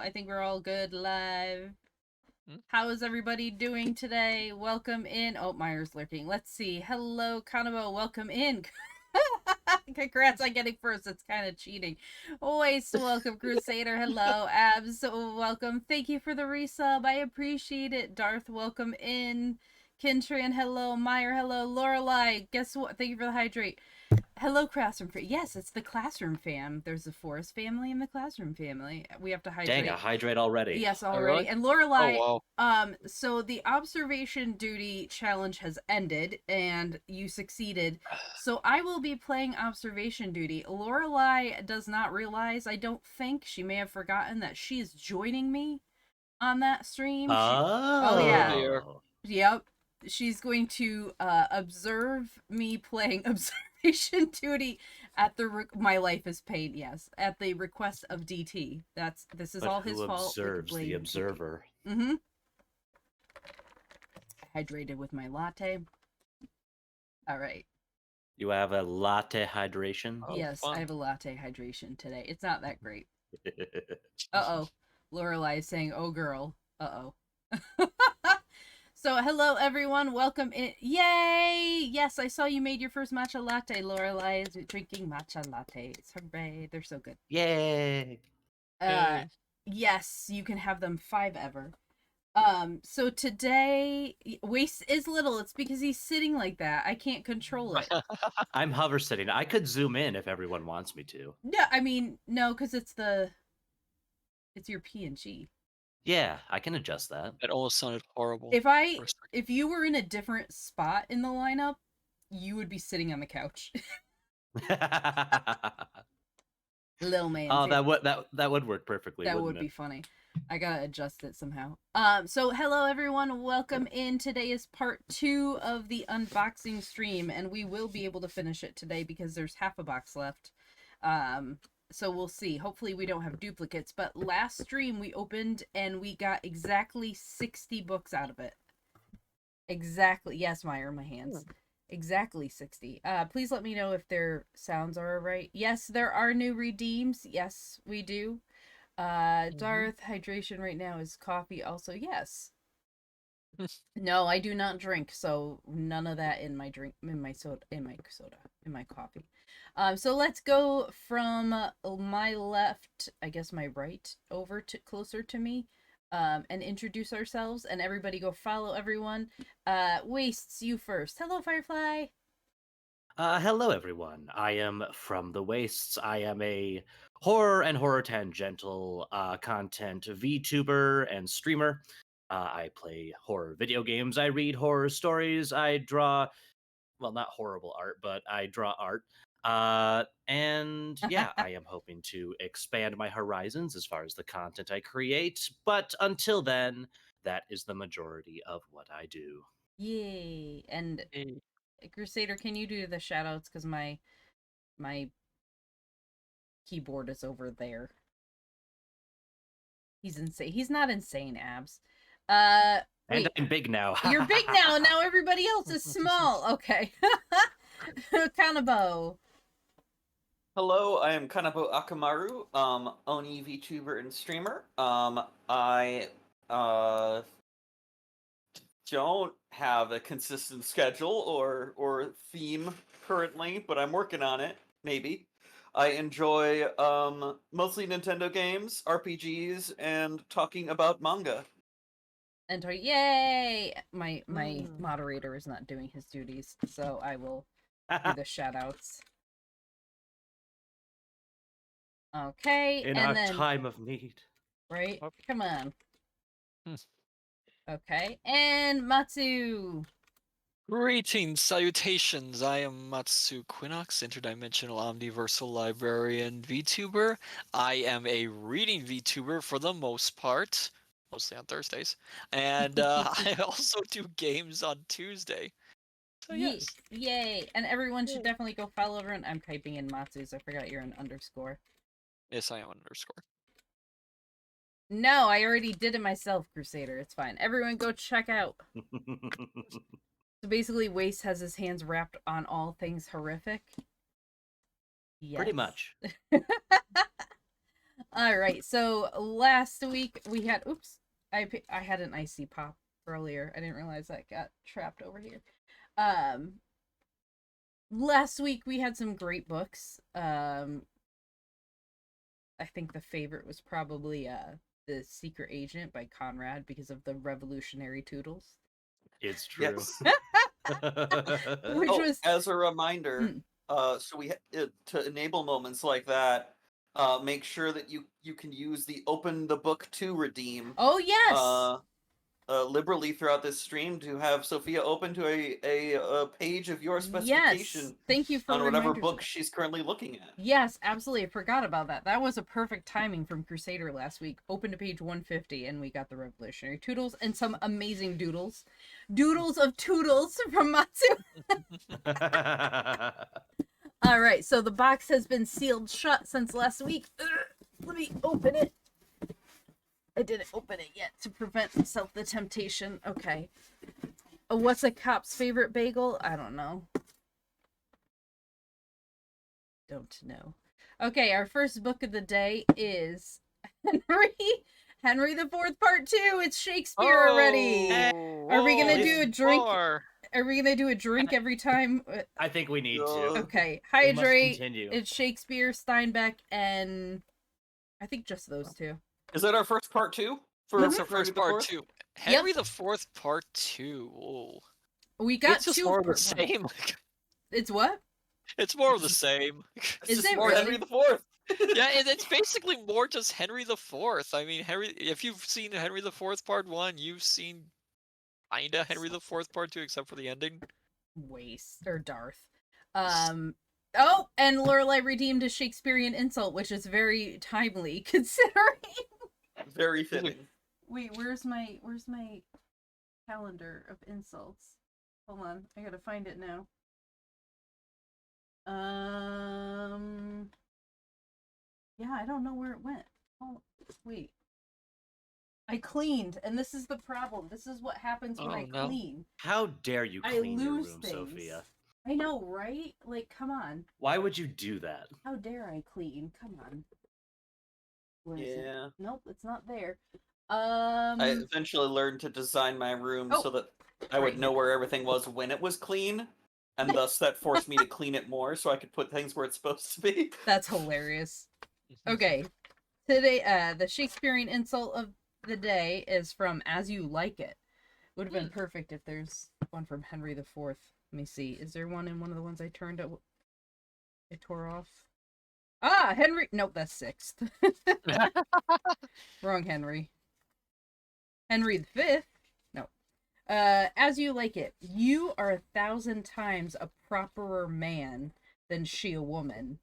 I think we're all good live. Hmm? How is everybody doing today? Welcome in. Oh, Myers lurking. Let's see. Hello, Kanabo. Welcome in. Congrats on getting first. It's kind of cheating. Always welcome, Crusader. Hello, Abs. Welcome. Thank you for the resub. I appreciate it. Darth, welcome in. Kintran, hello. Meyer, hello. Lorelai, guess what? Thank you for the hydrate. Hello, classroom fam. Yes, it's the classroom fam. There's the forest family and the classroom family. We have to hydrate. Dang, I hydrate already. Yes, Oh, already. really? And Lorelai, Oh, wow. so the observation duty challenge has ended and you succeeded. So I will be playing observation duty. Lorelai does not realize, I don't think, she may have forgotten that she is joining me on that stream. Oh yeah. dear. Yep. She's going to observe me playing observation duty at the my life is pain. Yes, at the request of DT. This is But all who his fault. observes the observer? Mm-hmm. Hydrated with my latte. All right. You have a latte hydration? Oh, yes, fun. I have a latte hydration today. It's not that great. Uh-oh. Lorelai is saying, oh girl. Uh-oh. So, hello everyone. Welcome in. Yay! Yes, I saw you made your first matcha latte. Lorelai is drinking matcha lattes. Hooray. They're so good. Yay! Uh, yes, you can have them 5 ever. So today, Waste is little. It's because he's sitting like that. I can't control it. I'm hover sitting. I could zoom in if everyone wants me to. No, I mean, no, because it's your PNG. Yeah, I can adjust that. That almost sounded horrible. If you were in a different spot in the lineup, you would be sitting on the couch. Little man. Oh, that would work perfectly. That would be funny. I gotta adjust it somehow. So hello everyone, welcome in. Today is part 2 of the unboxing stream, and we will be able to finish it today because there's half a box left. So we'll see. Hopefully we don't have duplicates, but last stream we opened and we got exactly 60 books out of it. Exactly. Yes, Meyer, my hands. Exactly 60. Please let me know if their sounds are right. Yes, there are new redeems. Yes, we do. Darth, hydration right now is coffee also. Yes. No, I do not drink, so none of that in my coffee. So let's go from my left, I guess my right, over to closer to me, and introduce ourselves, and everybody go follow everyone. Wastes, you first. Hello, Firefly. Hello, everyone. I am from the Wastes. I am a horror and horror tangential content VTuber and streamer. I play horror video games. I read horror stories. I draw, well, not horrible art, but I draw art. And yeah, I am hoping to expand my horizons as far as the content I create. But until then, that is the majority of what I do. Yay. And Crusader, can you do the shoutouts? Because my keyboard is over there. He's insane. He's not insane, Abs. Wait. And I'm big now. You're big now. Now everybody else is small. Okay. Kanabo. Hello, I am Kanabo Akamaru, Oni VTuber and streamer. I don't have a consistent schedule or theme currently, but I'm working on it, maybe. I enjoy mostly Nintendo games, RPGs, and talking about manga. Enter. Yay! My moderator is not doing his duties, so I will do the shoutouts. Okay, In and our then time of need. right? Come on. Okay, and Matsu. Greetings, salutations. I am Matsu Quinox, interdimensional omniversal librarian VTuber. I am a reading VTuber for the most part, mostly on Thursdays, and I also do games on Tuesday. So yes. Yay! And everyone should definitely go follow everyone. I'm typing in Matsu's. I forgot you're an underscore. Yes, I am an underscore. No, I already did it myself, Crusader. It's fine. Everyone go check out. So basically, Waste has his hands wrapped on all things horrific. Yes. Pretty much. All right. So last week we had. Oops. I had an icy pop earlier. I didn't realize that got trapped over here. Last week we had some great books. I think the favorite was probably The Secret Agent by Conrad because of the revolutionary toodles. It's true. Yes. Which was as a reminder, Mm. so to enable moments like that, make sure that you can use the open the book to redeem Oh yes. liberally throughout this stream to have Sophia open to a page of your Yes. specification Thank you for on whatever reminders of book that. she's currently looking at. Yes, absolutely. I forgot about that. That was a perfect timing from Crusader last week. Open to page 150 and we got the revolutionary toodles and some amazing doodles. Doodles of toodles from Matsu. All right, so the box has been sealed shut since last week. Let me open it. I didn't open it yet to prevent myself the temptation. Okay. What's a cop's favorite bagel? I don't know. Don't know. Okay, our first book of the day is Henry the Fourth Part 2. It's Shakespeare already. Are we gonna do a drink? More. Are we gonna do a drink every time? I think we need to. Okay, We must hydrate. continue. It's Shakespeare, Steinbeck, and I think just those two. Is that our first part two? That's our Henry first the part Fourth? 2. Henry the Fourth Part 2. Oh. We got It's just two more of of the part one. same. It's what? It's more of the same. It's Is just it more really? Henry the Fourth. Yeah, it's basically more just Henry the Fourth. I mean, if you've seen Henry the Fourth Part 1, you've seen kinda Henry the Fourth Part 2, except for the ending. Waste or Darth. Oh, and Lorelai redeemed a Shakespearean insult, which is very timely considering. Very fitting. Wait, where's my calendar of insults? Hold on, I gotta find it now. Yeah, I don't know where it went. Oh, wait. I cleaned, and this is the problem. This is what happens when Oh, I no. clean. How dare you I clean your lose room, things. Sophia? I know, right? Like, come on. Why would you do that? How dare I clean? Come on. Where is it? Yeah. Nope, it's not there. I eventually learned to design my room so that I would right know here. where everything was when it was clean, and thus that forced me to clean it more so I could put things where it's supposed to be. That's hilarious. Okay. Today, the Shakespearean insult of the day is from As You Like It. Would have been perfect if there's one from Henry the Fourth. Let me see. Is there one in one of the ones I turned up? I tore off. Ah, Henry. Nope, that's sixth. Wrong Henry. Henry the Fifth. No. As You Like It. You are 1,000 times a properer man than she a woman.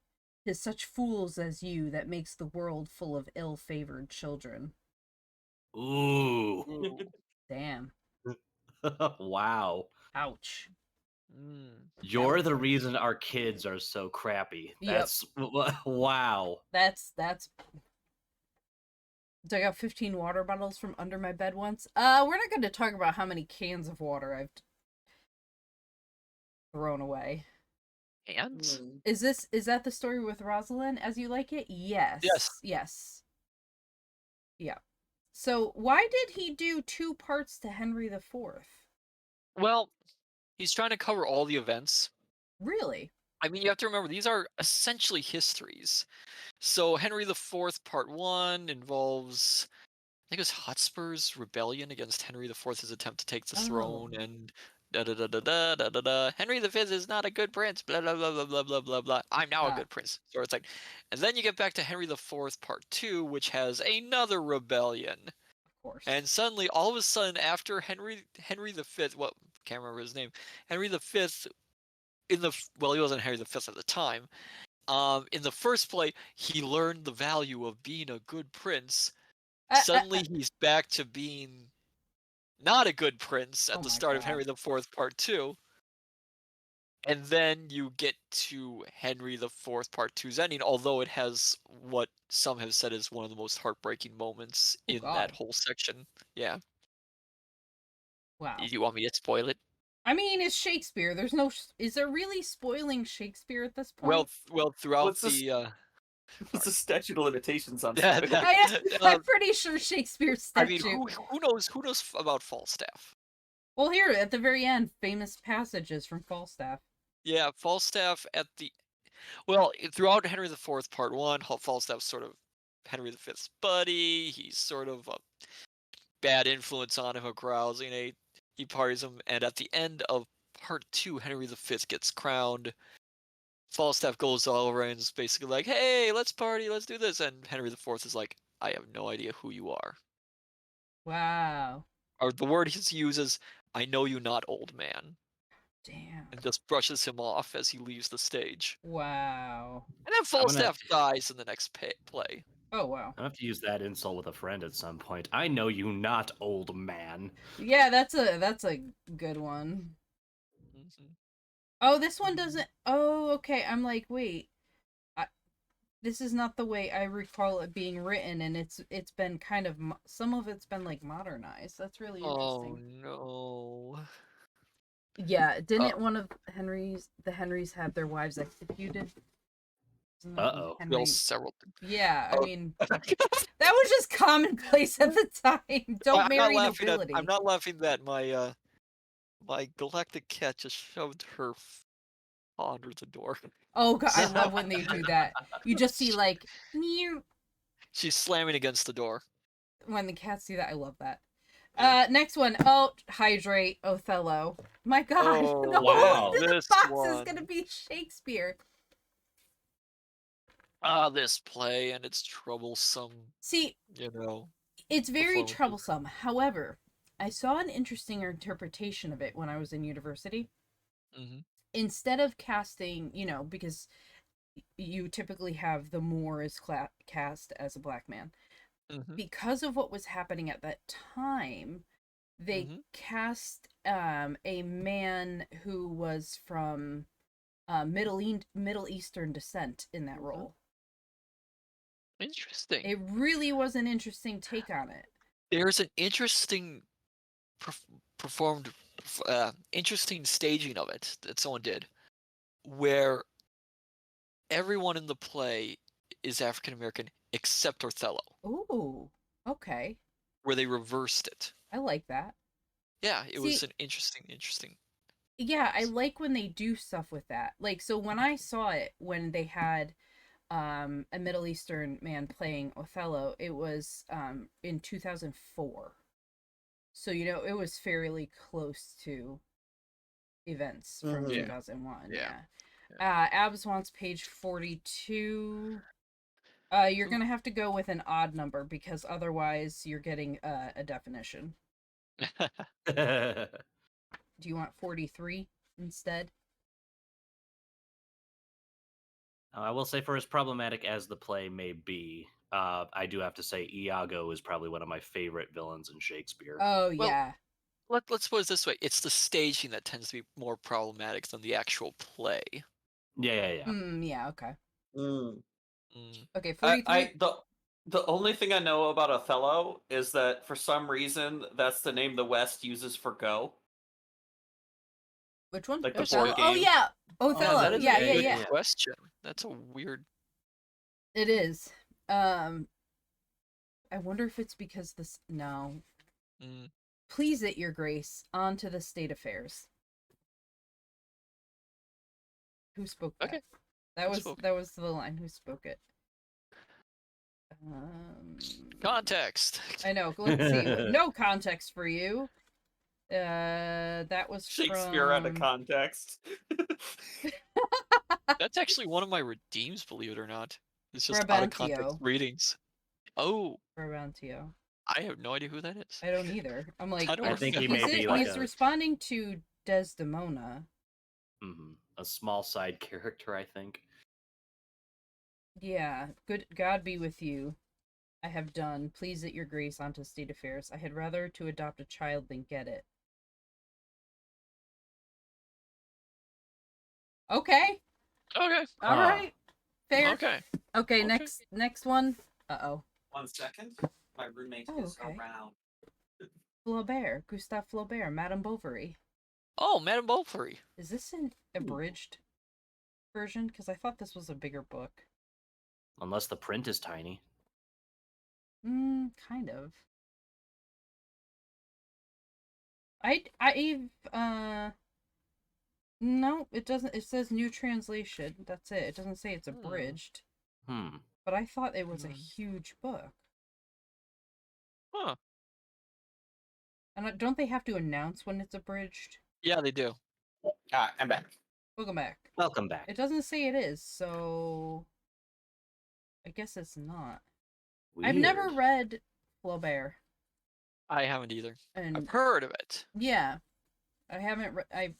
'Tis such fools as you that makes the world full of ill-favored children. Ooh. Damn. Wow. Ouch. You're the reason our kids are so crappy. Yep. That's wow. That's I got 15 water bottles from under my bed once. We're not going to talk about how many cans of water I've thrown away. And? Is that the story with Rosalind As You Like It? Yes. Yes. Yeah. So why did he do 2 parts to Henry the Fourth? Well, he's trying to cover all the events. Really? I mean, you have to remember, these are essentially histories. So Henry the Fourth Part 1 involves, I think it was Hotspur's rebellion against Henry the Fourth's attempt to take the throne, and da-da-da-da-da-da-da-da. Henry the Fifth is not a good prince, blah, blah, blah, blah, blah, blah, blah, blah. I'm now a good prince. So it's like, and then you get back to Henry the Fourth Part 2, which has another rebellion. Of course. And suddenly, all of a sudden, after Henry the Fifth, well, can't remember his name, Henry the Fifth, he wasn't Henry the Fifth at the time. In the first play, he learned the value of being a good prince. Suddenly, he's back to being not a good prince at the start of Henry the Fourth Part 2. And then you get to Henry the Fourth Part 2's ending, although it has what some have said is one of the most heartbreaking moments in that whole section. Yeah. Wow. Do you want me to spoil it? I mean, it's Shakespeare. Is there really spoiling Shakespeare at this point? Well, throughout What's this- the What's the statute of limitations on Yeah, spoilers? I'm pretty sure Shakespeare's I mean, statue. who knows about Falstaff? Well, here at the very end, famous passages from Falstaff. Yeah, Falstaff throughout Henry IV Part 1, Falstaff's sort of Henry V's buddy. He's sort of a bad influence on him, a grousing. He parties him, and at the end of Part 2, Henry V gets crowned. Falstaff goes all over and is basically like, "Hey, let's party, let's do this," and Henry IV is like, "I have no idea who you are." Wow. Or the word he uses, "I know you not, old man," Damn. and just brushes him off as he leaves the stage. Wow. And then Falstaff dies in the next play. Oh, wow. I have to use that insult with a friend at some point. I know you not, old man. Yeah, that's a good one. Mm-hmm. Oh, this one doesn't. Oh, okay. I'm like, wait. This is not the way I recall it being written, and it's been kind of some of it's been like modernized. That's really interesting. Oh no. Yeah, didn't one of the Henrys have their wives executed? Uh-oh. Well, several. Yeah, I Oh. mean, that was just commonplace at the time. Don't marry nobility. I'm not laughing that my galactic cat just shoved her paw under the door. Oh god, I love when they do that. You just see like, meow. She's slamming against the door. When the cats do that, I love that. Next one. Oh, hydrate, Othello. My god, Oh, the wow. whole This box is one. gonna be Shakespeare. This play and it's troublesome. See, it's very performances. troublesome. However, I saw an interesting interpretation of it when I was in university. Mm-hmm. Instead of casting, because you typically have the Moor is cast as a black man. Mm-hmm. Because of what was happening at that time, they cast a man who was from Middle Eastern descent in that role. Interesting. It really was an interesting take on it. There's an interesting interesting staging of it that someone did, where everyone in the play is African American except Othello. Ooh, okay. Where they reversed it. I like that. Yeah, it was an interesting. Yeah, I like when they do stuff with that. Like, so when I saw it, when they had a Middle Eastern man playing Othello, it was in 2004. So, it was fairly close to events from 2001. Yeah. Abs wants page 42. You're going to have to go with an odd number because otherwise you're getting a definition. Do you want 43 instead? I will say, for as problematic as the play may be, I do have to say Iago is probably one of my favorite villains in Shakespeare. Oh, yeah. Let's put it this way. It's the staging that tends to be more problematic than the actual play. Yeah. Yeah, okay. Mm. Okay, 43. The only thing I know about Othello is that for some reason that's the name the West uses for Go. Which one? Like the Othello? board Oh, game. yeah. Othello. That is yeah. a good question. That's a weird. It is. I wonder if it's because this. No. Please it, your grace. On to the state affairs. Who spoke that? Okay. That was the line. Who spoke it? Context. I know. Let's see. No context for you. That was Shakespeare out of context. That's actually one of my redeems, believe it or not. It's just out of Brabantio. context readings. Oh. Brabantio. I have no idea who that is. I don't either. I'm like, I think he may be like he's responding to Desdemona. A small side character, I think. Yeah. Good God be with you. I have done. Please at your grace onto state affairs. I had rather to adopt a child than get it. Okay. Okay. All right. Fair. Okay. Next one. Uh-oh. 1 second. My roommate is around. Flaubert. Gustave Flaubert. Madame Bovary. Oh, Madame Bovary. Is this an abridged version? Because I thought this was a bigger book. Unless the print is tiny. Kind of. I've no, it doesn't. It says new translation. That's it. It doesn't say it's abridged. But I thought it was a huge book. Huh. And don't they have to announce when it's abridged? Yeah, they do. I'm back. Welcome back. Welcome back. It doesn't say it is, so I guess it's not. Weird. I've never read Flaubert. I haven't either. And I've heard of it. yeah, I haven't.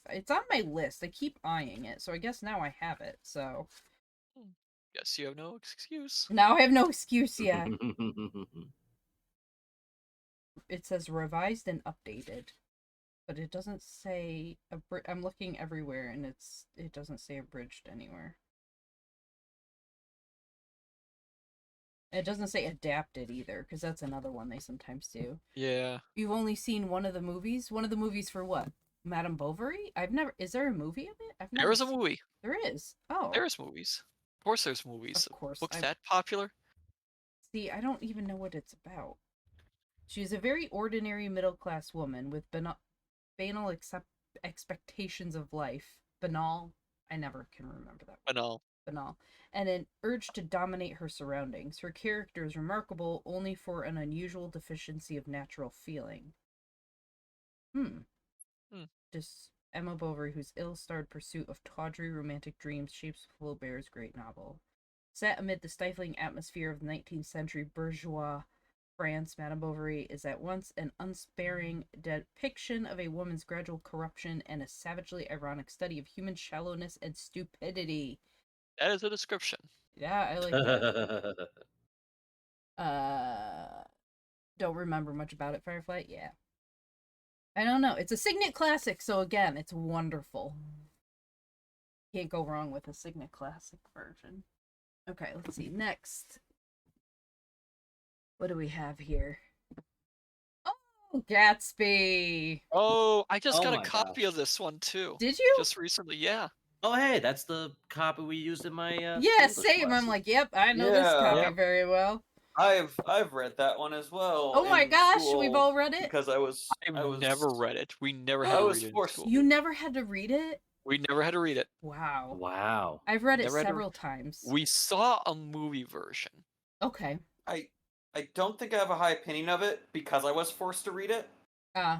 It's on my list. I keep eyeing it, so I guess now I have it. So Guess you have no excuse. now I have no excuse yet. It says revised and updated, but it doesn't say I'm looking everywhere, and it doesn't say abridged anywhere. It doesn't say adapted either, because that's another one they sometimes do. Yeah. You've only seen one of the movies? One of the movies for what? Madame Bovary? I've never... Is there a movie of it? There is a movie. There is? Oh. There's movies. Of course there's movies. Of course. Books that popular? See, I don't even know what it's about. She is a very ordinary middle-class woman with banal expectations of life. Banal? I never can remember that word. Banal, and an urge to dominate her surroundings. Her character is remarkable only for an unusual deficiency of natural feeling. Just Emma Bovary, whose ill-starred pursuit of tawdry romantic dreams shapes Flaubert's great novel. Set amid the stifling atmosphere of 19th century bourgeois France, Madame Bovary is at once an unsparing depiction of a woman's gradual corruption and a savagely ironic study of human shallowness and stupidity. That is a description. Yeah, I like that. Don't remember much about it, Firefly? Yeah. I don't know. It's a Signet Classic, so again, it's wonderful. Can't go wrong with a Signet Classic version. Okay, let's see. Next. What do we have here? Oh, Gatsby! Oh, I just Oh got a my copy gosh. of this one too. Did you? Just recently, yeah. Oh, hey, that's the copy we used in my Yeah, English same. I'm lesson. like, yep, I know this copy Yeah. very well. I've read that one as well. Oh my in gosh, school we've all read it? because I was never read it. We never I had to was read it in forced- school. You never had to read it? We never had to read it. Wow. Wow. I've read it Never had to- several times. We saw a movie version. Okay. I don't think I have a high opinion of it because I was forced to read it. Uh,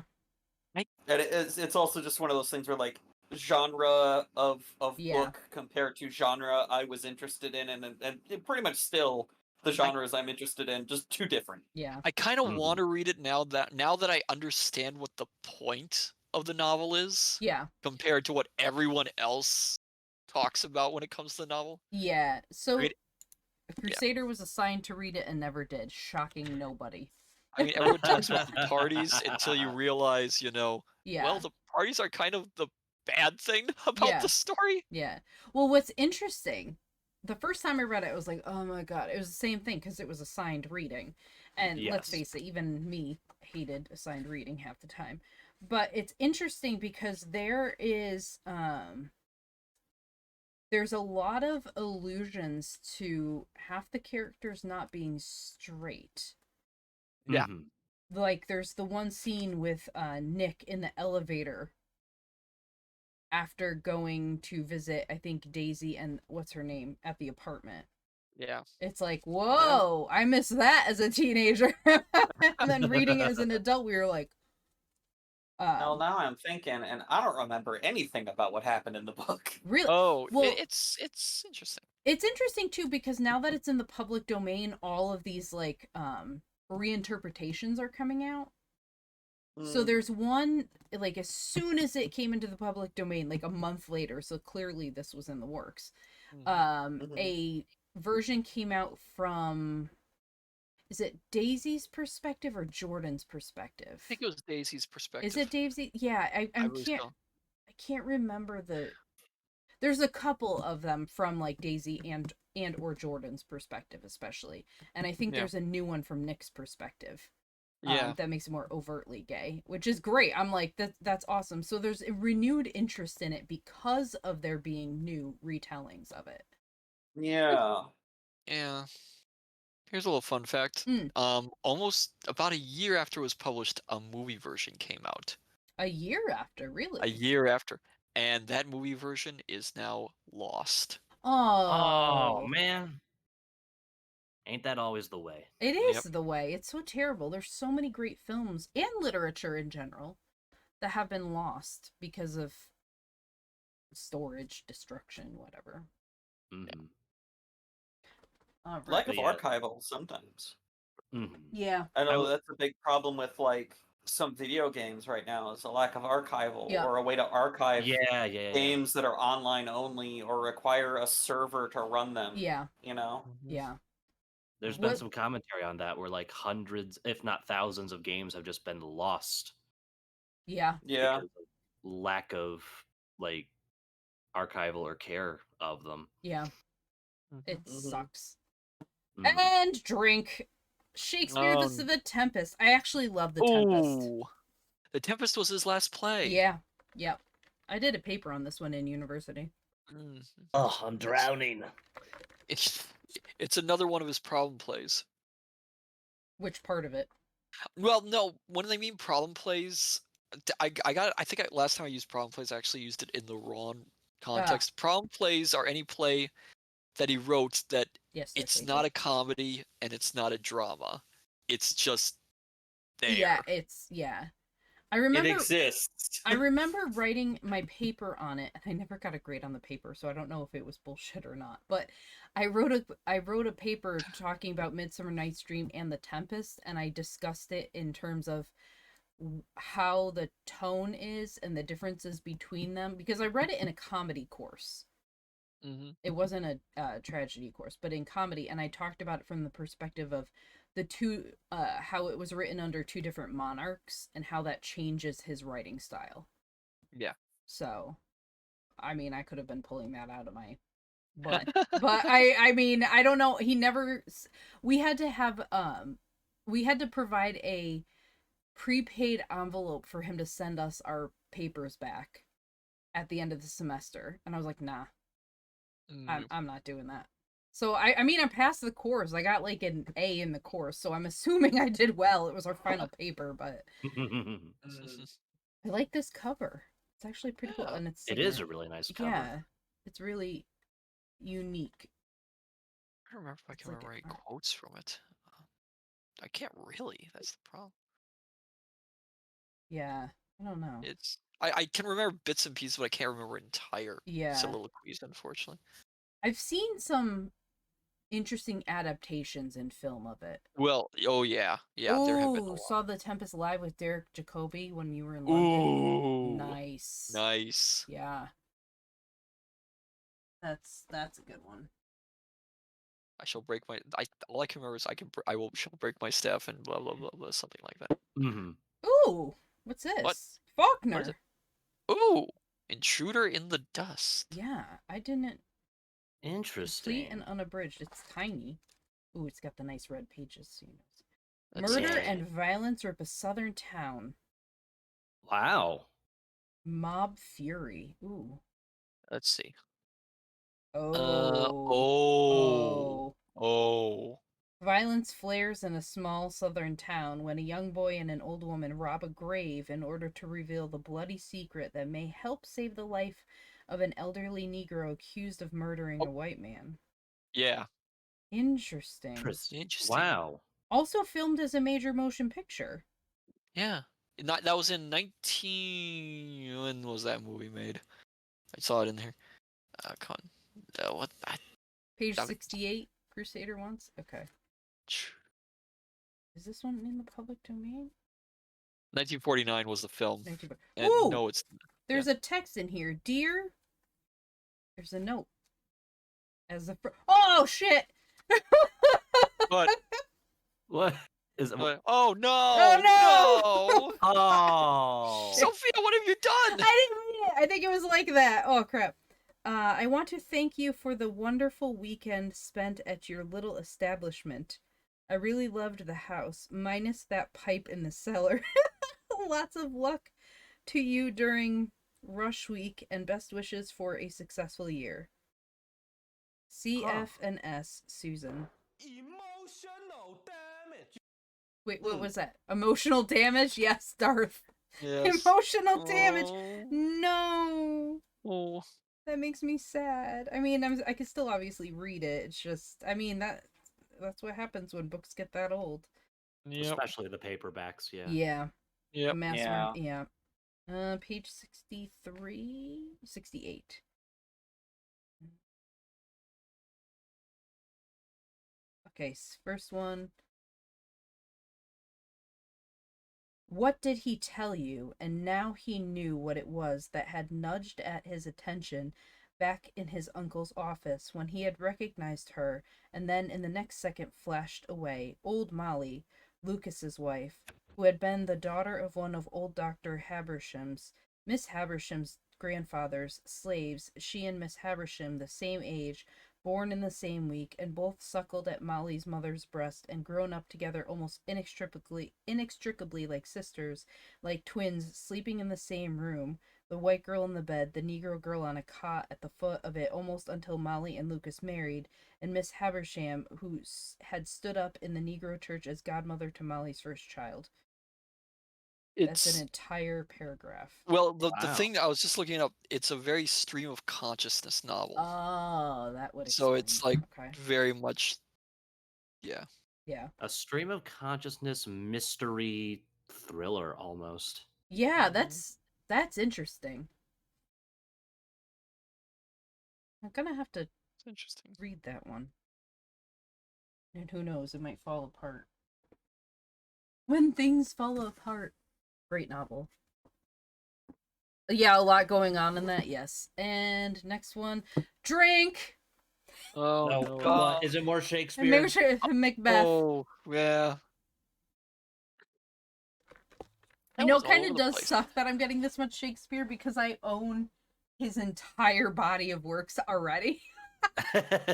And it's also just one of those things where like genre of Yeah. book compared to genre I was interested in and it pretty much still the genres I'm interested in, just too different. yeah. I kind of Mhm. want to read it now that I understand what the point of the novel is Yeah. compared to what everyone else talks about when it comes to the novel. Yeah. So, Read- Crusader was assigned to read it and never did. Shocking nobody. I mean, everyone talks about the parties until you realize, Yeah. well, the parties are kind of the bad thing about Yeah. the story. Yeah. Well, what's interesting, the first time I read it, I was like, oh my god. It was the same thing because it was assigned reading. And let's Yes. face it, even me hated assigned reading half the time. But it's interesting because there's a lot of allusions to half the characters not being straight. Yeah. Mhm. Like there's the one scene with Nick in the elevator after going to visit, I think, Daisy and what's her name at the apartment. Yeah. It's like, whoa, I missed that as a teenager. And then reading it as an adult, we were like, Well, now I'm thinking, and I don't remember anything about what happened in the book. really? Oh, Well- it's interesting. It's interesting too because now that it's in the public domain, all of these like reinterpretations are coming out. So Mm. there's one like as soon as it came into the public domain, like a month later, so clearly this was in the works. Mhm. A version came out from, is it Daisy's perspective or Jordan's perspective? I think it was Daisy's perspective. Is it Daisy? Yeah, I believe can't so. I can't remember there's a couple of them from like Daisy and or Jordan's perspective especially. And I think Yeah. there's a new one from Nick's perspective. Yeah. That makes it more overtly gay, which is great. I'm like, that's awesome. So there's a renewed interest in it because of there being new retellings of it. Yeah. Yeah. Here's a little fun fact. Mm. Almost about a year after it was published, a movie version came out. A year after, A really? year after. And that movie version is now lost. Oh Oh, man, ain't that always the way? it is Yep. the way. It's so terrible. There's so many great films and literature in general that have been lost because of storage, destruction, whatever. Mm-hmm. All Lack right. of But yeah. archival sometimes. Mm-hmm. Yeah. I know will- that's a big problem with like some video games right now is a lack of archival Yeah. or a way to archive Yeah. games that are online only or require a server to run them. Yeah. You know? Yeah. There's What- been some commentary on that where like hundreds, if not thousands, of games have just been lost Yeah. Yeah. because of lack of like archival or care of them. Yeah. It Mhm. sucks. Mhm. And drink. Shakespeare, the Tempest. I actually love the Tempest. Ooh. The Tempest was his last play. Yeah. Yep. I did a paper on this one in university. Mhm. Oh, I'm drowning. It's another one of his problem plays. Which part of it? Well, no, when I mean problem plays, I think last time I used problem plays, I actually used it in the wrong context. Problem plays are any play that he wrote that Yes. it's not a comedy and it's not a drama. It's just there. Yeah. I It remember. exists. I remember writing my paper on it, and I never got a grade on the paper, so I don't know if it was bullshit or not. But I wrote a paper talking about Midsummer Night's Dream and The Tempest, and I discussed it in terms of how the tone is and the differences between them, because I read it in a comedy course. Mm-hmm. It wasn't a tragedy course, but in comedy, and I talked about it from the perspective of the two, how it was written under two different monarchs and how that changes his writing style. Yeah. So, I mean, I could have been pulling that out of my butt, but I mean, I don't know. We had to provide a prepaid envelope for him to send us our papers back at the end of the semester, and I was like, nah, I'm not doing that. So I mean, I passed the course. I got like an A in the course, so I'm assuming I did well. It was our final paper, but I like this cover. It's actually pretty cool, Yeah. and it's It is a really nice cover. yeah, it's really unique. I don't remember if I It's can like remember any an art. quotes from it. I can't really. That's the problem. Yeah, I don't know. I can remember bits and pieces, but I can't remember entire Yeah, soliloquies, unfortunately. I've seen some interesting adaptations in film of it. Well, oh yeah, there have been a Ooh, lot. saw The Tempest live with Derek Jacobi when you were in London. Ooh, Nice. nice. Yeah. That's a good one. I shall break my. All I can remember is shall break my staff and blah blah blah blah, something like that. Mm-hmm. Ooh, what's this? Faulkner. What is it? Ooh, intruder in the dust. Yeah, I didn't. Interesting. Complete and unabridged. It's tiny. Ooh, it's got the nice red pages. So you know. Let's Murder see. and violence rip a southern town. Wow. Mob fury. Ooh. Let's see. Oh. Oh. Violence flares in a small southern town when a young boy and an old woman rob a grave in order to reveal the bloody secret that may help save the life of an elderly Negro accused of murdering a white man. Yeah. Interesting. Interesting. Wow. Also filmed as a major motion picture. Yeah. That was in 19. When was that movie made? I saw it in here. Con. What? Page Damn it. 68, Crusader once? Okay. Is this one in the public domain? 1949 was the film. 19... And Ooh! no, it's. There's a text in here. Dear... There's a note. As the... Oh, shit! But. What is it? Oh no! Oh, no! Oh. Sophia, what have you done? I didn't mean it. I think it was like that. Oh, crap. I want to thank you for the wonderful weekend spent at your little establishment. I really loved the house, minus that pipe in the cellar. Lots of luck to you during rush week and best wishes for a successful year. C, Huh. F, and S, Susan. Emotional damage. Wait, what was that? Emotional damage? Yes, Darth. Yes. Emotional damage. Oh. No. Oh. That makes me sad. I mean, I can still obviously read it. It's just, I mean, that's what happens when books get that old. Yep. Especially the paperbacks, yeah. Yeah. Yep. Yeah. Page 63, 68. Okay, first one. What did he tell you? And now he knew what it was that had nudged at his attention back in his uncle's office when he had recognized her, and then in the next second flashed away. Old Molly, Lucas's wife, who had been the daughter of one of old Dr. Habersham's, Miss Habersham's grandfather's slaves, she and Miss Habersham the same age, born in the same week, and both suckled at Molly's mother's breast and grown up together almost inextricably like sisters, like twins, sleeping in the same room, the white girl in the bed, the Negro girl on a cot at the foot of it almost until Molly and Lucas married, and Miss Habersham, who had stood up in the Negro church as godmother to Molly's first child. That's an It's entire paragraph. well, the Wow. thing I was just looking up. It's a very stream of consciousness novel. Oh, that would So explain. it's like Okay. very much, yeah. Yeah. A stream of consciousness mystery thriller almost. Yeah, Mhm. that's interesting. I'm gonna have to It's interesting. read that one. And who knows, it might fall apart. When Things Fall Apart. Great novel. Yeah, a lot going on in that, yes. And next one. Drink! Oh No, no. what? Is it more And Shakespeare? maybe Macbeth. Oh yeah. You That know, was it all kind over of the does place. suck that I'm getting this much Shakespeare because I own his entire body of works already.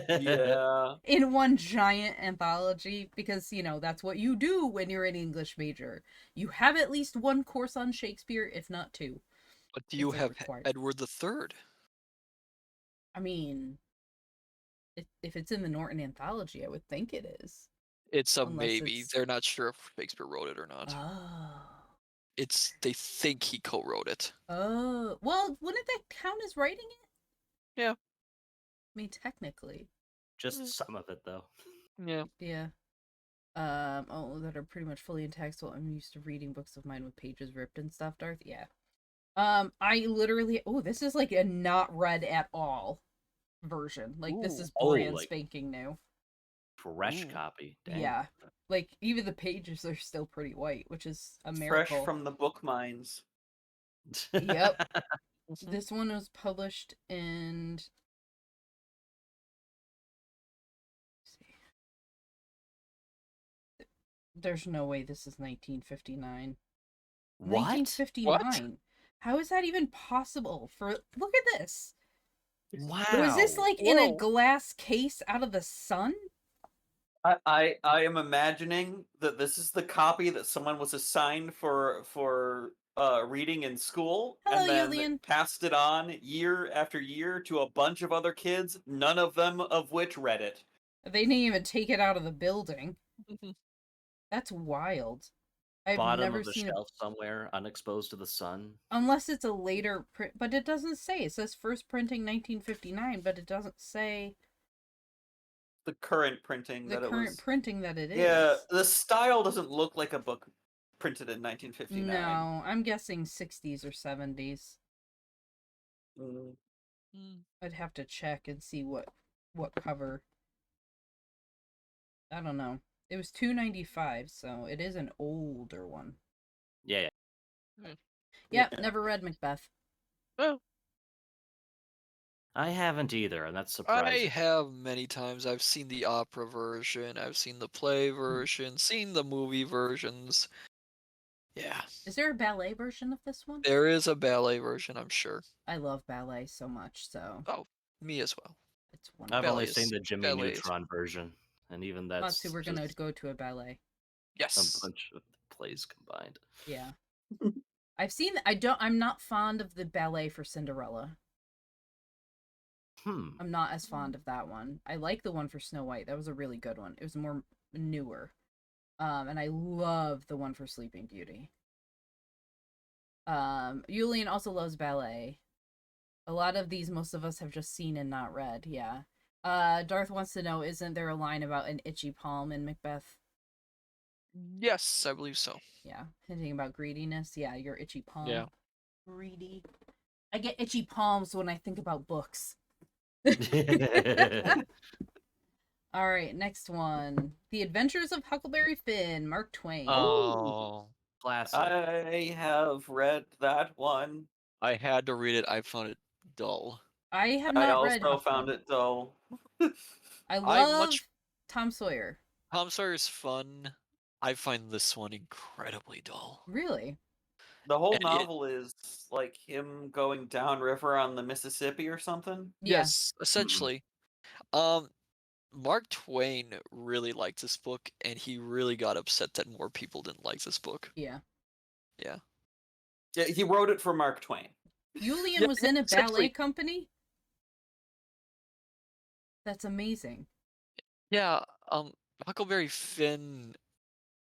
Yeah. In one giant anthology, because that's what you do when you're an English major. You have at least one course on Shakespeare, if not two. But do It's you like have required. Edward the Third? I mean, if it's in the Norton anthology, I would think it is. It's a Unless maybe. it's They're not sure if Shakespeare wrote it or not. oh They think he co-wrote it. well, wouldn't that count as writing it? Yeah. I mean, technically, Just some of it though. Yeah. yeah. That are pretty much fully in text. Well, I'm used to reading books of mine with pages ripped and stuff, Darth. Yeah. I literally. Oh, this is like a not read at all version. Like this Ooh. is Oh, brand like- spanking new. Fresh Ooh. copy. Dang. Yeah. Like even the pages are still pretty white, which is a Fresh miracle. from the book mines. Yep. Mhm. This one was published in. Let's see. There's no way this is 1959. What? 1959. How is that even possible? Look at this. Wow. Was this like in a Whoa. glass case out of the sun? I am imagining that this is the copy that someone was assigned for reading in school Hello, and then Julian. passed it on year after year to a bunch of other kids, none of them of which read it. They didn't even take it out of the building. Mhm. That's wild. I've Bottom never of the seen shelf somewhere, unexposed to the sun. unless it's a later print, but it doesn't say. It says first printing 1959, but it doesn't say The current printing the that it current was. printing that it is. Yeah, the style doesn't look like a book printed in 1959. No, I'm guessing 60s or 70s. Mm. Mm. I'd have to check and see what cover. I don't know. It was $2.95, so it is an older one. Yeah. Yeah, Yeah. never read Macbeth. Oh, I haven't either, and that's I surprising. have many times. I've seen the opera version. I've seen the play version. Seen the movie versions. Yeah, Is there a ballet version of this one? there is a ballet version. I'm sure. I love ballet so much, so Oh, me as well. it's wonderful. I've only Ballet seen is- the Jimmy ballet is- Neutron version, and even that's Matsu, we're gonna just go to a ballet. a Yes. bunch of plays combined. Yeah. I'm not fond of the ballet for Cinderella. I'm not as fond of that one. I like the one for Snow White. That was a really good one. It was more newer. And I love the one for Sleeping Beauty. Yulian also loves ballet. A lot of these, most of us have just seen and not read. Yeah. Darth wants to know, isn't there a line about an itchy palm in Macbeth? Yes, I believe so. Yeah, hinting about greediness. Yeah, your itchy palm. Yeah. Greedy. I get itchy palms when I think about books. All right, next one. The Adventures of Huckleberry Finn, Mark Twain. Oh, Classic. I have read that one. I had to read it. I found it dull. I have I not read also Huck found Finn. it dull. I I love much Tom Sawyer. Tom Sawyer's fun. I find this one incredibly dull. Really? The whole And novel is like him going downriver on the Mississippi or something. Yeah. Yes, essentially. Mark Twain really liked this book, and he really got upset that more people didn't like this book. Yeah. Yeah. Yeah, he wrote it for Mark Twain. Yulian Yeah, was in a essentially. ballet company? That's amazing. Yeah, Huckleberry Finn.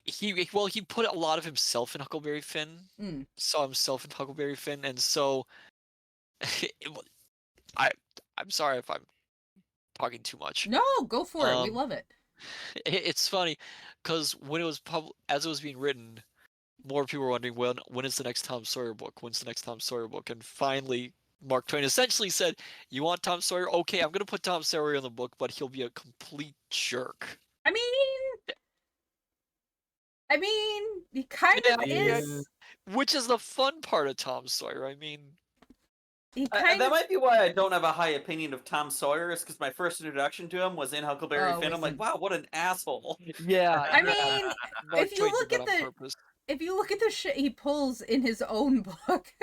He put a lot of himself in Huckleberry Finn. Mm. Saw himself in Huckleberry Finn, and so I'm sorry if I'm talking too much. No, go for it. We love it. It's funny because when it was as it was being written, more people were wondering when is the next Tom Sawyer book? When's the next Tom Sawyer book? And finally, Mark Twain essentially said, "You want Tom Sawyer? Okay, I'm gonna put Tom Sawyer in the book, but he'll be a complete jerk." I mean, he kind of Yeah, is. which is the fun part of Tom Sawyer. I mean, He kind That of. might be why I don't have a high opinion of Tom Sawyer, is because my first introduction to him was in Huckleberry Oh, Finn. I'm like, wow, what an asshole. yeah. I mean, Mark if you Twain look did at that on the purpose. if you look at the shit he pulls in his own book,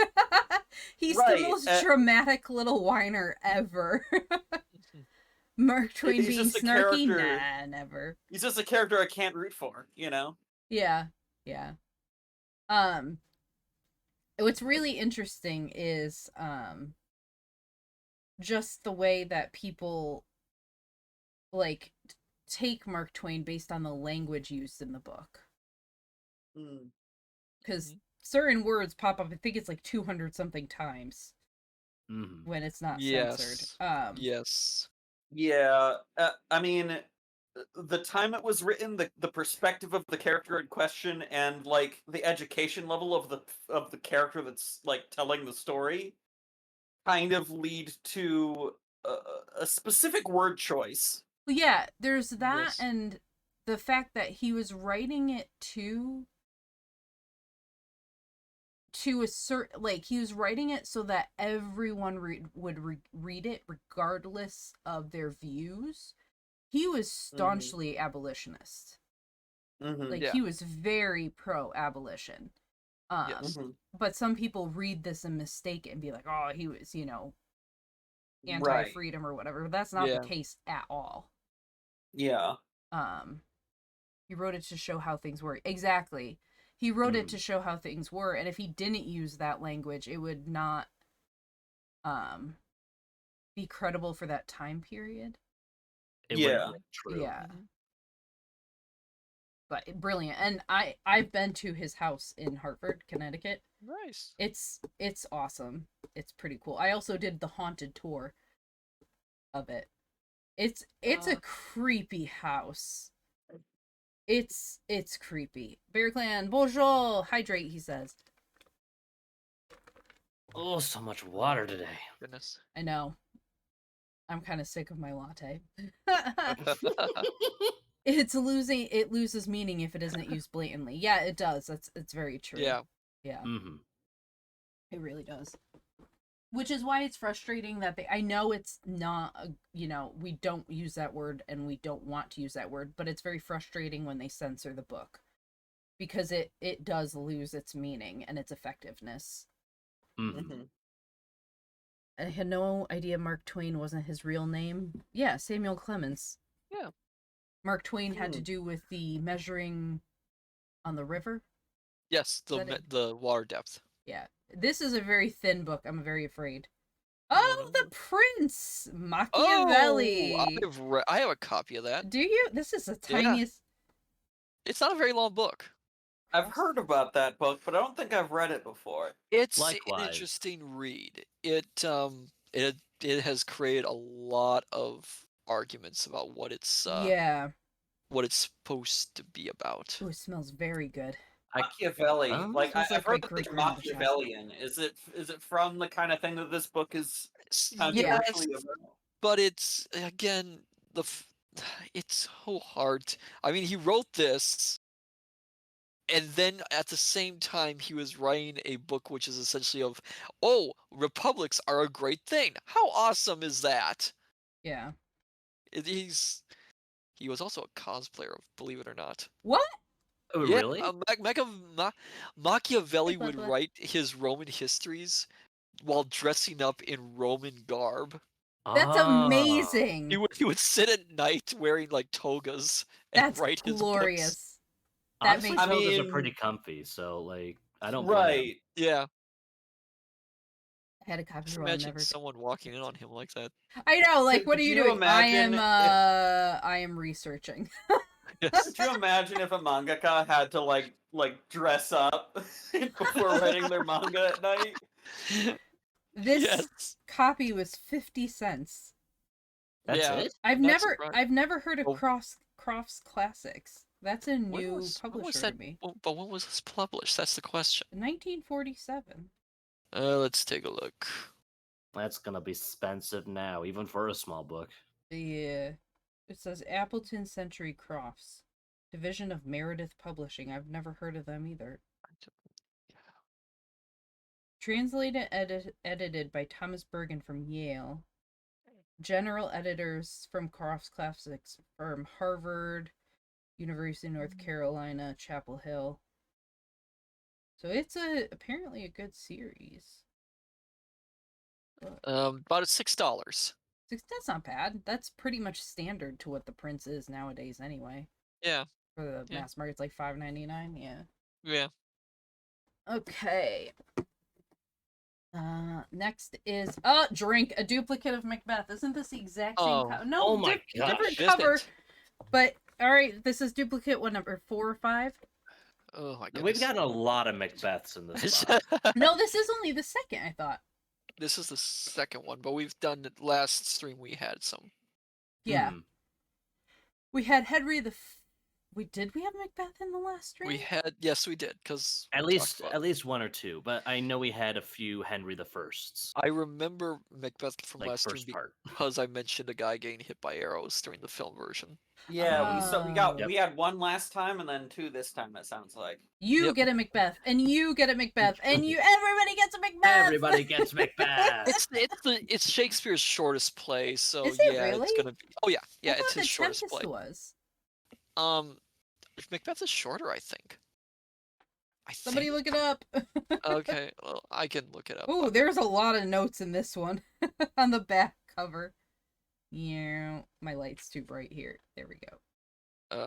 he's the Right, most dramatic little whiner ever. Mark Twain He's being just a snarky? character. Nah, never. He's just a character I can't root for, you know? Yeah, yeah. What's really interesting is just the way that people like take Mark Twain based on the language used in the book. Because certain words pop up, I think it's like 200 something times when it's not censored. Yes. Yeah, I mean, the time it was written, the perspective of the character in question, and like the education level of the character that's like telling the story, kind of lead to a specific word choice. Well, yeah, there's that, Yes. and the fact that he was writing it to a certain, like, he was writing it so that everyone would read it regardless of their views. He was staunchly abolitionist. Like, Yeah. he was very pro abolition. Yes. But some people read this and mistake it and be like, oh, he was, Right. anti-freedom or whatever. But that's not Yeah. the case at all. Yeah. He wrote it to show how things were. Exactly. He wrote it to show how things were, and if he didn't use that language, it would not be credible for that time period. Yeah. True. Yeah. But brilliant. And I've been to his house in Hartford, Connecticut. Nice. It's awesome. It's pretty cool. I also did the haunted tour of it. It's a creepy house. It's creepy. Bear Clan, bonjour, hydrate, he says. Oh, so much water today. Goodness. I know. I'm kind of sick of my latte. It loses meaning if it isn't used blatantly. Yeah, it does. It's very true. Yeah. Yeah. Mm-hmm. It really does. Which is why it's frustrating that I know it's not, we don't use that word and we don't want to use that word, but it's very frustrating when they censor the book because it does lose its meaning and its effectiveness. Mm-hmm. I had no idea Mark Twain wasn't his real name. Yeah, Samuel Clemens. Yeah. Mark Twain had to do with the measuring on the river. Yes, the water depth. Yeah. This is a very thin book. I'm very afraid. Oh, the Prince! Machiavelli! Oh, I have a copy of that. Do you? This is the Yeah. tiniest... It's not a very long book. I've heard about that book, but I don't think I've read it before. It's Likewise. an interesting read. It has created a lot of arguments about what it's Yeah. what it's supposed to be about. Ooh, it smells very good. Machiavelli. Oh. Like Smells I've like my heard the thing great-grandmother's house. Machiavellian. Is it from the kind of thing that this book is Yes, controversially about? but it's again it's so hard. I mean, he wrote this, and then at the same time he was writing a book which is essentially of, oh, republics are a great thing. How awesome is that? Yeah. He was also a cosplayer of, believe it or not. What? Oh, Yeah, really? Machiavelli Blah, would blah. write his Roman histories while dressing up in Roman garb. That's Ah. amazing! He would sit at night wearing like togas and That's write his books. glorious. That Honestly, makes... togas I are mean- pretty comfy, so like I don't blame him. Right. Yeah, I had a copy just of imagine never... someone walking in on him like that. I know, like, what Could are you you doing? imagine if- I am researching. Yes. Could you imagine if a mangaka had to like dress up before writing their manga at night? This Yes. copy was 50 cents. That's Yeah. it? I've Not never surprised. heard of Oh. Crofts Classics. That's a When new was publisher that? to me. But when was this published? That's the question. 1947. Let's take a look. That's gonna be expensive now, even for a small book. Yeah. It says Appleton Century Crofts. Division of Meredith Publishing. I've never heard of them either. Translated edited by Thomas Bergen from Yale. General editors from Crofts Classics from Harvard, University of North Carolina, Chapel Hill. So it's apparently a good series. About $6. That's not bad. That's pretty much standard to what the Prince is nowadays anyway. Yeah, For the Yeah. mass market, it's like $5.99. Yeah. yeah. Okay. Next is Drink, a duplicate of Macbeth. Isn't this the exact same Oh. No, Oh my gosh. different Isn't cover. it? But all right, this is duplicate. What number? 4 or 5? Oh my goodness. We've got a lot of Macbeths in this spot. No, this is only the second. I thought. This is the second one, but we've done it last stream. We had some. Yeah, Hmm. we had Henry the. We have Macbeth in the last stream. Yes, we did, because At least one or two, but I know we had a few Henry the Firsts. I remember Macbeth from Like last stream first part. because I mentioned a guy getting hit by arrows during the film version. Yeah, Oh. we had one last time and then two this time. It sounds like. You Yep. get a Macbeth, and you get a Macbeth, and everybody gets a Macbeth. Everybody gets Macbeth. It's Shakespeare's shortest play, so Is it yeah, it's really? gonna be. Oh yeah, I yeah, thought it's his the shortest Tempest play. was. Macbeth is shorter, I think. Somebody think. look it up. Okay, well, I can look it up. Ooh, there's a lot of notes in this one on the back cover. Yeah, my light's too bright here. There we go.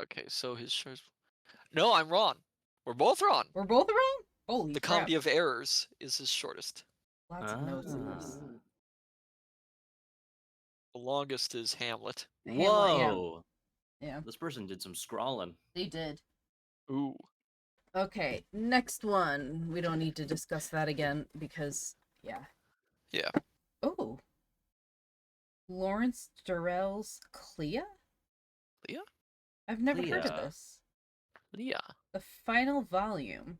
Okay, so his shortest. No, I'm wrong. We're both wrong. We're both wrong? Holy The crap. Comedy of Errors is his shortest. Lots of notes in this. Ah. The longest is Hamlet. Hamlet, Whoa. Yeah, This person did some scrawling. they did. Ooh. Okay, next one. We don't need to discuss that again because, yeah. Yeah. Oh. Lawrence Durrell's Clea? Clea? I've never heard of Clea. this. Yeah. The final volume.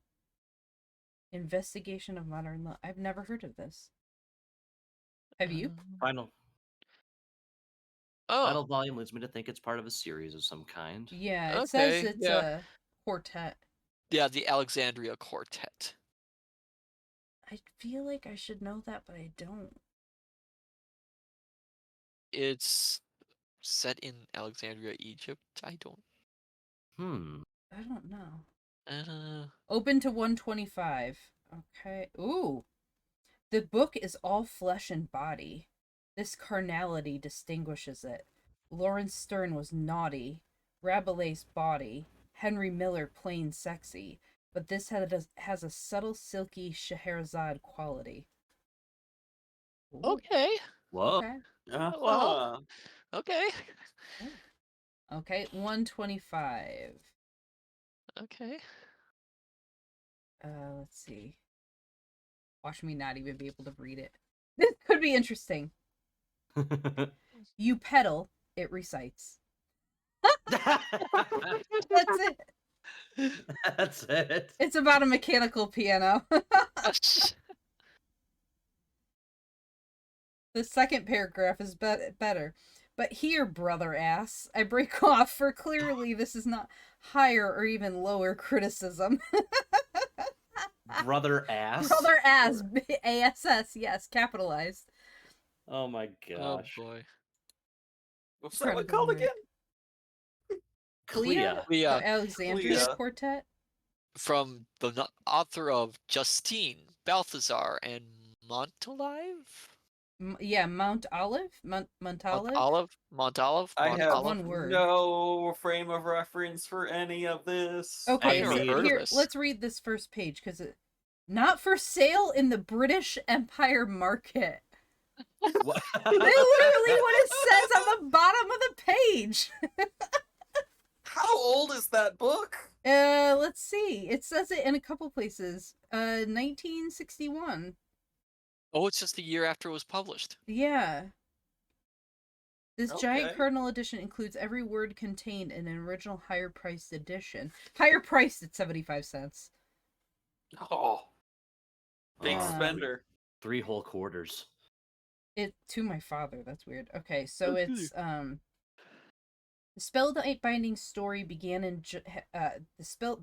Investigation of Modern Law. I've never heard of this. Have you? Final Oh, volume leads me to think it's part of a series of some kind. Yeah, it says Okay, it's yeah. a quartet. yeah, the Alexandria Quartet. I feel like I should know that, but I don't. It's set in Alexandria, Egypt. I don't. I don't know. Uh, Open to 125. Okay. Ooh. The book is all flesh and body. This carnality distinguishes it. Lawrence Sterne was naughty. Rabelais body. Henry Miller plain sexy. But this has a subtle silky Scheherazade quality. Ooh, Okay. Whoa. okay. Uh-huh. Okay. Okay, 125. Okay. Let's see. Watch me not even be able to read it. This could be interesting. You pedal, it recites. That's it. That's it. It's about a mechanical piano. Yes. The second paragraph is better. But here, brother ass, I break off, for clearly this is not higher or even lower criticism. Brother ass. Brother ass, ASS, yes, capitalized. Oh my Oh gosh. boy. What's that one called Incredibly again? Clea? Clea. Or Alexandria Clea. Quartet? From the author of Justine, Balthazar, and Montalive? Yeah, Mount Olive? Mount Olive? Mont Olive? I Mont have Olive? one word. no frame of reference for any of this. Okay, I've so never heard of here, this. let's read this first page, because it... Not for sale in the British Empire market. What? Literally what it says on the bottom of the page. How old is that book? Let's see. It says it in a couple places. 1961. Oh, it's just a year after it was published. Yeah. This giant Okay. Cardinal edition includes every word contained in an original higher priced edition. Higher priced at 75 cents. Oh, big Um, spender. 3 whole quarters. It to my father. That's weird. Okay, so Okay. it's the spellbinding story began in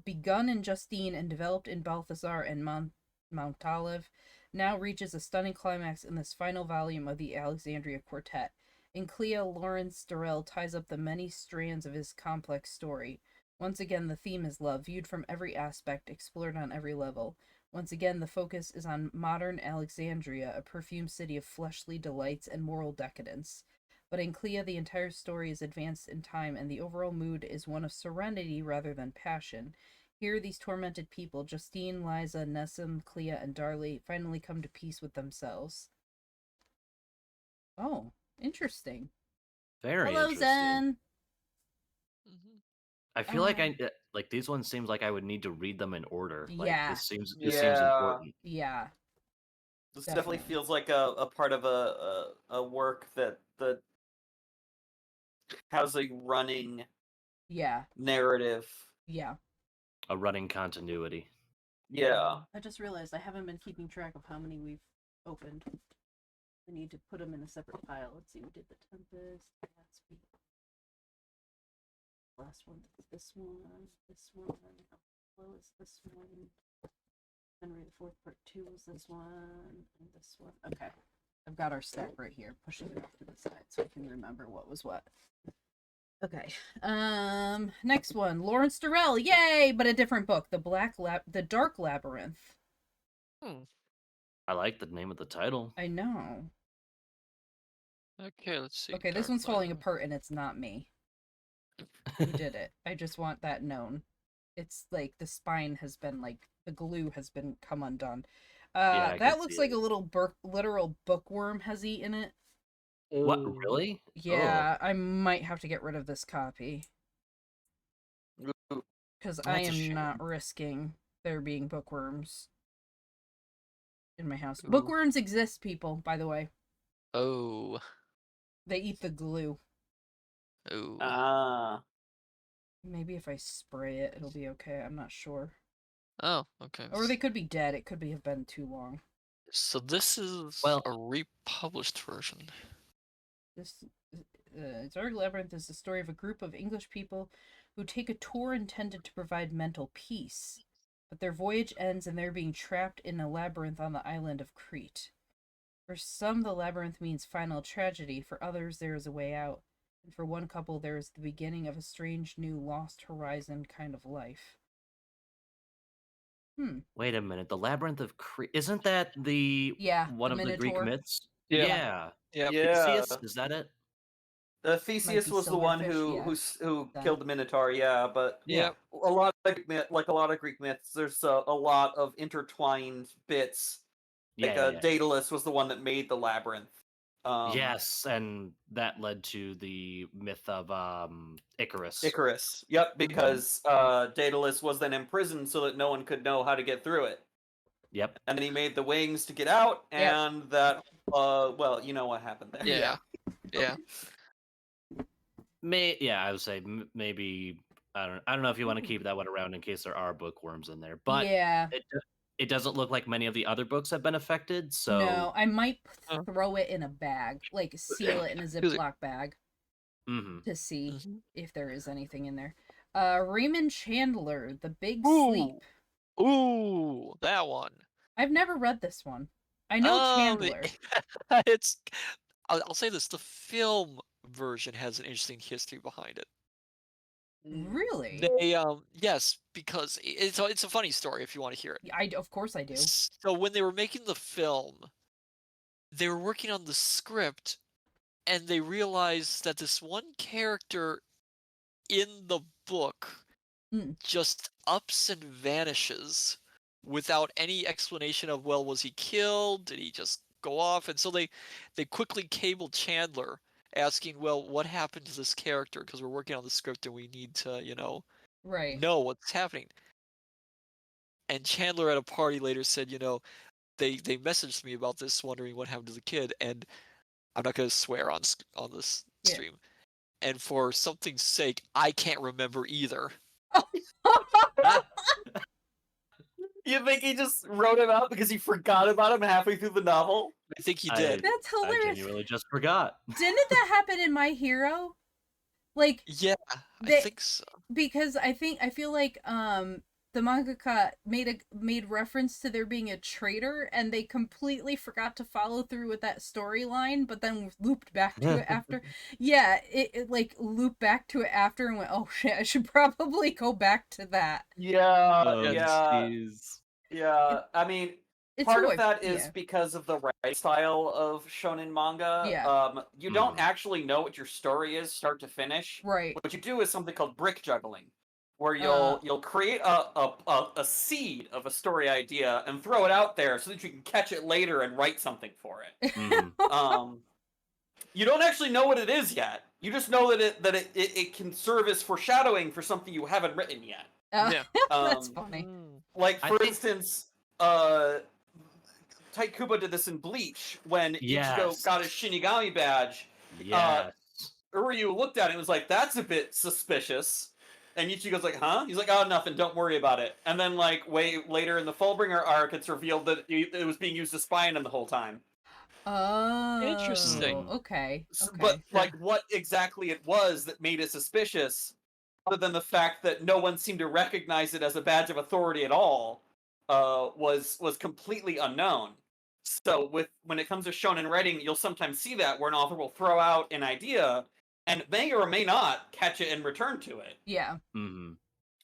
begun in Justine and developed in Balthazar and Mount Olive, now reaches a stunning climax in this final volume of the Alexandria Quartet. In Clea, Lawrence Durrell ties up the many strands of his complex story. Once again, the theme is love, viewed from every aspect, explored on every level. Once again, the focus is on modern Alexandria, a perfumed city of fleshly delights and moral decadence. But in Clea, the entire story is advanced in time, and the overall mood is one of serenity rather than passion. Here, these tormented people, Justine, Liza, Nessim, Clea, and Darley, finally come to peace with themselves. Oh, interesting. Very Hello, interesting. Zen. Mhm. I feel like like these ones seems like I would need to read them in order. Like Yeah. this seems Yeah. important. Yeah. This definitely Definitely. feels like a part of a work that has a running Yeah. narrative. Yeah. A running continuity. Yeah. I just realized I haven't been keeping track of how many we've opened. I need to put them in a separate pile. Let's see, we did the Tempest, last one, this one, how low is this one? Henry the Fourth Part 2 was this one, and this one. Okay. I've got our stack right here, pushing it off to the side so I can remember what was what. Okay. Next one, Lawrence Durrell, yay! But a different book, the Dark Labyrinth. I like the name of the title. I know. Okay, let's see. Okay, this Dark one's falling Labyrinth. apart and it's not me who did it. I just want that known. It's like the spine has been the glue has been come undone. Yeah, I That can looks see like it. a little literal bookworm has eaten it. What, Oh. really? Yeah, I might have to get rid of this copy Ooh. because I That's a am shame. not risking there being bookworms in my house. Ooh. Bookworms exist, people, by the way. Oh. They eat the glue. Oh. Ah. Maybe if I spray it, it'll be okay. I'm not sure. Oh, okay. Or they could be dead. It could have been too long. So this is Well- a republished version. This Dark Labyrinth is the story of a group of English people who take a tour intended to provide mental peace, but their voyage ends in their being trapped in a labyrinth on the island of Crete. For some, the labyrinth means final tragedy. For others, there is a way out. And for one couple, there is the beginning of a strange new lost horizon kind of life. Wait a minute. The Labyrinth of Crete. Isn't that the Yeah, one the of the Greek Minotaur. myths? Yeah. Yeah. Yep. Yeah. Theseus? Is that it? Theseus be was the one silverfish, who That. killed the Minotaur. Yeah, but Yep. a lot of like a lot of Greek myths, there's a lot of intertwined bits Daedalus was the one that made the labyrinth. Yes, and that led to the myth of Icarus. Icarus. Yep, because Daedalus was then imprisoned so that no one could know how to get through it. Yep. And then he made the wings to get out, Yep. and that, well, you know what happened there. Yeah. Yeah. I would say maybe I don't know if you want to keep that one around in case there are bookworms in there, but yeah. it doesn't look like many of the other books have been affected. So No, I might Oh. throw it in a bag, like seal it in a Ziploc bag Mhm. to see Mhm. if there is anything in there. Raymond Chandler, The Big Sleep. Ooh, that one. I've never read this one. I know Chandler. It's. I'll say this: the film version has an interesting history behind it. Really? They yes, because it's a funny story if you want to hear it. Of course I do. So when they were making the film, they were working on the script, and they realized that this one character in the book just ups and vanishes without any explanation of, well, was he killed? Did he just go off? And so they quickly cabled Chandler asking, well, what happened to this character? Because we're working on the script and we need to, Right. know what's happening. And Chandler at a party later said, they messaged me about this, wondering what happened to the kid, and I'm not going to swear on this stream. And for something's sake, I can't remember either. You think he just wrote him out because he forgot about him halfway through the novel? I think he did. That's I hilarious. genuinely just forgot. Didn't that happen in My Hero? Like, yeah, I think so. Because I feel like the mangaka made reference to there being a traitor, and they completely forgot to follow through with that storyline, but then looped back to it after. Yeah, it like looped back to it after and went, oh shit, I should probably go back to that. Yeah. I mean, part of that is because of the writing style of shonen manga. Yeah. You don't actually know what your story is start to finish. Right. What you do is something called brick juggling, where you'll create a seed of a story idea and throw it out there so that you can catch it later and write something for it. You don't actually know what it is yet. You just know that it can serve as foreshadowing for something you haven't written yet. Yeah. That's funny. Like, for instance, Tite Kubo did this in Bleach when Ichigo got his Shinigami badge. Yes. Uryu looked at it and was like, that's a bit suspicious. And Ichigo's like, huh? He's like, oh, nothing, don't worry about it. And then, like, way later in the Fullbringer arc, it's revealed that it was being used to spy on him the whole time. Oh. Interesting. Okay. But, like, what exactly it was that made it suspicious, other than the fact that no one seemed to recognize it as a badge of authority at all, was completely unknown. So when it comes to shonen writing, you'll sometimes see that where an author will throw out an idea and may or may not catch it and return to it. Yeah.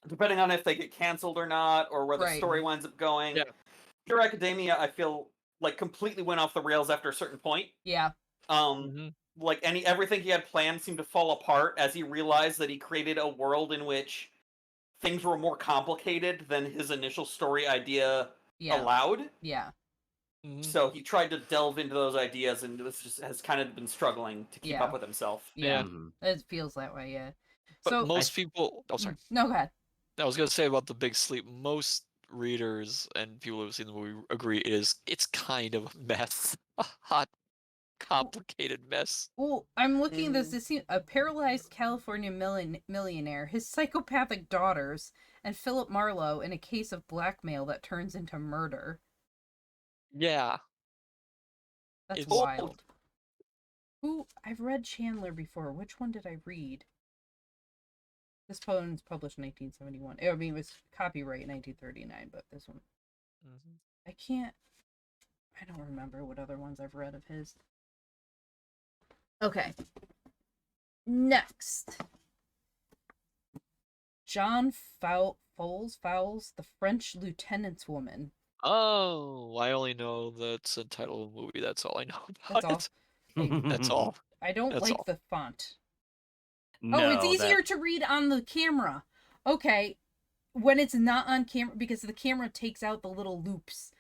Depending on if they get canceled or not, or where the story winds up going. Yeah. Pure Academia, I feel like completely went off the rails after a certain point. Yeah. Like everything he had planned seemed to fall apart as he realized that he created a world in which things were more complicated than his initial story idea allowed. Yeah. So he tried to delve into those ideas and has kind of been struggling to keep up with himself. Yeah. It feels that way, yeah. But so most people... Oh, sorry. No, go ahead. I was going to say about The Big Sleep, most readers and people who have seen the movie agree it's kind of a mess. A hot, complicated mess. Well, I'm looking at this. A paralyzed California millionaire, his psychopathic daughters, and Philip Marlowe in a case of blackmail that turns into murder. Yeah. That's wild. I've read Chandler before. Which one did I read? This poem was published in 1971. I mean, it was copyright in 1939, but this one... I don't remember what other ones I've read of his. Okay. Next. John Fowles, The French Lieutenant's Woman. Oh, I only know that's the title of the movie. That's all I know about it. That's all. I don't the font. No, it's easier to read on the camera. Okay. When it's not on camera, because the camera takes out the little loops.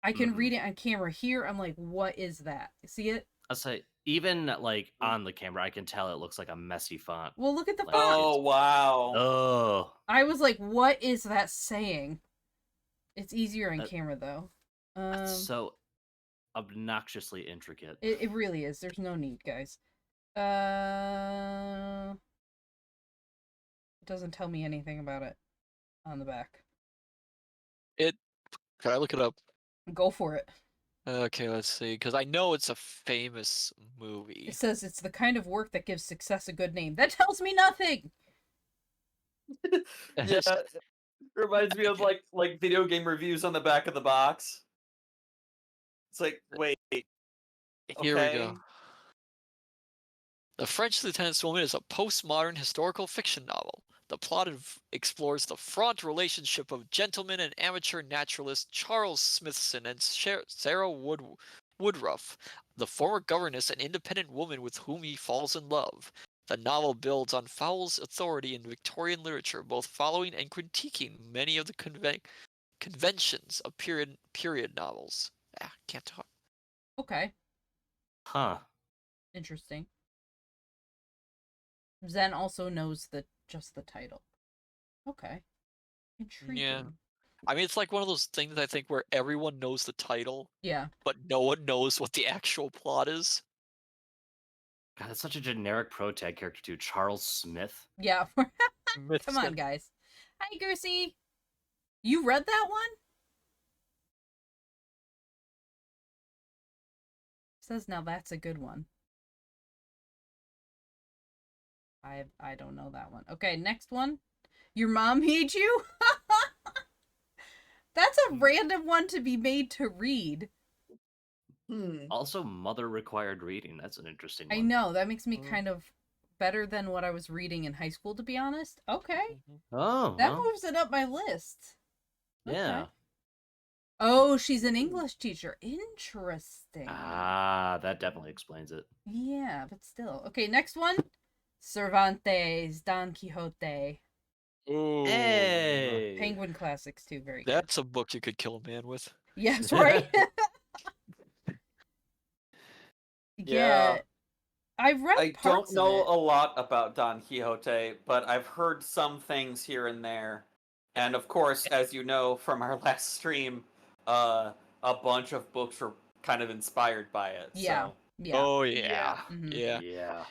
I can read it on camera. Here, I'm like, what is that? See it? I'll say, even like on the camera, I can tell it looks like a messy font. Well, look at the Like, font. Oh wow. Oh, I was like, what is that saying? It's easier on Uh, camera though. that's so obnoxiously intricate. It really is. There's no need, guys. It doesn't tell me anything about it on the back. Can I look it up? Go for it. Okay, let's see. Because I know it's a famous movie. It says it's the kind of work that gives success a good name. That tells me nothing. Yeah, it reminds me of like video game reviews on the back of the box. It's like, wait, Here we go. okay. The French Lieutenant's Woman is a postmodern historical fiction novel. The plot explores the fraught relationship of gentleman and amateur naturalist Charles Smithson and Sarah Woodruff, the former governess and independent woman with whom he falls in love. The novel builds on Fowell's authority in Victorian literature, both following and critiquing many of the conventions of period novels. Can't talk. Okay, Huh. interesting. Zen also knows just the title. Okay, intriguing. Yeah. I mean, it's like one of those things I think where everyone knows the title, Yeah. but no one knows what the actual plot is. God, that's such a generic pro tag character too. Charles Smith. Yeah. Come on, Smith. guys. Hi, Goosey. You read that one? Says now that's a good one. I don't know that one. Okay, next one. Your mom made you? That's a random one to be made to read. Also, mother required reading. That's an interesting one. I know, that makes me kind of better than what I was reading in high school, to be honest. Okay. Oh, That well, moves it up my list. yeah. Okay. Oh, she's an English teacher. Interesting. Ah, that definitely explains it. Yeah, but still. Okay, next one. Cervantes, Don Quixote. Ooh. Hey, Penguin Classics too, very good. That's a book you could kill a man with. Yes, right? Yeah. I've read I parts don't know of a lot about Don Quixote, but I've heard some things here and there. And of course, as you know from our last stream, a bunch of books were kind of inspired by it. Yeah. So. Yeah. Oh yeah. Mhm. Yeah. yeah.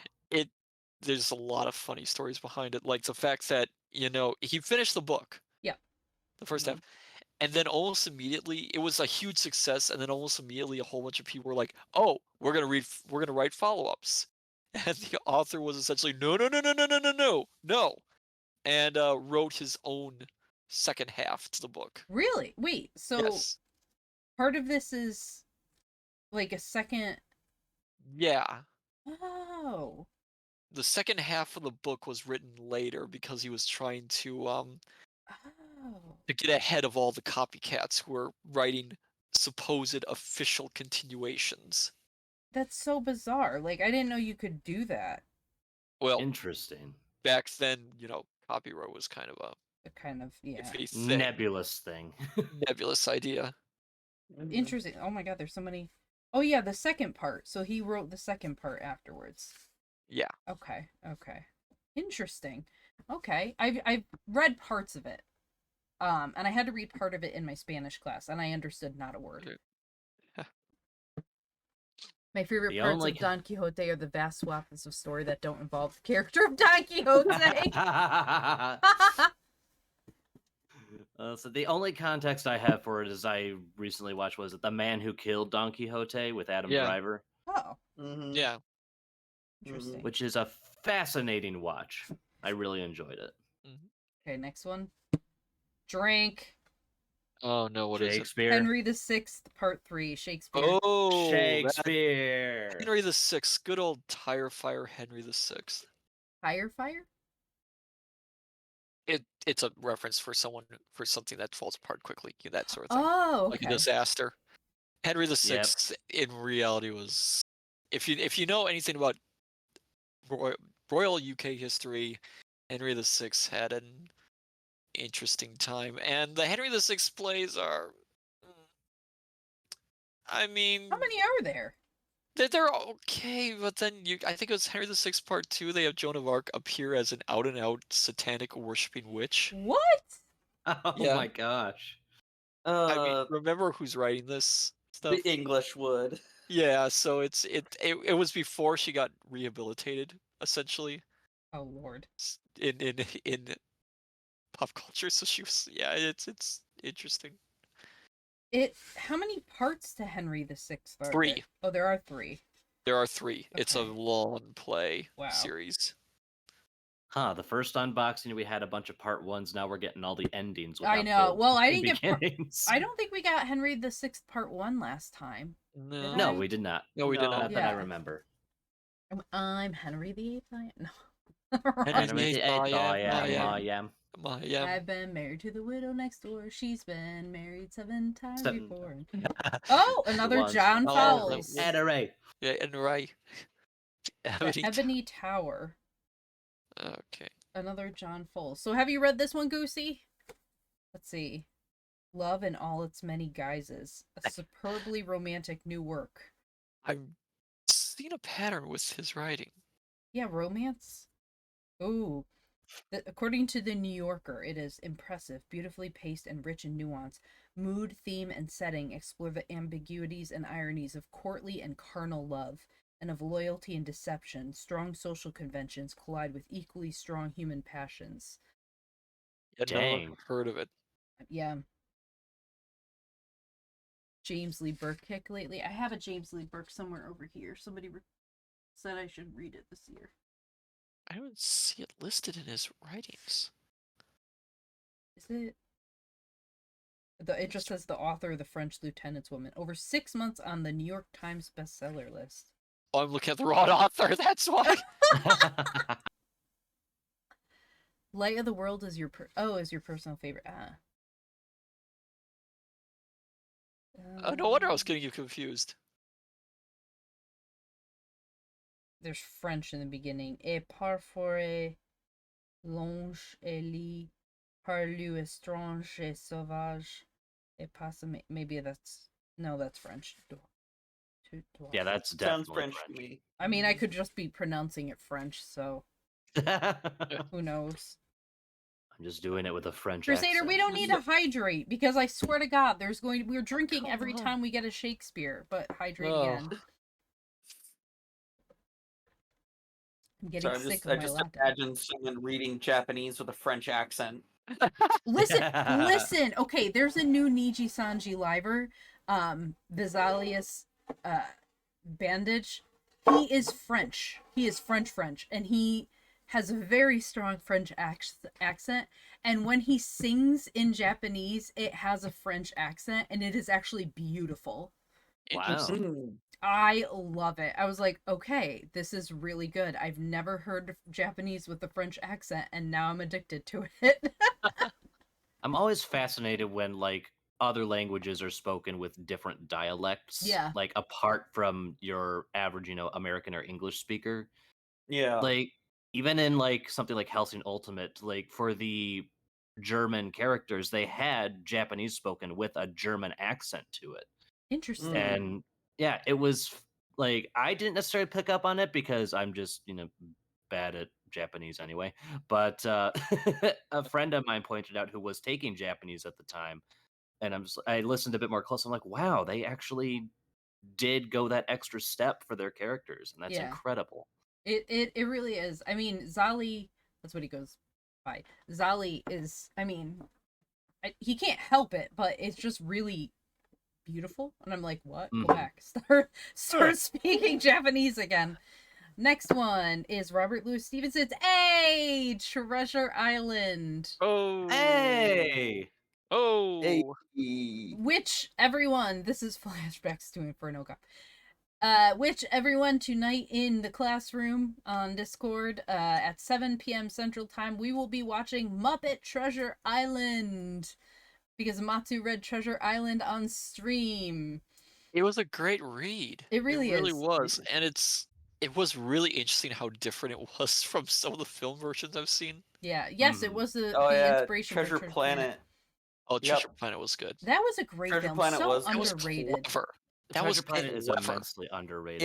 There's a lot of funny stories behind it, like the fact that, he finished the book. Yeah. The first half. And then almost immediately, it was a huge success, and then almost immediately a whole bunch of people were like, "Oh, we're gonna write follow-ups." And the author was essentially, "No, no, no, no, no, no, no, no, no," and wrote his own second half to the book. Really? Wait, so Yes. part of this is like a second. Yeah. Oh. The second half of the book was written later because he was trying to Oh. get ahead of all the copycats who were writing supposed official continuations. That's so bizarre. Like, I didn't know you could do that. Well, Interesting. back then, copyright was kind of a Kind of, yeah. iffy thing, Nebulous thing. nebulous idea. Interesting. Oh my god, there's so many. Oh yeah, the second part. So he wrote the second part afterwards. Yeah. Okay. Interesting. Okay. I've read parts of it. And I had to read part of it in my Spanish class, and I understood not a word. My favorite The parts only of Don Quixote are the vast swaths of story that don't involve the character of Don Quixote. So the only context I have for it is I recently watched, was it The Man Who Killed Don Quixote with Adam Yeah. Driver, Oh, Yeah. interesting. which is a fascinating watch. I really enjoyed it. Okay, next one. Drink. Oh no, what is it? Shakespeare. Henry VI, Part 3, Shakespeare. Oh, Shakespeare. Henry VI, good old tire fire Henry VI. Fire? It's a reference for something that falls apart quickly, that sort of thing, Oh, like a okay. disaster. Henry VI, Yep. in reality, was, if you know anything about royal UK history, Henry VI had an interesting time, and the Henry VI plays are I mean, How many are there? they're okay, but then I think it was Henry VI Part 2. They have Joan of Arc appear as an out-and-out satanic worshipping witch. What? Oh Yeah. my gosh. I mean, remember who's writing this stuff? The English would. Yeah, so it was before she got rehabilitated, essentially, Oh Lord. in pop culture. So she was, yeah, it's interesting. How many parts to Henry VI are 3. there? Oh, there are 3. There are 3. It's a Okay. long play Wow. series. Huh, the first unboxing we had a bunch of part 1s, now we're getting all the endings I without know. the Well, I didn't get beginnings. I don't think we got Henry VI Part 1 last time. No, No, I? we did not. no, we did No. not. Not that I Yeah. remember. I'm Henry VIII. No. Henry I I am. am. I've been married to the widow next door. She's been married 7 times 7 before. Oh, another Once. John Oh, Fowles. and Ray. Yeah, and Ray. The Ebony Tower. Okay. Another John Fowles. So have you read this one, Goosey? Let's see. Love in All Its Many Guises. A superbly romantic new work. I've seen a pattern with his writing. Yeah, romance? Ooh. According to the New Yorker, it is impressive, beautifully paced, and rich in nuance. Mood, theme, and setting explore the ambiguities and ironies of courtly and carnal love, and of loyalty and deception. Strong social conventions collide with equally strong human passions. Yeah, never Dang. heard of it. Yeah. James Lee Burke kick lately. I have a James Lee Burke somewhere over here. Somebody said I should read it this year. I don't see it listed in his writings. Is it? It just says the author, The French Lieutenant's Woman. Over 6 months on the New York Times bestseller list. Oh, I'm looking at the wrong author. That's why. Light of the World is your personal favorite. Ah. Oh, no wonder I was getting you confused. There's French in the beginning. Et parfois l'ange Elie parlu étrange et sauvage. Et passe. Maybe that's French. Yeah, that's Sounds definitely French French. to me. I mean, I could just be pronouncing it French, so who knows? I'm just doing it with a French Crusader, accent. we don't need to hydrate because I swear to God, we're drinking Come every on. time we get a Shakespeare, but hydrate Oh. again. I'm getting Sorry, sick I of my just latte. imagine someone reading Japanese with a French accent. Listen. Okay, there's a new Niji Sanji liver, Visalius, Bandage. He is French. He is French, and he has a very strong French accent. And when he sings in Japanese, it has a French accent, and it is actually beautiful. Wow. I love it. I was like, okay, this is really good. I've never heard Japanese with a French accent, and now I'm addicted to it. I'm always fascinated when like other languages are spoken with different dialects. Yeah. Like apart from your average, American or English speaker. Yeah. Like even in like something like Hellsing Ultimate, like for the German characters, they had Japanese spoken with a German accent to it. Interesting. And yeah, it was like I didn't necessarily pick up on it because I'm just, bad at Japanese anyway. But a friend of mine pointed out who was taking Japanese at the time, and I listened a bit more close. I'm like, wow, they actually did go that extra step for their characters, and that's Yeah. incredible. It really is. I mean, Zali, that's what he goes by. Zali is, I mean, he can't help it, but it's just really beautiful. And I'm like, what? Mhm. Go back. Start speaking Japanese again. Next one is Robert Louis Stevenson's Treasure Island. Oh. Hey! Oh. Hey. Which everyone, this is flashbacks to Inferno God. Which everyone tonight in the classroom on Discord at 7 p.m. Central Time, we will be watching Muppet Treasure Island because Matsu read Treasure Island on stream. It was a great read. It really is. Was, and it was really interesting how different it was from some of the film versions I've seen. Yeah. Yes, it Mhm. was the Oh yeah, inspiration Treasure for Planet. Oh, Yep. Treasure Planet was good. That was a great Treasure film. Planet So was- It was underrated. clever. That was Treasure Planet is clever. immensely underrated.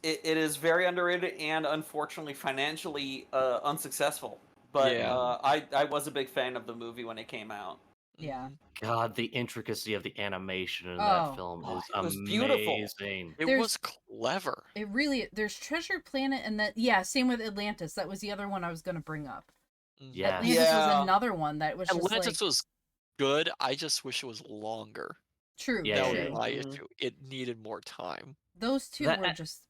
It is very underrated and unfortunately financially unsuccessful. But Yeah. I was a big fan of the movie when it came out. Yeah. Mhm. God, the intricacy of the animation in Oh. that film Oh, is it was beautiful. amazing. It There's- was clever. It really, there's Treasure Planet, and that, yeah, same with Atlantis. That was the other one I was gonna bring up. Mhm. Yeah. Atlantis was Yeah. another one that was just Atlantis like was good. I just wish it was longer. true. Yeah, That yeah, was true. my Mhm. issue. It needed more time. Those two That- were just.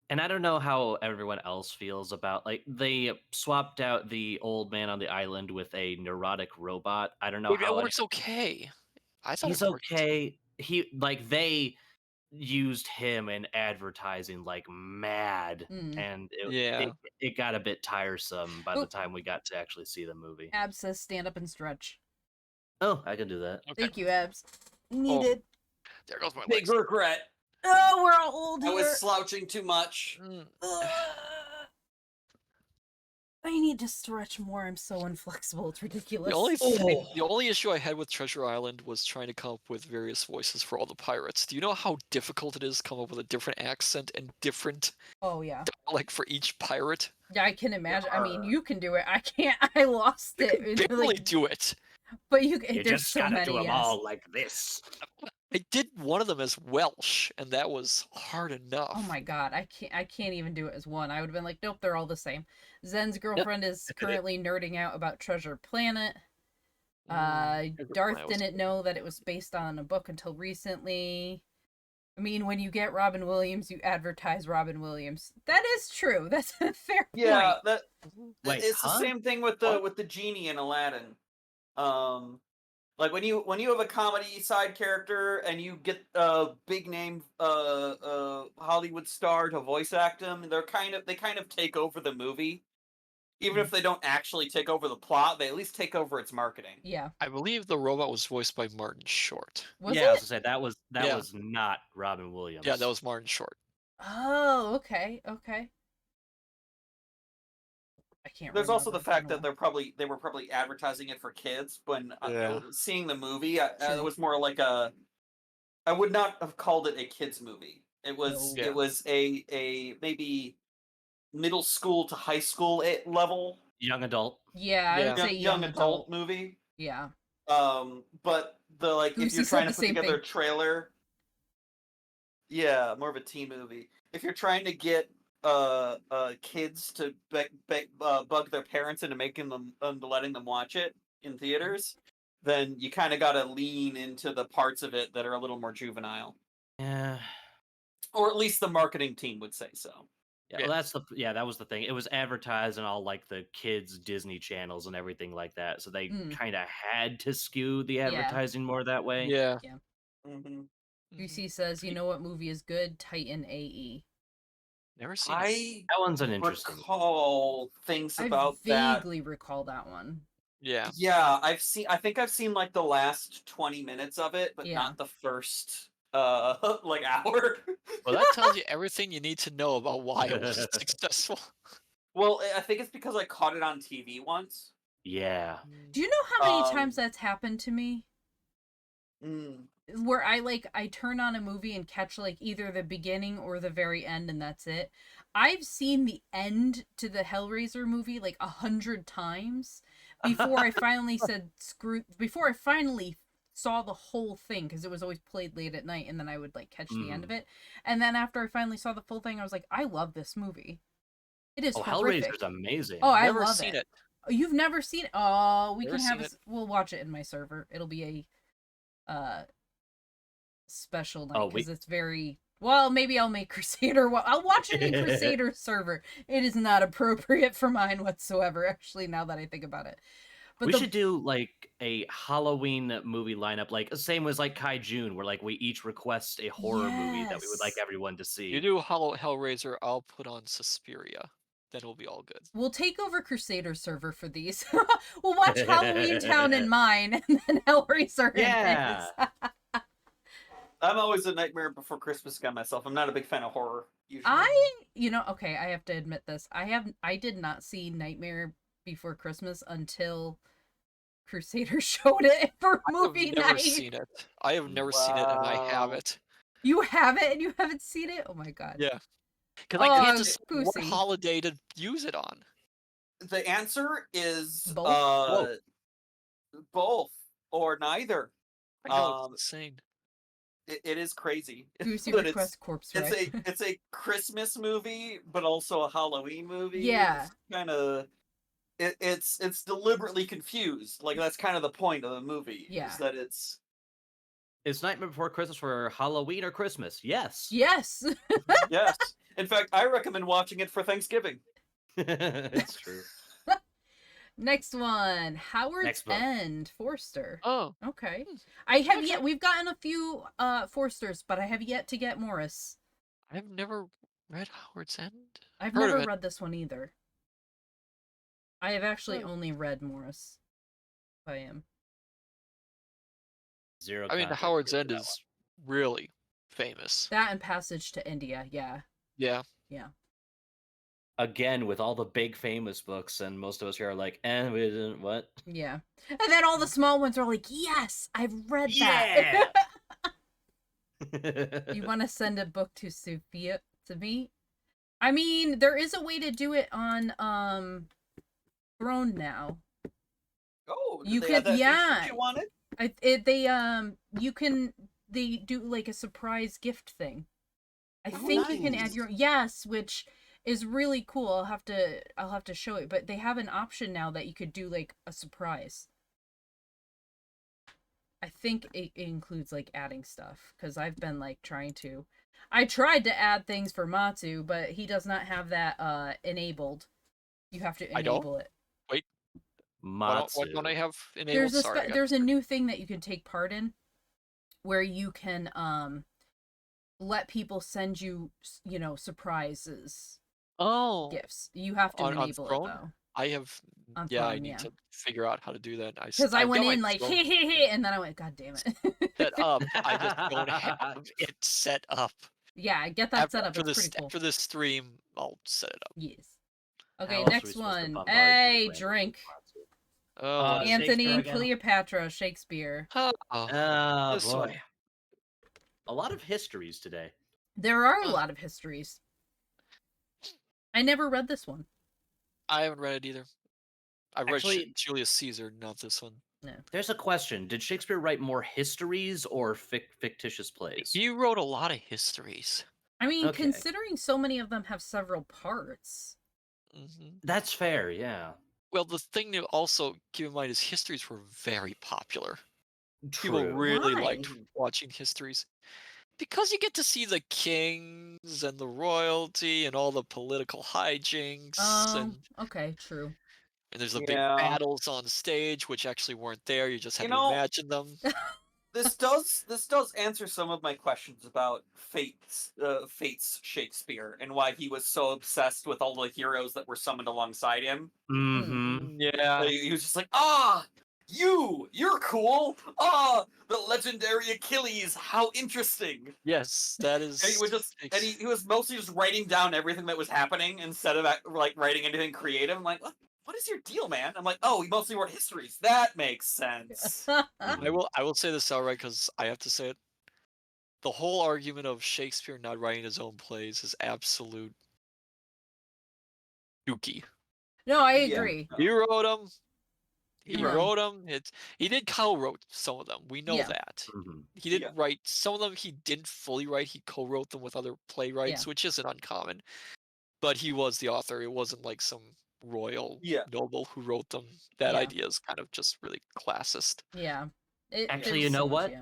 And I don't know how everyone else feels about like they swapped out the old man on the island with a neurotic robot. I don't know It how works okay. I thought he's it worked. okay. They used him in advertising like mad, Mm. and Yeah. it got a bit tiresome by Oh. the time we got to actually see the movie. Abs says stand up and stretch. Oh, I can do that. Okay. Thank you, Abs. Needed. There goes my Big legs. regret. Oh, we're all old I here. was slouching too much. Mm. Ugh. I need to stretch more. I'm so inflexible. It's ridiculous. The only issue I had with Treasure Island was trying to come up with various voices for all the pirates. Do you know how difficult it is to come up with a different accent and different Oh yeah. dialect for each pirate? Yeah, I can imagine. I mean, you can do it. I can't. I lost You it. can It's barely like, do it. but You there's just so gotta many. do them Yes. all like this. I did one of them as Welsh, and that was hard enough. Oh my god, I can't even do it as one. I would have been like, nope, they're all the same. Zen's girlfriend is currently nerding out about Treasure Planet. Treasure Darth Planet was didn't good. know that it was based on a book until recently. I mean, when you get Robin Williams, you advertise Robin Williams. That is true. That's a fair Yeah, point. that Wait, it's huh? the same thing with the genie in Aladdin. Like when you have a comedy side character and you get a big name Hollywood star to voice act them, they kind of take over the movie. Even if they don't actually take over the plot, they at least take over its marketing. Yeah. I believe the robot was voiced by Martin Short. Was yeah, I was it? gonna say that Yeah. was not Robin Williams. Yeah, that was Martin Short. Oh, okay, okay. I can't. There's also the remember. It's fact been a that they were probably advertising it for kids. When Yeah. seeing the movie, it True. was more like I would not have called it a kids movie. It was No. Yeah. it was a maybe middle school to high school level young adult. Yeah, I Yeah. would say young adult movie. Yeah. But the if Goosey you're said trying the to put same together thing. a trailer, yeah, more of a teen movie. If you're trying to get kids to bug their parents into making them into letting them watch it in theaters, then you kind of got to lean into the parts of it that are a little more juvenile, Yeah. or at least the marketing team would say so. Yeah, Yeah. well, that was the thing. It was advertised on all like the kids' Disney channels and everything like that. So they Mm. kind of had to skew the Yeah. advertising more that way. Yeah. Mm-hmm. Goosey says, you know what movie is good? Titan AE. Never seen it. I That one's an interesting. recall things about I that. vaguely recall that one. Yeah. Yeah, I think I've seen like the last 20 minutes of it, but Yeah. not the first like hour. Well, that tells you everything you need to know about why it was successful. Well, I think it's because I caught it on TV once. Yeah. Do you know how many Um, times that's happened to me? Mm. Where I turn on a movie and catch like either the beginning or the very end, and that's it. I've seen the end to the Hellraiser movie like 100 times before I finally said screw. Before I finally saw the whole thing, because it was always played late at night, and then I would like catch the end of it. And then after I finally saw the full thing, I was like, I love this movie. It is Oh, horrific. Hellraiser's amazing. Oh, I Never love seen it. Oh, you've never seen it? Oh, we Never can have seen a, we'll watch it in my server. It'll be a special night Oh, because it's very well. Maybe I'll make Crusader. I'll watch it in Crusader server. It is not appropriate for mine whatsoever. Actually, now that I think about it, but we should do like a Halloween movie lineup, like same as like Kaijun, where like we each request a horror movie that we would like Yes. everyone to see. You do Hellraiser, I'll put on Suspiria. Then it'll be all good. We'll take over Crusader server for these. We'll watch Halloween Town in mine, and then Hellraiser Yeah. in his. I'm always a Nightmare Before Christmas guy myself. I'm not a big fan of horror usually. Okay, I have to admit this. I did not see Nightmare Before Christmas until Crusader showed it for movie I've never night. seen it. I have never seen it, and I have Wow. it. You have it and you haven't seen it? Oh my god. Yeah. Because I can't Oh, decide what Goosey. holiday to use it on. The answer is Both? both or neither. I know it's insane. It is crazy. Goosey But request corpse ray. it's a Christmas movie, but also a Halloween movie. Yeah. Kind of. It's deliberately confused. Like that's kind of the point of the movie. Yeah. Is that it's. Is Nightmare Before Christmas for Halloween or Christmas? Yes. Yes. Yes. In fact, I recommend watching it for Thanksgiving. It's true. Next one, Howard's Next book. End, Forster. Oh. Okay. I have yet. We've gotten a few Forsters, but I have yet to get Morris. I've never read Howard's End. I've Heard of never it. read this one either. I have actually Oh. only read Morris by him. Zero. I mean, context Howard's for End that is really famous. That and Passage to India, yeah. Yeah. Yeah. Again, with all the big famous books, and most of us here are like, we didn't, what? Yeah. And then all the small ones are like, yes, I've read that. You want to send a book to Sophia, to me? I mean, there is a way to do it on Throne now. Oh, You they could- add that feature yeah. you wanted? They do like a surprise gift thing. I Oh, think you can nice. add your yes, which is really cool. I'll have to show it, but they have an option now that you could do like a surprise. I think it includes like adding stuff because I've been like I tried to add things for Matsu, but he does not have that enabled. You have to I don't? enable it. What Matsu. don't I have enabled? Sorry. There's a new thing that you can take part in where you can let people send you surprises, gifts. You have to On enable it Throne? though. I have. On Yeah, I Throne, need yeah. to figure out how to do that. Because I I've went got my in like Throne hey, and then I went, God damn it. set up. I just don't have it set up. Yeah, get that set up. It's pretty cool. After this stream, I'll set it up. Yes. How Okay, else are we next supposed to one. bombard Hey, people, Brandon? drink. Oh, what is it? Anthony Shakespeare and again? Cleopatra, Shakespeare. Oh, Oh this boy. one. A lot of histories today. There are a Ugh. lot of histories. I never read this one. I haven't read it either. I read Actually- Julius Caesar, not this one. There's a question. Did Shakespeare write more histories or fictitious plays? He wrote a lot of histories. I mean, Okay. considering so many of them have several parts. Hmm That's fair, yeah. Well, the thing to also keep in mind is histories were very popular. True. People really Why? liked watching histories. Because you get to see the kings and the royalty and all the political hijinks, and Okay, true. there's the Yeah. big battles on stage, which actually weren't there. You just had You to know- imagine them. This does answer some of my questions about Fate's Shakespeare and why he was so obsessed with all the heroes that were summoned alongside him. Mm-hmm. Yeah. He was just like, you're cool. The legendary Achilles. How interesting. Yes, that is. And he was just, and he was mostly just writing down everything that was happening instead of like writing anything creative. I'm like, what is your deal, man? I'm like, he mostly wrote histories. That makes sense. I will say this outright because I have to say it. The whole argument of Shakespeare not writing his own plays is absolute dookie. No, I Yeah. agree. He wrote them. He Yeah. wrote them. He did co-wrote some of them. We know Yeah. that. Mm-hmm. He didn't write some of them. He didn't fully write. He co-wrote them with other playwrights, which isn't uncommon. But he was the author. It wasn't like some royal noble who wrote them. That Yeah. idea is kind of just really classist. Yeah. Actually, you know what?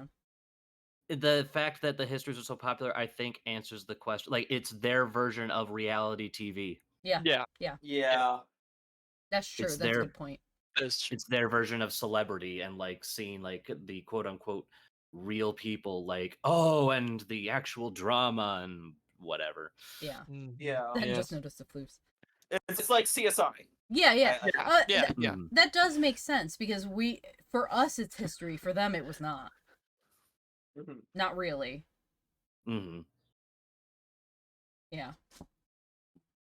The fact that the histories are so popular, I think, answers the question. Like, it's their version of reality TV. Yeah. Yeah. Yeah. That's true. It's That's a their- good point. That's true. It's their version of celebrity and like seeing like the quote unquote real people, like and the actual drama and whatever. Yeah. Yeah. I Yeah. just noticed the floofs. It's like CSI. Yeah. Yeah. Mhm. That does make sense because for us it's history. For them it was not. Mhm. Not really. Mhm. Yeah.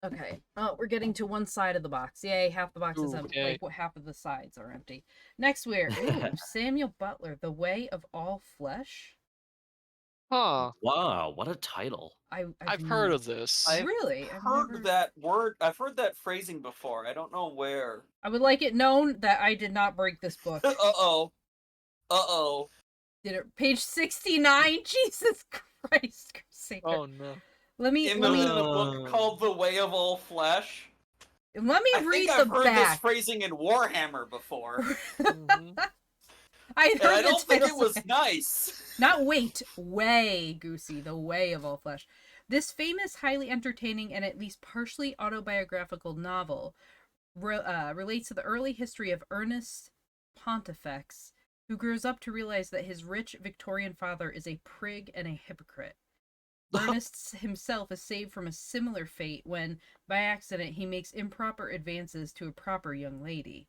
Okay. Oh, we're getting to one side of the box. Yay, half the box is empty. Okay. Like, half of the sides are empty. Next, Samuel Butler, The Way of All Flesh. Huh. Wow, what a title. I've heard of this. Really? I've heard never- that word. I've heard that phrasing before. I don't know where. I would like it known that I did not break this book. Uh-oh. Uh-oh. Did it? Page 69? Jesus Christ, Crusader. Oh no. Let me It let was me in a book called The Way of All Flesh. let me I read think the I've heard this back. phrasing in Warhammer before. Mhm. I And I heard the don't think it titles was of- nice. Not wait, way, Goosey, the way of all flesh. This famous, highly entertaining, and at least partially autobiographical novel relates to the early history of Ernest Pontifex, who grows up to realize that his rich Victorian father is a prig and a hypocrite. Ernest himself is saved from a similar fate when, by accident, he makes improper advances to a proper young lady.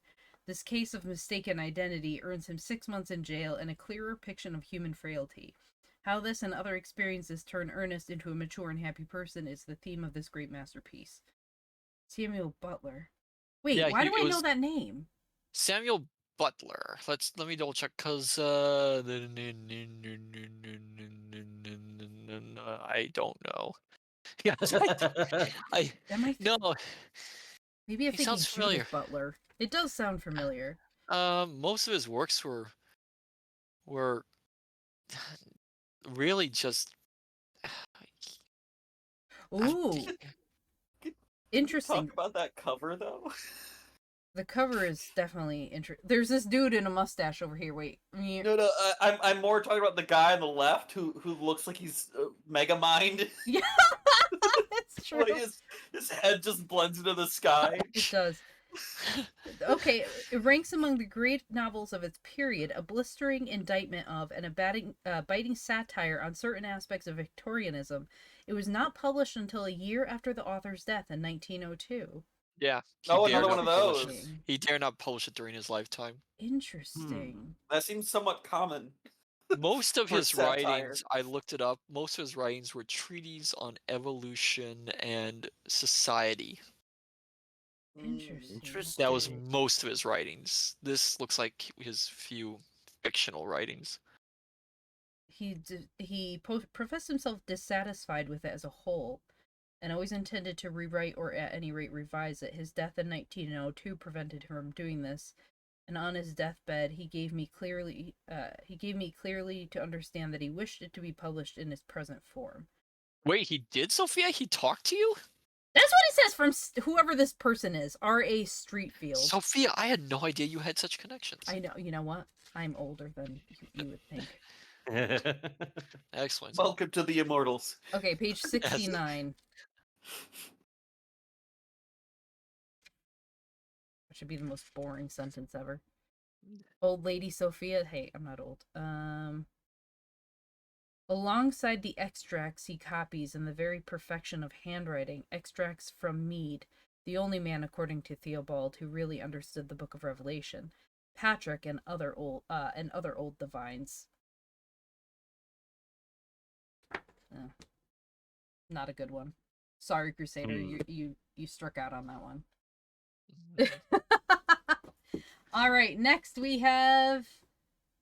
This case of mistaken identity earns him 6 months in jail and a clearer picture of human frailty. How this and other experiences turn Ernest into a mature and happy person is the theme of this great masterpiece. Samuel Butler. Wait, Yeah, why he- do I it know was- that name? Samuel Butler. Let me double check because I don't know. Yeah, I Am I? no. Maybe I'm he thinking sounds familiar. Judith Butler. It does sound familiar. Most of his works were really just Ooh, interesting. Talk about that cover, though. The cover is definitely interesting. There's this dude in a mustache over here. Wait, No, I'm more talking about the guy on the left who looks like he's mega mind. yeah, it's true. Like his head just blends into the sky. It does. Okay, it ranks among the great novels of its period, a blistering indictment of and a biting satire on certain aspects of Victorianism. It was not published until a year after the author's death in 1902. yeah. Oh, He dared another one not of publish it. those. Interesting. He dare not publish it during his lifetime. Interesting. That seems somewhat common. Most of For his satire. writings, I looked it up. Most of his writings were treatises on evolution and society. Interesting. That was most of his writings. This looks like his few fictional writings. He professed himself dissatisfied with it as a whole, and always intended to rewrite or at any rate revise it. His death in 1902 prevented him from doing this, and on his deathbed he gave me clearly to understand that he wished it to be published in its present form. Wait, he did, Sophia? He talked to you? That's what it says from whoever this person is. R.A. Streetfield. Sophia, I had no idea you had such connections. I know. You know what? I'm older than you would think. Excellent. Welcome to the Immortals. Okay, page 69. That should be the most boring sentence ever. Old lady Sophia. Hey, I'm not old. Alongside the extracts he copies in the very perfection of handwriting, extracts from Mead, the only man, according to Theobald, who really understood the Book of Revelation, Patrick, and other old divines. Not a good one. Sorry, Crusader, you struck out on that one. All right, next we have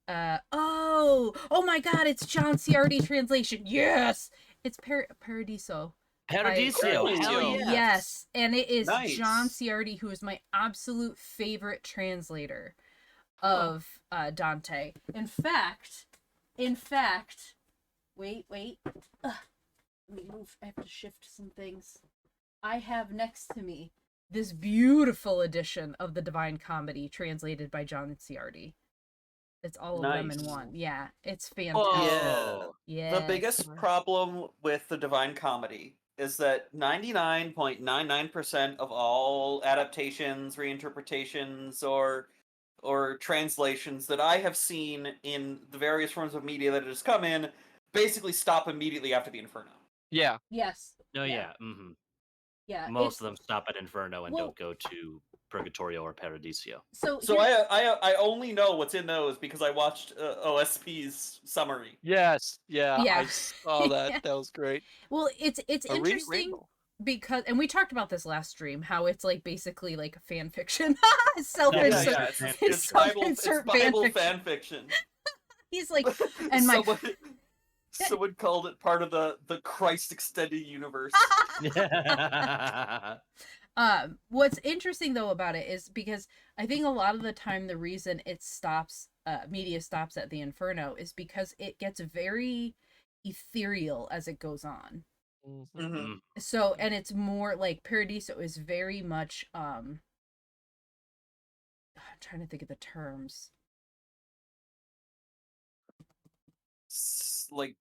oh my god, it's John Ciardi translation. Yes, it's Paradiso. Paradiso, By- hell Oh, yes. Yes, and it is Nice. John Ciardi, who is my absolute favorite translator of Dante. In fact, wait. Ugh. Let me move. I have to shift some things. I have next to me this beautiful edition of the Divine Comedy translated by John Ciardi. It's all of them in Nice. one. Yeah, it's Whoa. fantastic. Yeah. The biggest problem with the Divine Comedy is that 99.99% of all adaptations, reinterpretations, or translations that I have seen in the various forms of media that it has come in basically stop immediately after the Inferno. Yeah. Yes. Oh yeah. Mm-hmm. Yeah. Most of them stop at Inferno and Well- don't go to Purgatorio or Paradiso. So So I only know what's in those because I watched OSP's summary. Yes. Yeah. Yeah. I saw that. That was great. well, it's A reading interesting rainbow. because, and we talked about this last stream, how it's like basically like a fan fiction, self Yeah, insert. yeah, It's Bible self-insert fan fan fiction. He's like, and my someone, Someone called it part of the Christ extended universe. What's interesting though about it is because I think a lot of the time the reason it stops, media stops at the Inferno is because it gets very ethereal as it goes on. Mhm. Mm-hmm. So, and it's more like Paradiso is very much, I'm trying to think of the terms. Like,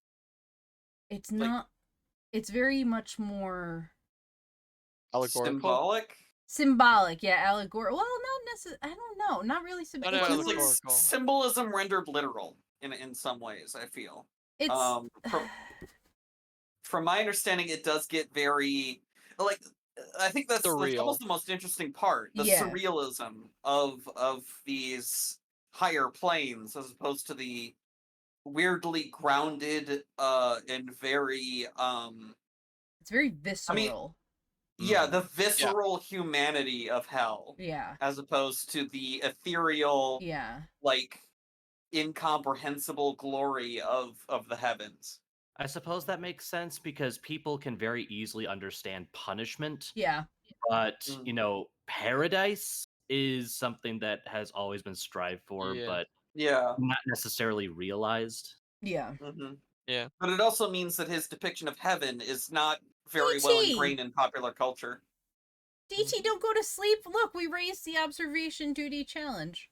It's Like- not, it's very much more Allegorical. symbolic. symbolic, yeah, allegorical. Well, not necessarily, I don't know, not really Not symbolic. Well, It's it's like more, allegorical. symbolism rendered literal in some ways, I feel. it's, From my understanding, it does get very like I think that's Surreal. almost the most interesting part, the Yeah. surrealism of these higher planes as opposed to the weirdly grounded and very it's very visceral. yeah, the visceral humanity of hell Yeah, as opposed to the ethereal yeah, like incomprehensible glory of the heavens. I suppose that makes sense because people can very easily understand punishment, yeah, but Mm. paradise is something that has always been strived for, Yeah. but Yeah. not necessarily realized. yeah. hmm Yeah. But it also means that his depiction of heaven is not very well DT! ingrained in popular culture. DT, don't go to sleep. Look, we raised the observation duty challenge.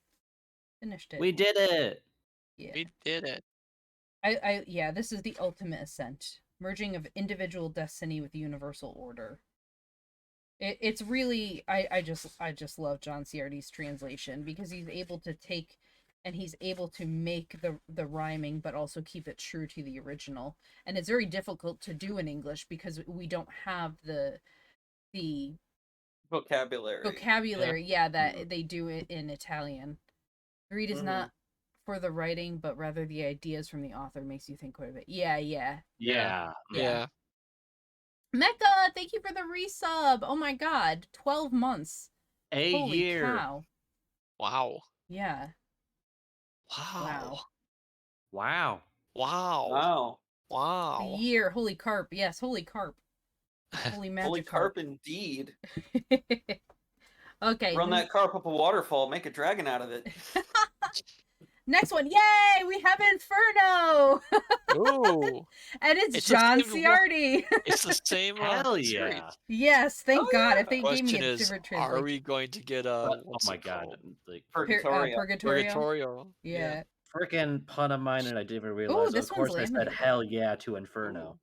Finished it. We did it. Yeah. We did it. Yeah, this is the ultimate ascent. Merging of individual destiny with universal order. It's really I just love John Ciardi's translation because he's able to take and he's able to make the rhyming but also keep it true to the original. And it's very difficult to do in English because we don't have the vocabulary, yeah, that they do it in Italian. The read is not for the writing, but rather the ideas from the author makes you think quite a bit. Yeah. Yeah. Yeah. Mecca, thank you for the resub. Oh my god, 12 months. A Holy year. cow. Wow. Yeah. Wow. Wow. Wow. Wow. A Wow. year. Holy carp. Yes, holy carp. Holy magic Holy carp indeed. Okay. Run that carp up a waterfall, make a dragon out of it. Next one. Yay! We have Inferno! Ooh. And it's It's the John same- Ciardi. It's the same Hell series. yeah. Yes, thank Oh, God. yeah. If they gave me Question a is, different are translation. we going to get Oh what's my it god. called? Like Purgatorio. Purgatorio? Purgatorio. Yeah. freaking pun of mine and I didn't even realize. this Of course one's I said laminated. hell yeah to Inferno.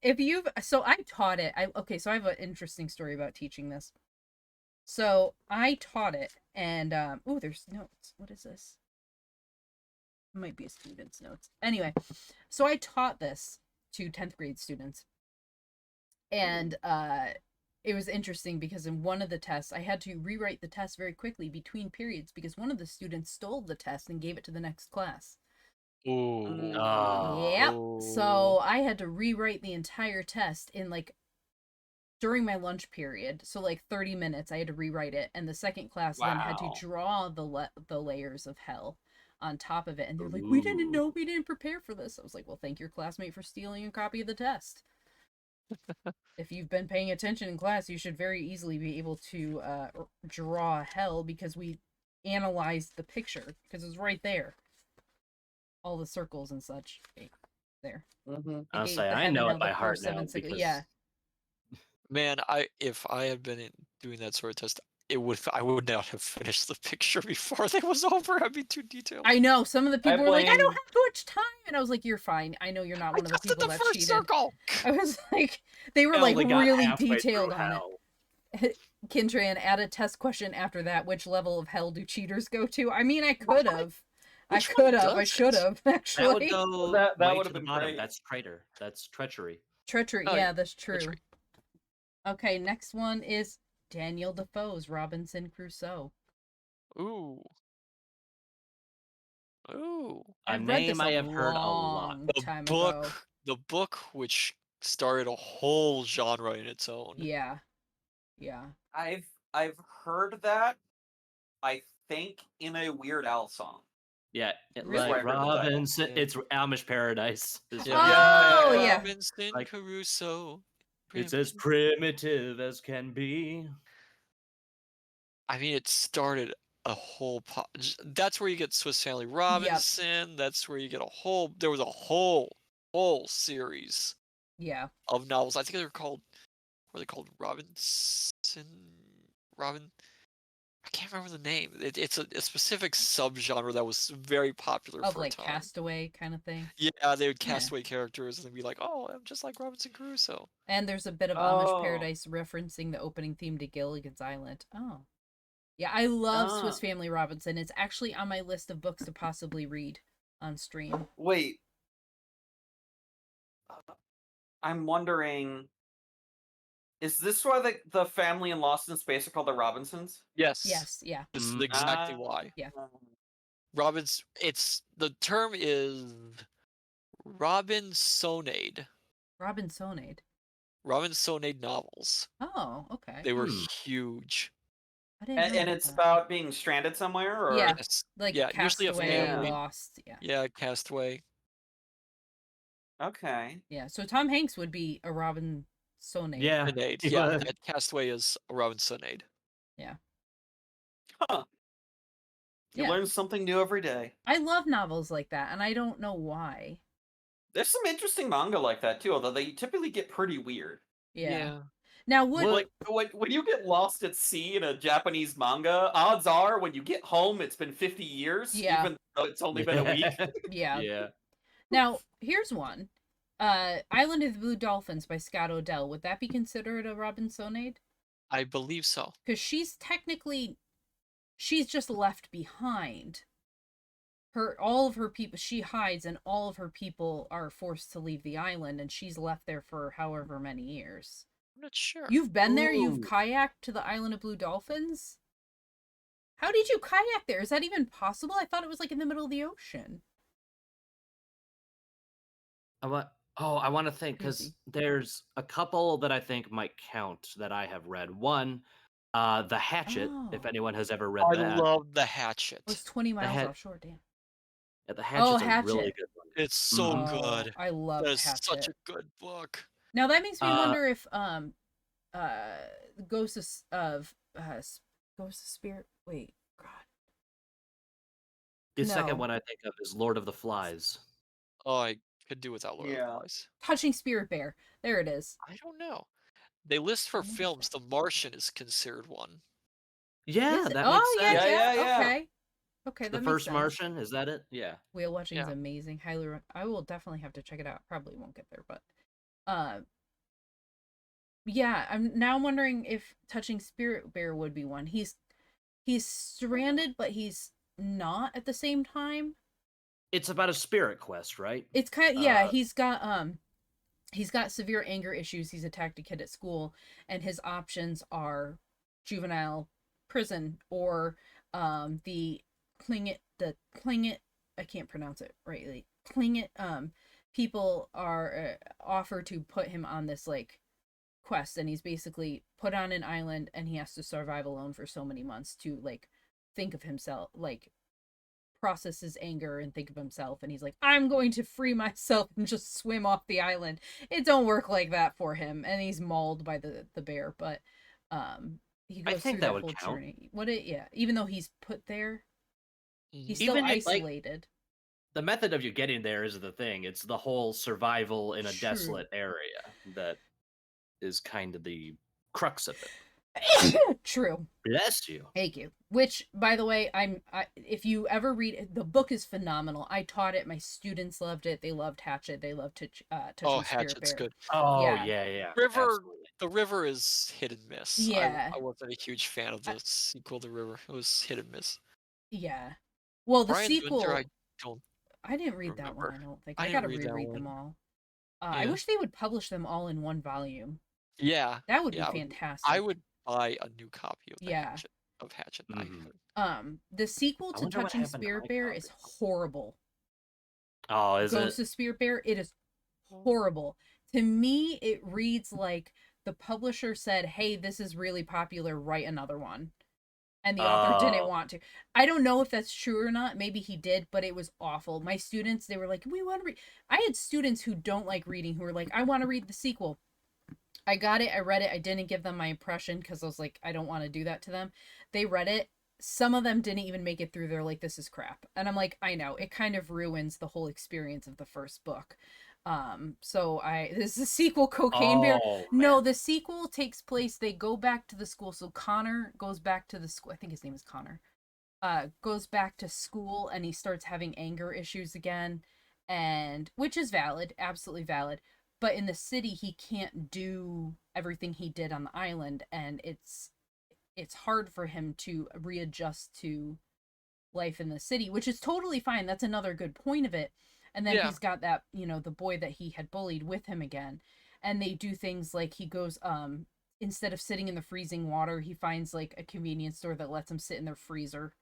If you've so I taught it. So I have an interesting story about teaching this. So I taught it and there's notes. What is this? It might be a student's notes. Anyway, so I taught this to 10th grade students. And it was interesting because in one of the tests I had to rewrite the test very quickly between periods because one of the students stole the test and gave it to the next class. Ooh. Oh. Yep. Ooh. So I had to rewrite the entire test in like during my lunch period. So like 30 minutes I had to rewrite it, and the second class then had to Wow. draw the layers of hell on top of it. And they're like, "We didn't know, we didn't prepare for this." I was like, "Well, thank your classmate for stealing a copy of the test." If you've been paying attention in class, you should very easily be able to draw hell because we analyzed the picture because it was right there. All the circles and such. There. I'll gave say the I heaven, know hell, it by the heart four, seven, now six- because yeah. Man, if I had been doing that sort of test, I would not have finished the picture before it was over. I'd be too detailed. I know some of the people were like, "I don't blame- have too much time," and I was like, "You're fine. I know you're not one of the just did people the that first cheated." circle. I was like, they were I like only got really halfway detailed through on hell. it. Kintran, add a test question after that. Which level of hell do cheaters go to? I mean, I could have. I Which one could have. I does should it? have That would actually. go That way would to have the been bottom. great. That's traitor. That's treachery. Treachery. Oh, Yeah, yeah. that's true. Treachery. Okay, next one is Daniel Defoe's Robinson Crusoe. Ooh. Ooh. A I read this name I have heard a lot. long The time book, ago. the book which started a whole genre in its own. Yeah. I've heard that, I think, in a Weird Al song. Yeah, Really? like That's where I heard the title. Robinson. Yeah. It's Amish Paradise. Is Yeah. what it is. Oh, Yeah. yeah. Robinson Like- Crusoe. It's as primitive as can be. I mean, it started a whole. That's where you get Swiss Family Robinson. That's where you get a whole. There was a whole series Yeah. of novels. I think they were called. Were they called Robinson? Robin. I can't remember the name. It's a specific subgenre that was very popular Of for like a time. Castaway kind of thing. Yeah, they would Yeah. cast away characters and they'd be like, "Oh, I'm just like Robinson Crusoe." And there's a bit of Oh. Amish Paradise referencing the opening theme to Gilligan's Island. Oh. Yeah, I love Swiss Ah. Family Robinson. It's actually on my list of books to possibly read on stream. Wait. I'm wondering, is this why the family in Lost in Space are called the Robinsons? Yes. Yes, yeah. This is Mm. exactly Ah. why. Yeah. Robin's. It's the term is Robinsonade. Robinsonade. Robinsonade novels. Oh, okay. They were Hmm. huge. I didn't know And about it's that. about being stranded somewhere, or Yeah. Yes. Like yeah, usually a Castaway, family. Lost. Yeah. Yeah, Castaway. Okay. Yeah. So Tom Hanks would be a Robinsonade. Yeah. Sonade. he Yeah, was. that Castaway is a Robinsonade. Huh. You Yeah. learn something new every day. I love novels like that, and I don't know why. There's some interesting manga like that too, although they typically get pretty weird. Yeah. Now, would What- Like when you get lost at sea in a Japanese manga, odds are when you get home it's been 50 years, Yeah. even though it's only been a week. yeah. Yeah. Now, here's one. Island of the Blue Dolphins by Scott Odell. Would that be considered a Robinsonade? I believe so. Because she's just left behind. All of her people, she hides, and all of her people are forced to leave the island, and she's left there for however many years. I'm not sure. You've been there? You've Ooh. kayaked to the Island of Blue Dolphins? How did you kayak there? Is that even possible? I thought it was like in the middle of the ocean. I want to think because Crazy. there's a couple that I think might count that I have read. One, The Hatchet, if Oh. anyone has ever read I that. love the Hatchet. It was 20 miles had- offshore, damn. Yeah, The Hatchet's a Hatchet. really good one. It's so Mm. good. I love That is Hatchet. such a good book. Now that makes me Uh, wonder if Ghost of Spirit. Wait, God. The second No. one I think of is Lord of the Flies. Oh, I could do without Lord of Yeah. the Flies. Touching Spirit Bear. There it is. I don't know. They list for Interesting. films. The Martian is considered one. Yeah, Is it? that Oh makes sense. yeah, Yeah, yeah. Okay. Okay, The that first makes sense. Martian, is that it? Yeah. Whale watching is Yeah. amazing. I will definitely have to check it out. Probably won't get there, but yeah, I'm now wondering if Touching Spirit Bear would be one. He's stranded, but he's not at the same time. It's about a spirit quest, right? It's kind of, yeah, Uh, he's got severe anger issues. He's attacked a kid at school, and his options are juvenile prison or the Klingit I can't pronounce it rightly. Klingit people are offer to put him on this like quest, and he's basically put on an island and he has to survive alone for so many months to like think of himself, like process his anger and think of himself, and he's like, I'm going to free myself and just swim off the island. It don't work like that for him, and he's mauled by the bear, but he I goes think through that that would whole count. journey. Yeah, even though he's put there, he's Mhm. still Even if, like, isolated. The method of you getting there is the thing. It's the whole survival in a True. desolate area that is kind of the crux of it. True. Bless you. Thank you. Which, by the way, if you ever read it, the book is phenomenal. I taught it. My students loved it. They loved Hatchet. They loved Touching Oh, Spirit Hatchet's Bear. good. Oh, Yeah. yeah. River- absolutely. The River is hit and miss. Yeah. I wasn't a huge fan of the sequel, The River. It was hit and miss. Yeah. Well, the Brian's sequel. Winter, I don't. I didn't read that one. I remember. don't think. I I didn't gotta read that reread them one. all. I Yeah. wish they would publish them all in one volume. Yeah. That would Yeah, be fantastic. I would buy a new copy of the Yeah. Hatchet. Mhm. The sequel I to wonder what Touching happened to Spirit my Bear is copy. horrible. Oh, is Ghost it? of Spirit Bear, it is horrible. To me, it reads like the publisher said, "Hey, this is really popular. Write another one." and the author didn't Oh. want to. I don't know if that's true or not. Maybe he did, but it was awful. My students, they were like, we want to read. I had students who don't like reading who were like, I want to read the sequel. I got it, I read it, I didn't give them my impression because I was like, I don't want to do that to them. They read it. Some of them didn't even make it through. They're like, this is crap. And I'm like, I know, it kind of ruins the whole experience of the first book. This is a sequel, Cocaine Bear. Oh, No, man. the sequel takes place, they go back to the school. So Connor goes back to the school. I think his name is Connor. Goes back to school and he starts having anger issues again, and which is valid, absolutely valid. But in the city, he can't do everything he did on the island, and it's hard for him to readjust to life in the city, which is totally fine. That's another good point of it. And then Yeah. he's got that, the boy that he had bullied with him again. And they do things like he goes, instead of sitting in the freezing water, he finds like a convenience store that lets him sit in their freezer,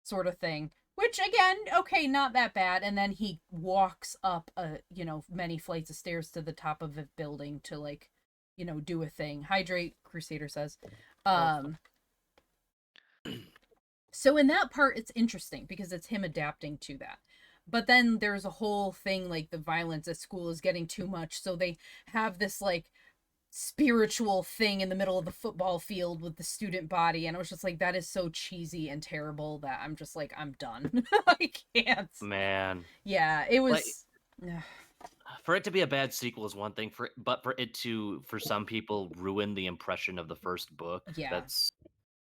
sort of thing. Which again, okay, not that bad. And then he walks up many flights of stairs to the top of a building to like, do a thing. Hydrate, Crusader says. So in that part, it's interesting because it's him adapting to that. But then there's a whole thing like the violence at school is getting too much. So they have this like spiritual thing in the middle of the football field with the student body. And I was just like, that is so cheesy and terrible that I'm just like, I'm done. I can't. Man. Yeah, it was. For it to be a bad sequel is one thing, but for it to, for some people, ruin the impression of the first book, Yeah.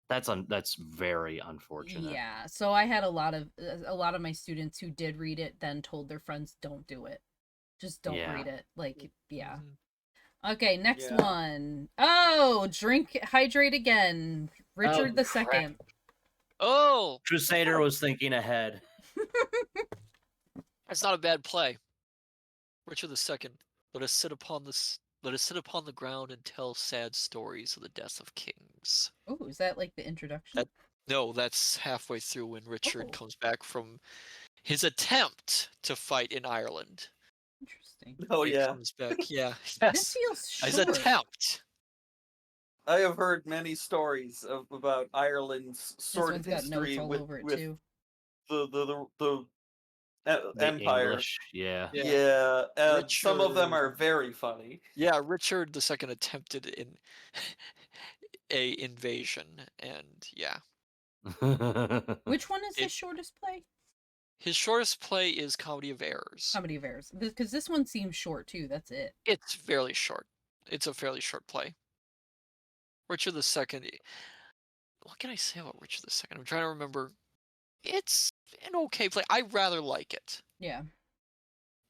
that's very unfortunate. Yeah. So I had a lot of my students who did read it then told their friends, don't do it. Just don't Yeah. read it. Like, yeah. Mhm. Okay, next Yeah. one. Oh, hydrate again. Richard the crap. Second. Oh, Crusader was thinking ahead. that's not a bad play. Richard II. Let us sit upon the ground and tell sad stories of the death of kings. Oh, is that like the introduction? No, that's halfway through when Richard Oh. comes back from his attempt to fight in Ireland. Interesting. Oh He yeah, comes back, yeah. This Yes. feels His short. attempt. I have heard many stories about Ireland's This sordid one's got notes history all with over it with too. the The Empire. English, yeah. Yeah. Yeah, some of them Richard- are very funny. Yeah, Richard II attempted in a invasion, and yeah. Which one is It- his shortest play? His shortest play is Comedy of Errors. Comedy of Errors. Because this one seems short too. That's it. It's fairly short. It's a fairly short play. Richard II. What can I say about Richard II? I'm trying to remember. It's an okay play. I rather like it. Yeah.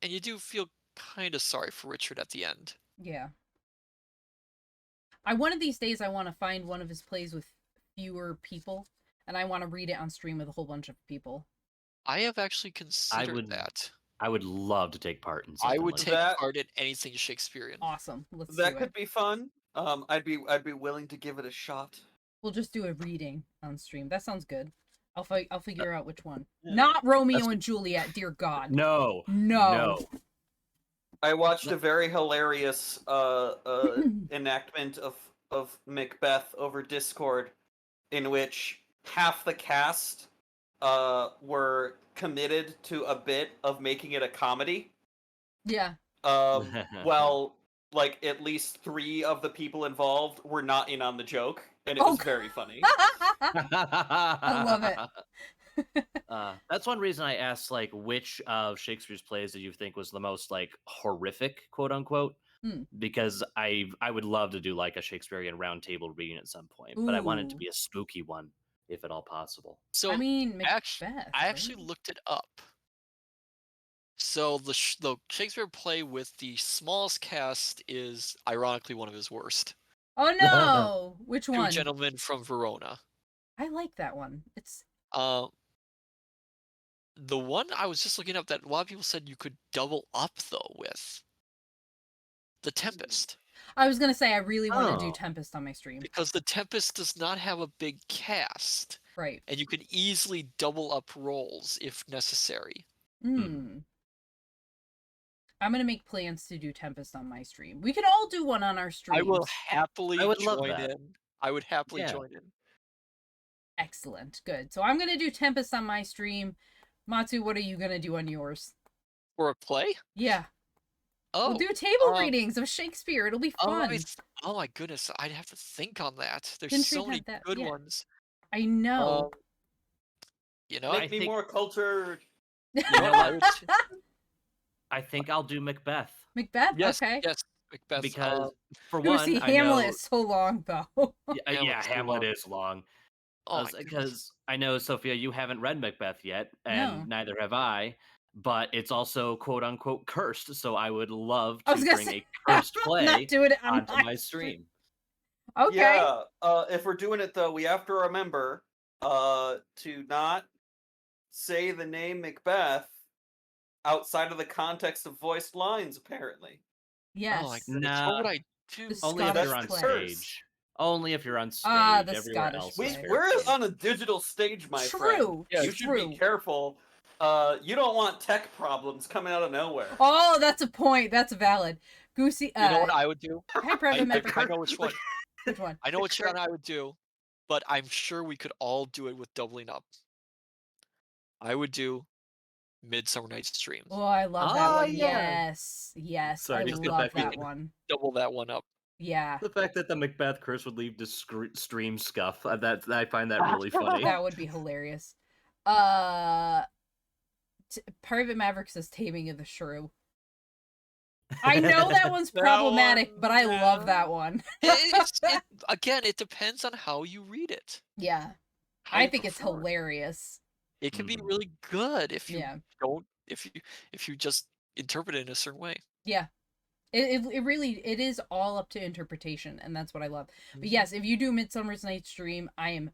And you do feel kind of sorry for Richard at the end. Yeah. One of these days I want to find one of his plays with fewer people, and I want to read it on stream with a whole bunch of people. I have actually considered that. I would love to take part in something I would like take that. part in anything Shakespearean. Awesome. Let's That do could it. be fun. I'd be willing to give it a shot. We'll just do a reading on stream. That sounds good. I'll figure out which one. Yeah. Not Romeo That's- and Juliet, dear God. No. No. I watched a very hilarious enactment of Macbeth over Discord, in which half the cast were committed to a bit of making it a comedy. Yeah. Well, like at least 3 of the people involved were not in on the joke, and it Oh, was very funny. I love it. That's one reason I asked, like, which of Shakespeare's plays did you think was the most, like, horrific, quote unquote? Because I would love to do like a Shakespearean roundtable reading at some point, but I want it to Ooh. be a spooky one, if at all possible. So I mean, Macbeth, Macbeth. I actually right? looked it up. So the Shakespeare play with the smallest cast is ironically one of his worst. Oh no! Which Two one? Gentlemen from Verona. I like that one. It's The one I was just looking up that a lot of people said you could double up though with The Tempest. I was gonna say I really want to do Oh. Tempest on my stream. Because The Tempest does not have a big cast. Right. And you can easily double up roles if necessary. I'm gonna make plans to do Tempest on my stream. We could all do one on our stream. I will happily I would join love that. in. I would happily Yeah. join in. Excellent. Good. So I'm going to do Tempest on my stream. Matsu, what are you going to do on yours? For a play? Yeah. Oh. We'll do table um, readings of Shakespeare. It'll be Oh, fun. oh my goodness, I'd have to think on that. There's Didn't so Reed many have that? good Yeah. ones. I know. Um, you know, I Make me think- more cultured. You know I what? would- I think I'll do Macbeth Macbeth? yes, Okay. yes, Macbeth. because, for Go one, see I Hamlet know. is so long, though. Yeah, Hamlet's too Hamlet long. is long. Oh my goodness. Because I know, Sophia, you haven't read Macbeth yet, and No. neither have I. But it's also quote unquote cursed, so I would love I to was gonna bring say, a cursed I'm play not doing it on onto my stream. Okay. Yeah. If we're doing it though, we have to remember to not say the name Macbeth outside of the context of voiced lines. Apparently, Yes. Oh my goodness, Nah. what would I do? The Only if Scottish you're on play. stage. Only if you're on stage. Ah, the Everywhere Scottish else play. is fair we're game. on a digital stage, my friend. True. Yeah, You should True. be careful. You don't want tech problems coming out of nowhere. Oh, that's a point. That's valid. Goosey. You know what I would do? Hi, Private I Member. know which one. Which one? I know which one I would do, but I'm sure we could all do it with doubling up. I would do Midsummer Night's Dream. Oh, I love that Ah, one. yeah. Yes. Yes. Sorry, I just the love fact we that can- one. Double that one up. Yeah. The fact that the Macbeth curse would leave the stream scuff, that I find that really funny. That would be hilarious. Private Maverick says Taming of the Shrew. I know that one's That problematic, one, but I love yeah. that one. Again, it depends on how you read it. Yeah. how I you think it's prefer it. hilarious. It can be Mhm. really good if you Yeah. don't if you just interpret it in a certain way. Yeah. It really it is all up to interpretation, and that's what I love. But Mhm. yes, if you do Midsummer's Night's Dream, I am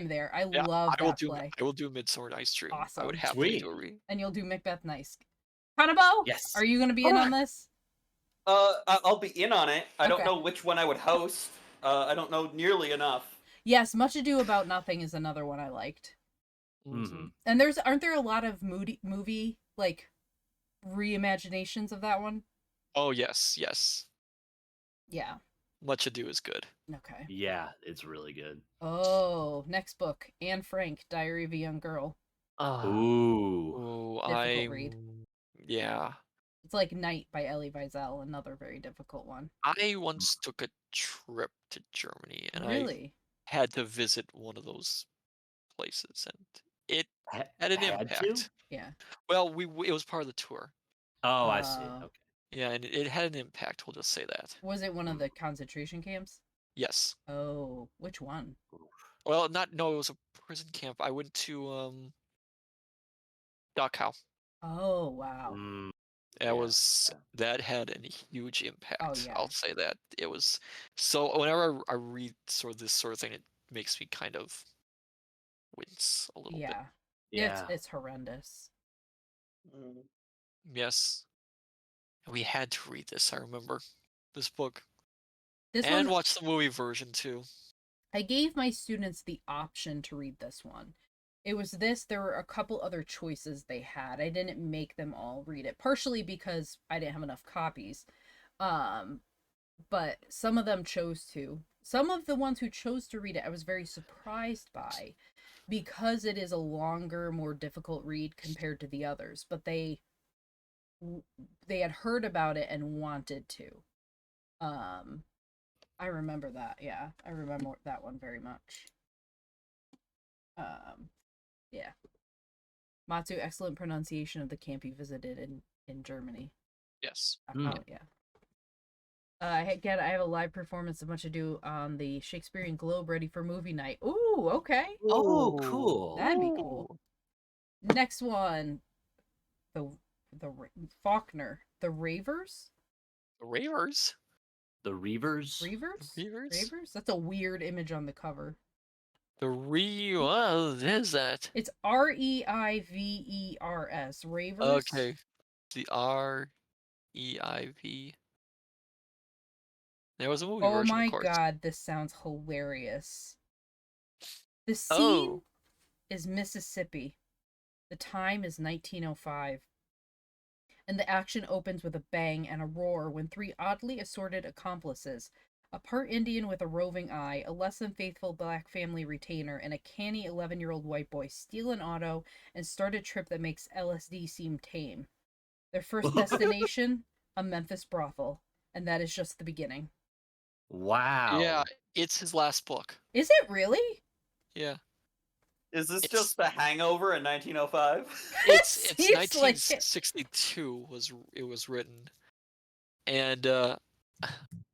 there. I Yeah, love I will that do play. I will do Midsummer Night's Dream. I Awesome. would happily do a Sweet. read. And you'll do Macbeth Nice. Hanabo? Yes. Are you gonna be in on this? I'll be in on it. I don't Okay. know which one I would host. I don't know nearly enough. Yes, Much Ado About Nothing is another one I liked. Mhm. And aren't there a lot of movie like reimaginations of that one? Oh yes, yes. Yeah. Much Ado is good. Okay. Yeah, it's really good. Oh, next book, Anne Frank, Diary of a Young Girl. Ooh. Oh, Difficult read. Yeah. It's like Night by Elie Wiesel, another very difficult one. I once took a trip to Germany and I Really? had to visit one of those places and it Ha- had an had impact. to? Yeah. Well, it was part of the tour. Oh, I see. Oh. Okay. Yeah, and it had an impact, we'll just say that. Was it one of the concentration camps? Yes. Oh, which one? Well, no, it was a prison camp. I went to Dachau. Oh, wow. Mm, That had a huge impact. Oh, yeah. I'll say that. It was so whenever I read this sort of thing, it makes me kind of wince a little bit. Yeah. yeah. It's horrendous. Mm. Yes. We had to read this, I remember. This book. This And one, watch the movie version too. I gave my students the option to read this one. It was this, there were a couple other choices they had. I didn't make them all read it, partially because I didn't have enough copies. But some of them chose to. Some of the ones who chose to read it, I was very surprised by, because it is a longer, more difficult read compared to the others. But they had heard about it and wanted to. I remember that. Yeah, I remember that one very much. Yeah. Matsu, excellent pronunciation of the camp you visited in Germany. Yes. Oh, yeah. Again, I have a live performance of Much Ado on the Shakespearean Globe ready for movie night. Ooh, okay. Oh, cool. That'd be cool. Next one. The Faulkner. The Ravers? The Ravers? The Reavers? Reavers? Reavers? Ravers? That's a weird image on the cover. What is that? It's Reivers. Ravers? Okay. The REIV. There was a movie Oh version, my of course. god, this sounds hilarious. The scene Oh. is Mississippi. The time is 1905. And the action opens with a bang and a roar when three oddly assorted accomplices, A part Indian with a roving eye, a less than faithful black family retainer, and a canny 11-year-old white boy steal an auto and start a trip that makes LSD seem tame. Their first destination, a Memphis brothel. And that is just the beginning. Wow. Yeah, it's his last book. Is it really? Yeah. Is this It's- just The Hangover in 1905? It's Seems like it. 1962 it was written. And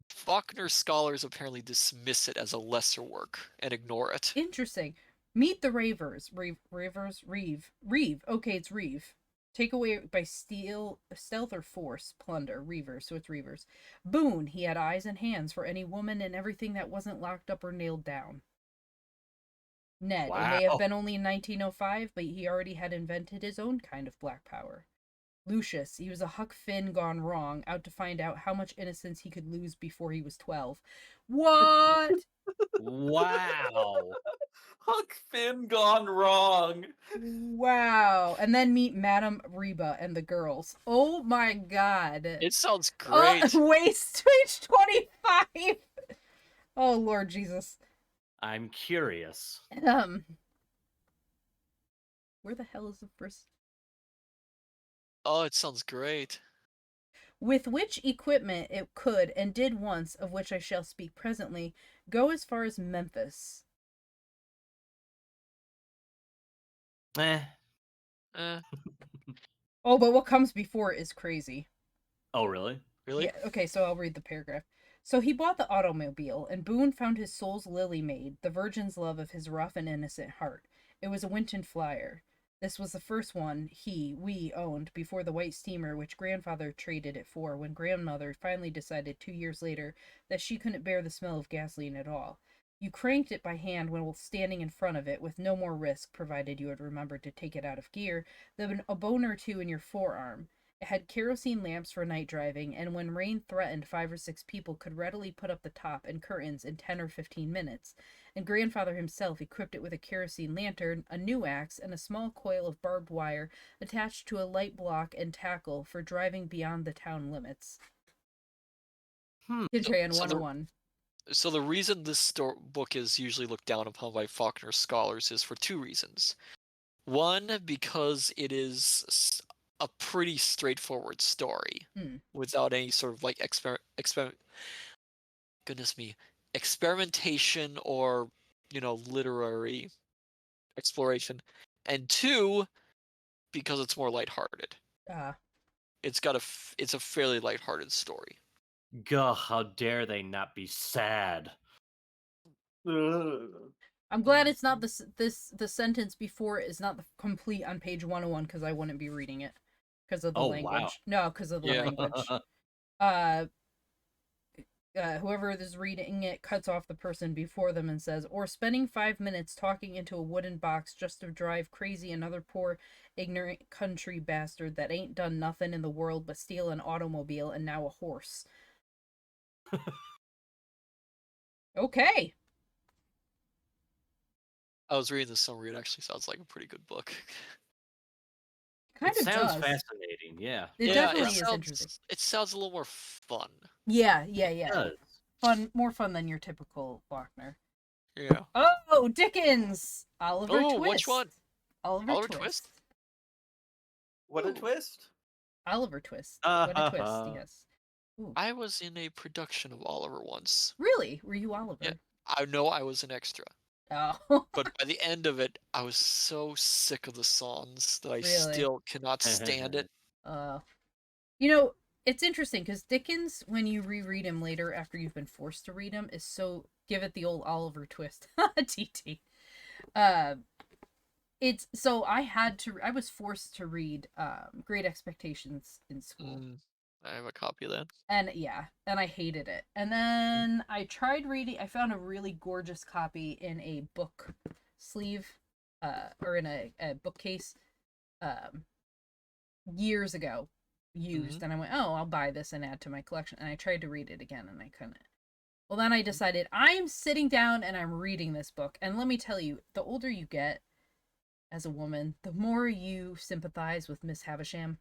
Faulkner scholars apparently dismiss it as a lesser work and ignore it. Interesting. Meet the Ravers. Reeve. Okay, it's Reeve. Take away by stealth or force, plunder. Reavers, so it's Reavers. Boone, he had eyes and hands for any woman and everything that wasn't locked up or nailed down. Ned, it may have Wow. been only in 1905, but he already had invented his own kind of black power. Lucius, he was a Huck Finn gone wrong, out to find out how much innocence he could lose before he was 12. What? Wow. Huck Finn gone wrong. Wow. And then meet Madame Reba and the girls. Oh my god. It sounds great. Waste page 25. Oh Lord Jesus. I'm curious. Where the hell is the first? Oh, it sounds great. With which equipment it could and did once, of which I shall speak presently, go as far as Memphis. Eh. Eh, Oh, but what comes before it is crazy. Oh, really? really? Yeah, okay, so I'll read the paragraph. So he bought the automobile, and Boone found his soul's lily maid, the virgin's love of his rough and innocent heart. It was a Winton Flyer. This was the first one we owned before the white steamer which grandfather traded it for when grandmother finally decided 2 years later that she couldn't bear the smell of gasoline at all. You cranked it by hand when standing in front of it with no more risk, provided you had remembered to take it out of gear, than a bone or two in your forearm. It had kerosene lamps for night driving, and when rain threatened, 5 or 6 people could readily put up the top and curtains in 10 or 15 minutes. And grandfather himself equipped it with a kerosene lantern, a new axe, and a small coil of barbed wire attached to a light block and tackle for driving beyond the town limits. Contrarian So the- 101. So the reason this book is usually looked down upon by Faulkner scholars is for 2 reasons. One, because it is a pretty straightforward story without any sort of like experimentation or literary exploration. And 2, because it's more lighthearted. It's a fairly lighthearted story. Gah, how dare they not be sad? I'm glad it's not the sentence before it is not the complete on page 101 because I wouldn't be reading it because of the language. Wow. No, because of the Yeah. language. Whoever is reading it cuts off the person before them and says, or spending 5 minutes talking into a wooden box just to drive crazy another poor, ignorant country bastard that ain't done nothing in the world but steal an automobile and now a horse. Okay. I was reading the summary. It actually sounds like a pretty good book. Kind It of sounds does. fascinating, yeah. It definitely is interesting. It sounds a little more fun. Yeah. It does. More fun than your typical Faulkner. Yeah. Oh, Dickens! Oliver Oh, Twist. which one? Oliver Twist? What a Ooh. twist. Oliver Twist. What a twist, yes. Ooh. I was in a production of Oliver once. Really? Were you Oliver? Yeah. I know I was an extra. Oh. But by the end of it, I was so sick of the songs that I Really? still cannot stand it. It's interesting because Dickens, when you reread him later after you've been forced to read him, is so give it the old Oliver Twist. TT. It's so I was forced to read Great Expectations in school. I have a copy of that. And I hated it. And then I tried reading, I found a really gorgeous copy in a book sleeve, or in a bookcase, years ago, used. And I went, oh, I'll buy this and add to my collection. And I tried to read it again and I couldn't. Well, then I decided I'm sitting down and I'm reading this book. And let me tell you, the older you get as a woman, the more you sympathize with Miss Havisham.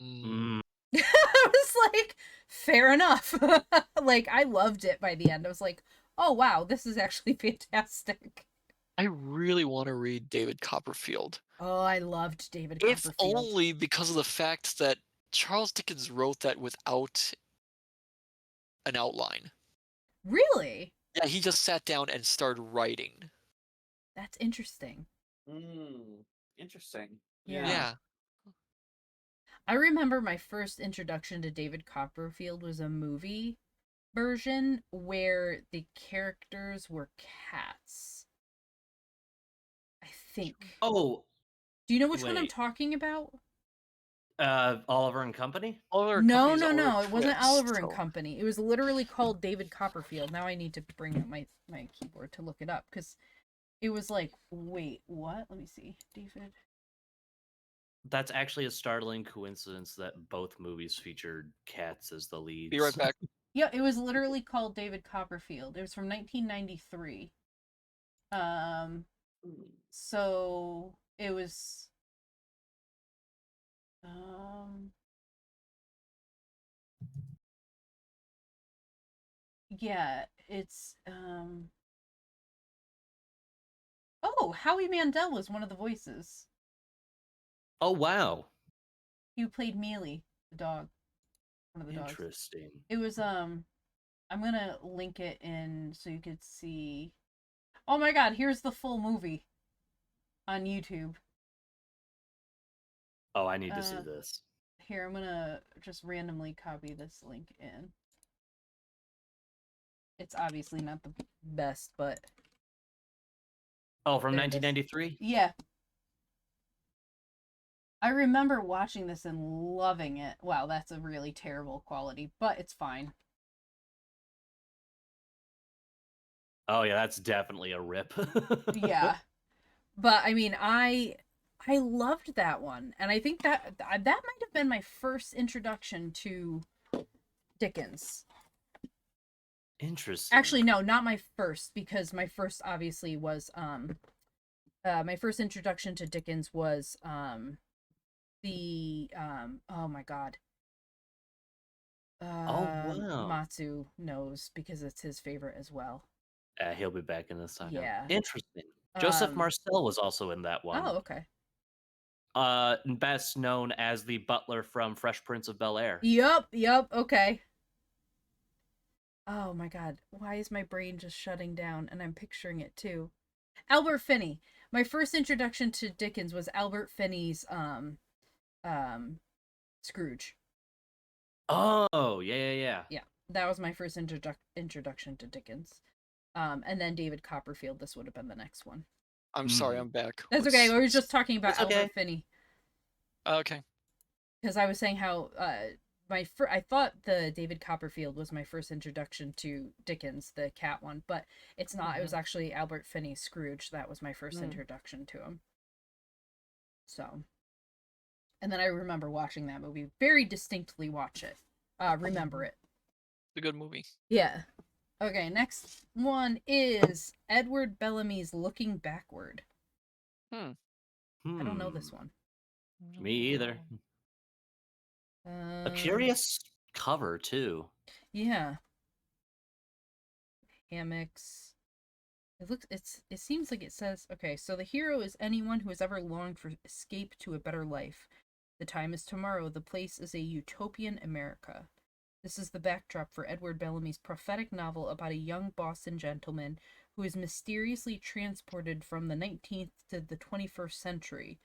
Mm. I was like, fair enough. Like, I loved it by the end. I was like, oh wow, this is actually fantastic. I really want to read David Copperfield. Oh, I loved David If Copperfield. only because of the fact that Charles Dickens wrote that without an outline. Really? Yeah, he just sat down and started writing. That's interesting. Interesting. Yeah. Yeah. I remember my first introduction to David Copperfield was a movie version where the characters were cats. I think. Oh, Do you know which one I'm wait. talking about? Oliver and Company? Oliver No, Company's Oliver no. It wasn't Twist, Oliver and so- Company. It was literally called David Copperfield. Now I need to bring up my keyboard to look it up because it was like, wait, what? Let me see. David. That's actually a startling coincidence that both movies featured cats as the leads. Be right back. Yeah, it was literally called David Copperfield. It was from 1993. So it was yeah, it's oh, Howie Mandel was one of the voices. Oh, wow. He played Mealy, the dog. One of the dogs. Interesting. It was I'm gonna link it in so you could see. Oh my god, here's the full movie on YouTube. Oh, I need to see this. Here, I'm gonna just randomly copy this link in. It's obviously not the best, but Oh, from there it is. 1993? Yeah. I remember watching this and loving it. Wow, that's a really terrible quality, but it's fine. Oh, yeah, that's definitely a rip. Yeah. But I mean, I loved that one, and I think that might have been my first introduction to Dickens. Interesting. Actually, no, not my first, because my first obviously was my first introduction to Dickens was the oh my god. Oh, wow. Matsu knows because it's his favorite as well. He'll be back in a second. Yeah. Interesting. Joseph Marcel was also in that one. Oh, okay. Best known as the butler from Fresh Prince of Bel-Air. Yup, okay. Oh my god, why is my brain just shutting down and I'm picturing it too? Albert Finney. My first introduction to Dickens was Albert Finney's Scrooge. Oh, yeah. Yeah, that was my first introduction to Dickens. And then David Copperfield, this would have been the next one. I'm sorry, I'm back. That's okay. I was just talking about It's okay. Albert Finney. Okay. Because I was saying how I thought the David Copperfield was my first introduction to Dickens, the cat one, but it's not. It was actually Albert Finney's Scrooge. That was my first introduction to him. So, and then I remember watching that movie. Very distinctly watch it. Remember it. It's a good movie. Yeah. Okay, next one is Edward Bellamy's Looking Backward. I don't know this one. Me either. A curious cover, too. Yeah. Hammocks. It seems like it says, okay, so the hero is anyone who has ever longed for escape to a better life. The time is tomorrow. The place is a utopian America. This is the backdrop for Edward Bellamy's prophetic novel about a young Boston gentleman who is mysteriously transported from the 19th to the 21st century,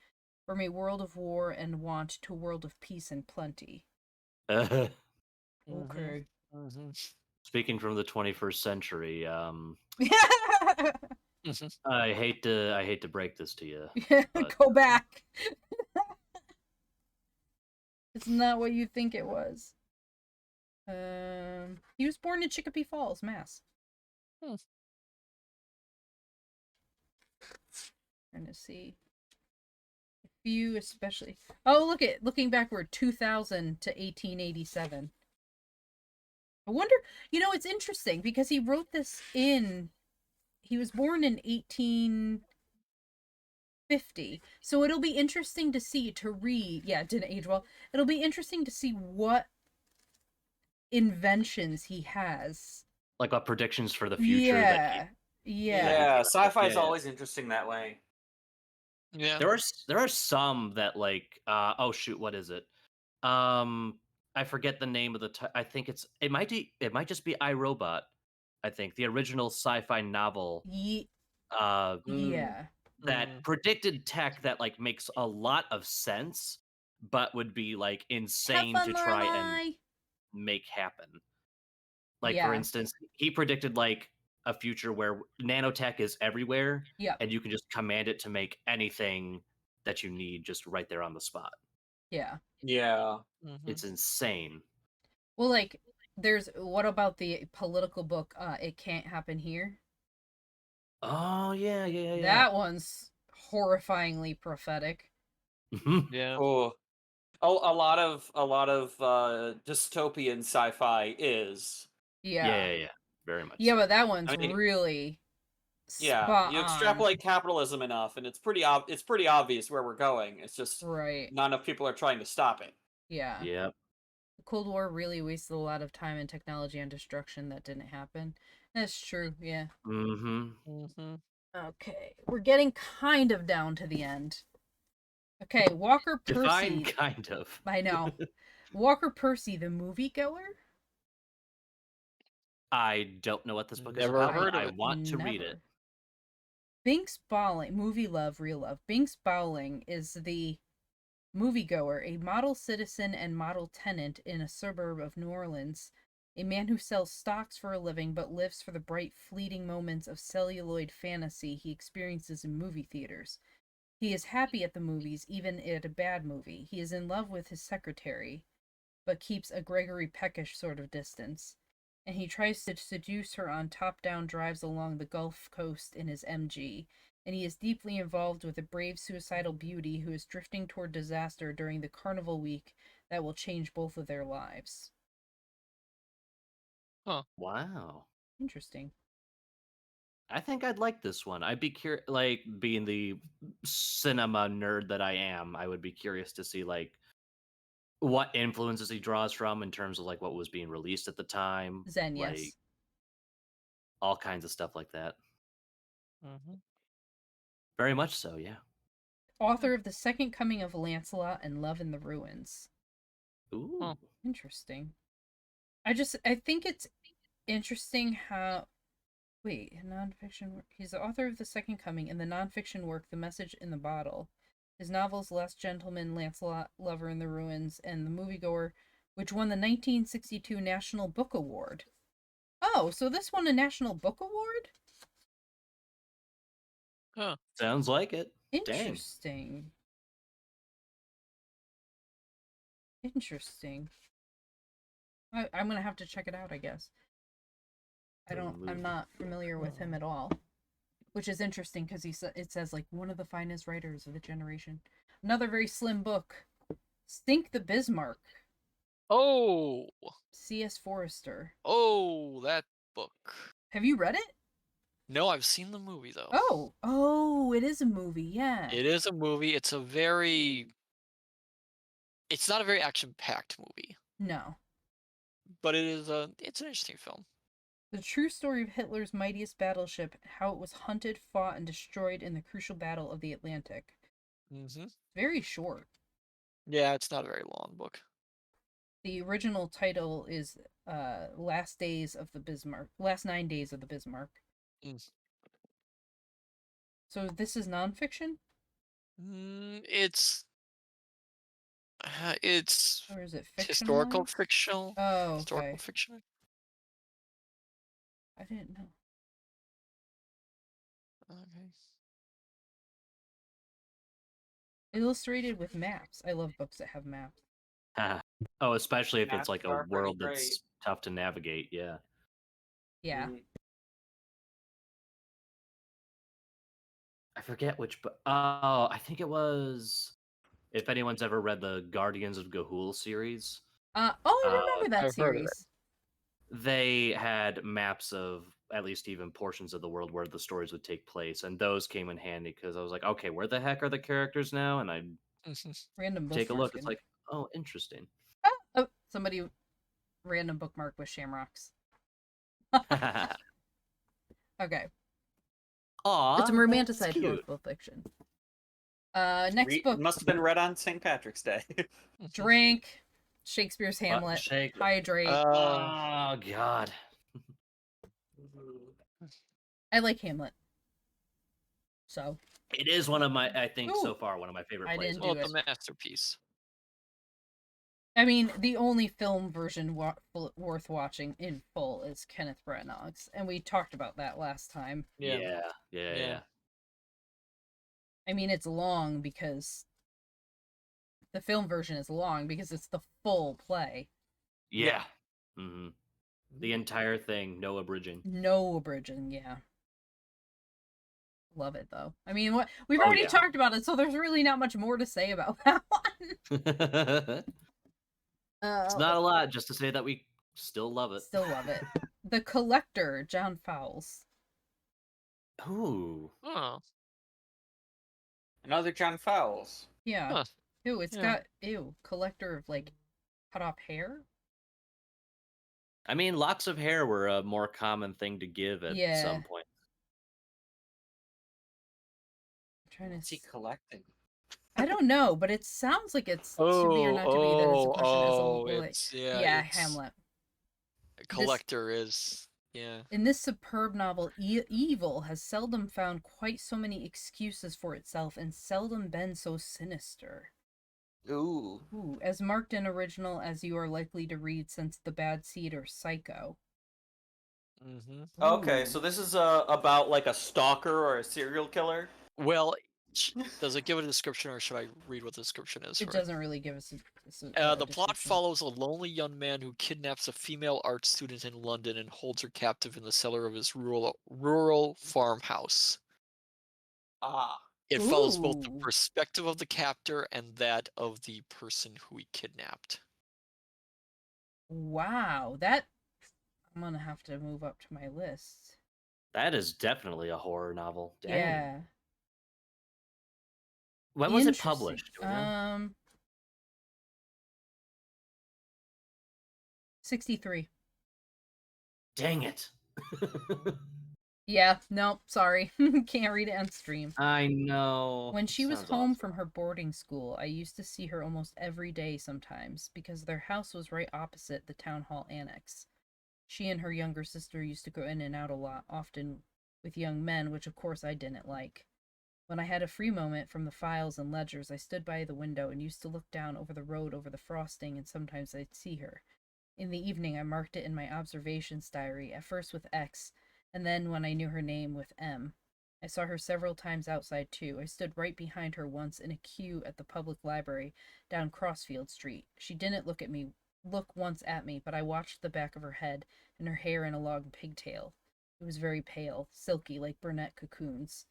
from a world of war and want to a world of peace and plenty. Okay. Speaking from the 21st century, I hate to break this to you. But... Go back. It's not what you think it was. He was born in Chicopee Falls, Mass. Trying to see. A few especially. Oh, looking backward, 2000 to 1887. I wonder, it's interesting because he wrote this he was born in 1850. So it'll be interesting to read. Yeah, it didn't age well. It'll be interesting to see what inventions he has. Like what predictions for the future that Yeah. Sci-fi is Yeah. always interesting that way. Yeah. there are some that like oh shoot, what is it? I forget the name of I think it might just be iRobot. I think the original sci-fi novel Ye- uh yeah. that Mm. predicted tech that like makes a lot of sense but would be like Have insane fun, to try and Lorelai. make happen. Like for Yeah. instance, he predicted like a future where nanotech is everywhere Yep. and you can just command it to make anything that you need just right there on the spot. Yeah. Yeah. Mhm. It's insane. Well, like, there's what about the political book? It Can't Happen Here. Oh yeah. That one's horrifyingly prophetic. Yeah. Oh, a lot of dystopian sci-fi is. Yeah. Very much. Yeah, so. but that one's I mean, really Yeah, spot you on. extrapolate capitalism enough, and it's pretty obvious where we're going. It's just Right. not enough people are trying to stop it. Yeah. Yep. The Cold War really wasted a lot of time and technology on destruction that didn't happen. That's true, yeah. Mm-hmm. Mhm. Okay, we're getting kind of down to the end. Okay, Walker Define Percy. kind of. I know. Walker Percy, the moviegoer? I don't know what this book is Never about, heard but of I it. want to read it. Binks Bowling, movie love, real love. Binks Bowling is the moviegoer, a model citizen and model tenant in a suburb of New Orleans, a man who sells stocks for a living but lives for the bright, fleeting moments of celluloid fantasy he experiences in movie theaters. He is happy at the movies, even at a bad movie. He is in love with his secretary, but keeps a Gregory Peckish sort of distance. And he tries to seduce her on top-down drives along the Gulf Coast in his MG. And he is deeply involved with a brave suicidal beauty who is drifting toward disaster during the carnival week that will change both of their lives. Wow. Interesting. I think I'd like this one. I'd be curious, like being the cinema nerd that I am. I would be curious to see like what influences he draws from in terms of like what was being released at the time, Zen, like yes. all kinds of stuff like that. Mhm. Very much so, yeah. Author of The Second Coming of Lancelot and Love in the Ruins. Ooh. Huh. Interesting. I think it's interesting how. Wait, nonfiction work. He's the author of The Second Coming and the nonfiction work The Message in the Bottle. His novels Last Gentleman, Lancelot, Lover in the Ruins, and The Moviegoer, which won the 1962 National Book Award. Oh, so this won a National Book Award? Huh. Sounds like it. Dang. Interesting. Interesting. I'm gonna have to check it out, I guess. I'm not familiar with him at all. Which is interesting because it says like one of the finest writers of the generation. Another very slim book, Stink the Bismarck, Oh. C.S. Forrester. Oh, that book. Have you read it? No, I've seen the movie though. Oh, it is a movie. Yeah. It is a movie. It's not a very action-packed movie, No. but it's an interesting film. The true story of Hitler's mightiest battleship, how it was hunted, fought, and destroyed in the crucial battle of the Atlantic. Mhm. Very short. Yeah, it's not a very long book. The original title is Last 9 Days of the Bismarck. Mm. So this is nonfiction? It's Or is it historical fictionalized? fictional. Oh, Historical okay. fiction. I didn't know. Okay. Illustrated with maps. I love books that have maps. Oh, especially if it's Maps like a are pretty world great. that's tough to navigate, yeah. Yeah. Mhm. I forget which book. Oh, I think it was. If anyone's ever read the Guardians of Ga'Hoole series, I remember that I've heard of it. series. they had maps of at least even portions of the world where the stories would take place, and those came in handy because I was like, okay, where the heck are the characters now? And I'd Random take a bookstores look. It's can- like, oh, interesting. Oh, somebody random bookmark with shamrocks. Aw, Okay. It's a that's romanticized cute. historical fiction. Next book. Must have been read on St. Patrick's Day. Drink. Shakespeare's What? Hamlet. Shake. Hydrate. Oh God. I like Hamlet. So. It is one of my, I think, Ooh. so far one of my favorite I plays. didn't well, do it's it. a masterpiece. I mean, the only film version worth watching in full is Kenneth Branagh's, and we talked about that last time. Yeah. I mean, it's long because the film version is long because it's the full play. Yeah. Mm-hmm. The entire thing, no abridging. No abridging, yeah. Love it though. I mean, what we've Oh, already yeah. talked about it, so there's really not much more to say about that one. It's not a lot, just to say that we still love it. Still love it. The Collector, John Fowles. Ooh. Oh, Another John Fowles. Yeah. huh. Ew, it's Yeah. got collector of like cut off hair. I mean, locks of hair were a more common thing to give at Yeah. some point. I'm trying to What's he collecting? I don't know, but it sounds like it's to be or not to be that it's a question as a like, it's it's Hamlet. a collector is In this superb novel, evil has seldom found quite so many excuses for itself and seldom been so sinister. Ooh. Ooh, as marked and original as you are likely to read since The Bad Seed or Psycho. Mm-hmm. Okay, Ooh. so this is about like a stalker or a serial killer. Well, does it give a description, or should I read what the description is? It for doesn't really give us a The plot description. follows a lonely young man who kidnaps a female art student in London and holds her captive in the cellar of his rural farmhouse. Ah. It follows both the Ooh. perspective of the captor and that of the person who he kidnapped. Wow, that I'm gonna have to move up to my list. That is definitely a horror novel. Dang. Yeah. When was it Interesting. published? Do we know? 63. Dang it. Yeah, nope, sorry. Can't read it on stream. I know. When she was Sounds home awesome. from her boarding school, I used to see her almost every day sometimes, because their house was right opposite the town hall annex. She and her younger sister used to go in and out a lot, often with young men, which of course I didn't like. When I had a free moment from the files and ledgers, I stood by the window and used to look down over the road over the frosting, and sometimes I'd see her. In the evening, I marked it in my observations diary, at first with X, and then, when I knew her name, with M. I saw her several times outside, too. I stood right behind her once in a queue at the public library down Crossfield Street. She didn't look once at me, but I watched the back of her head and her hair in a long pigtail. It was very pale, silky like brunette cocoons.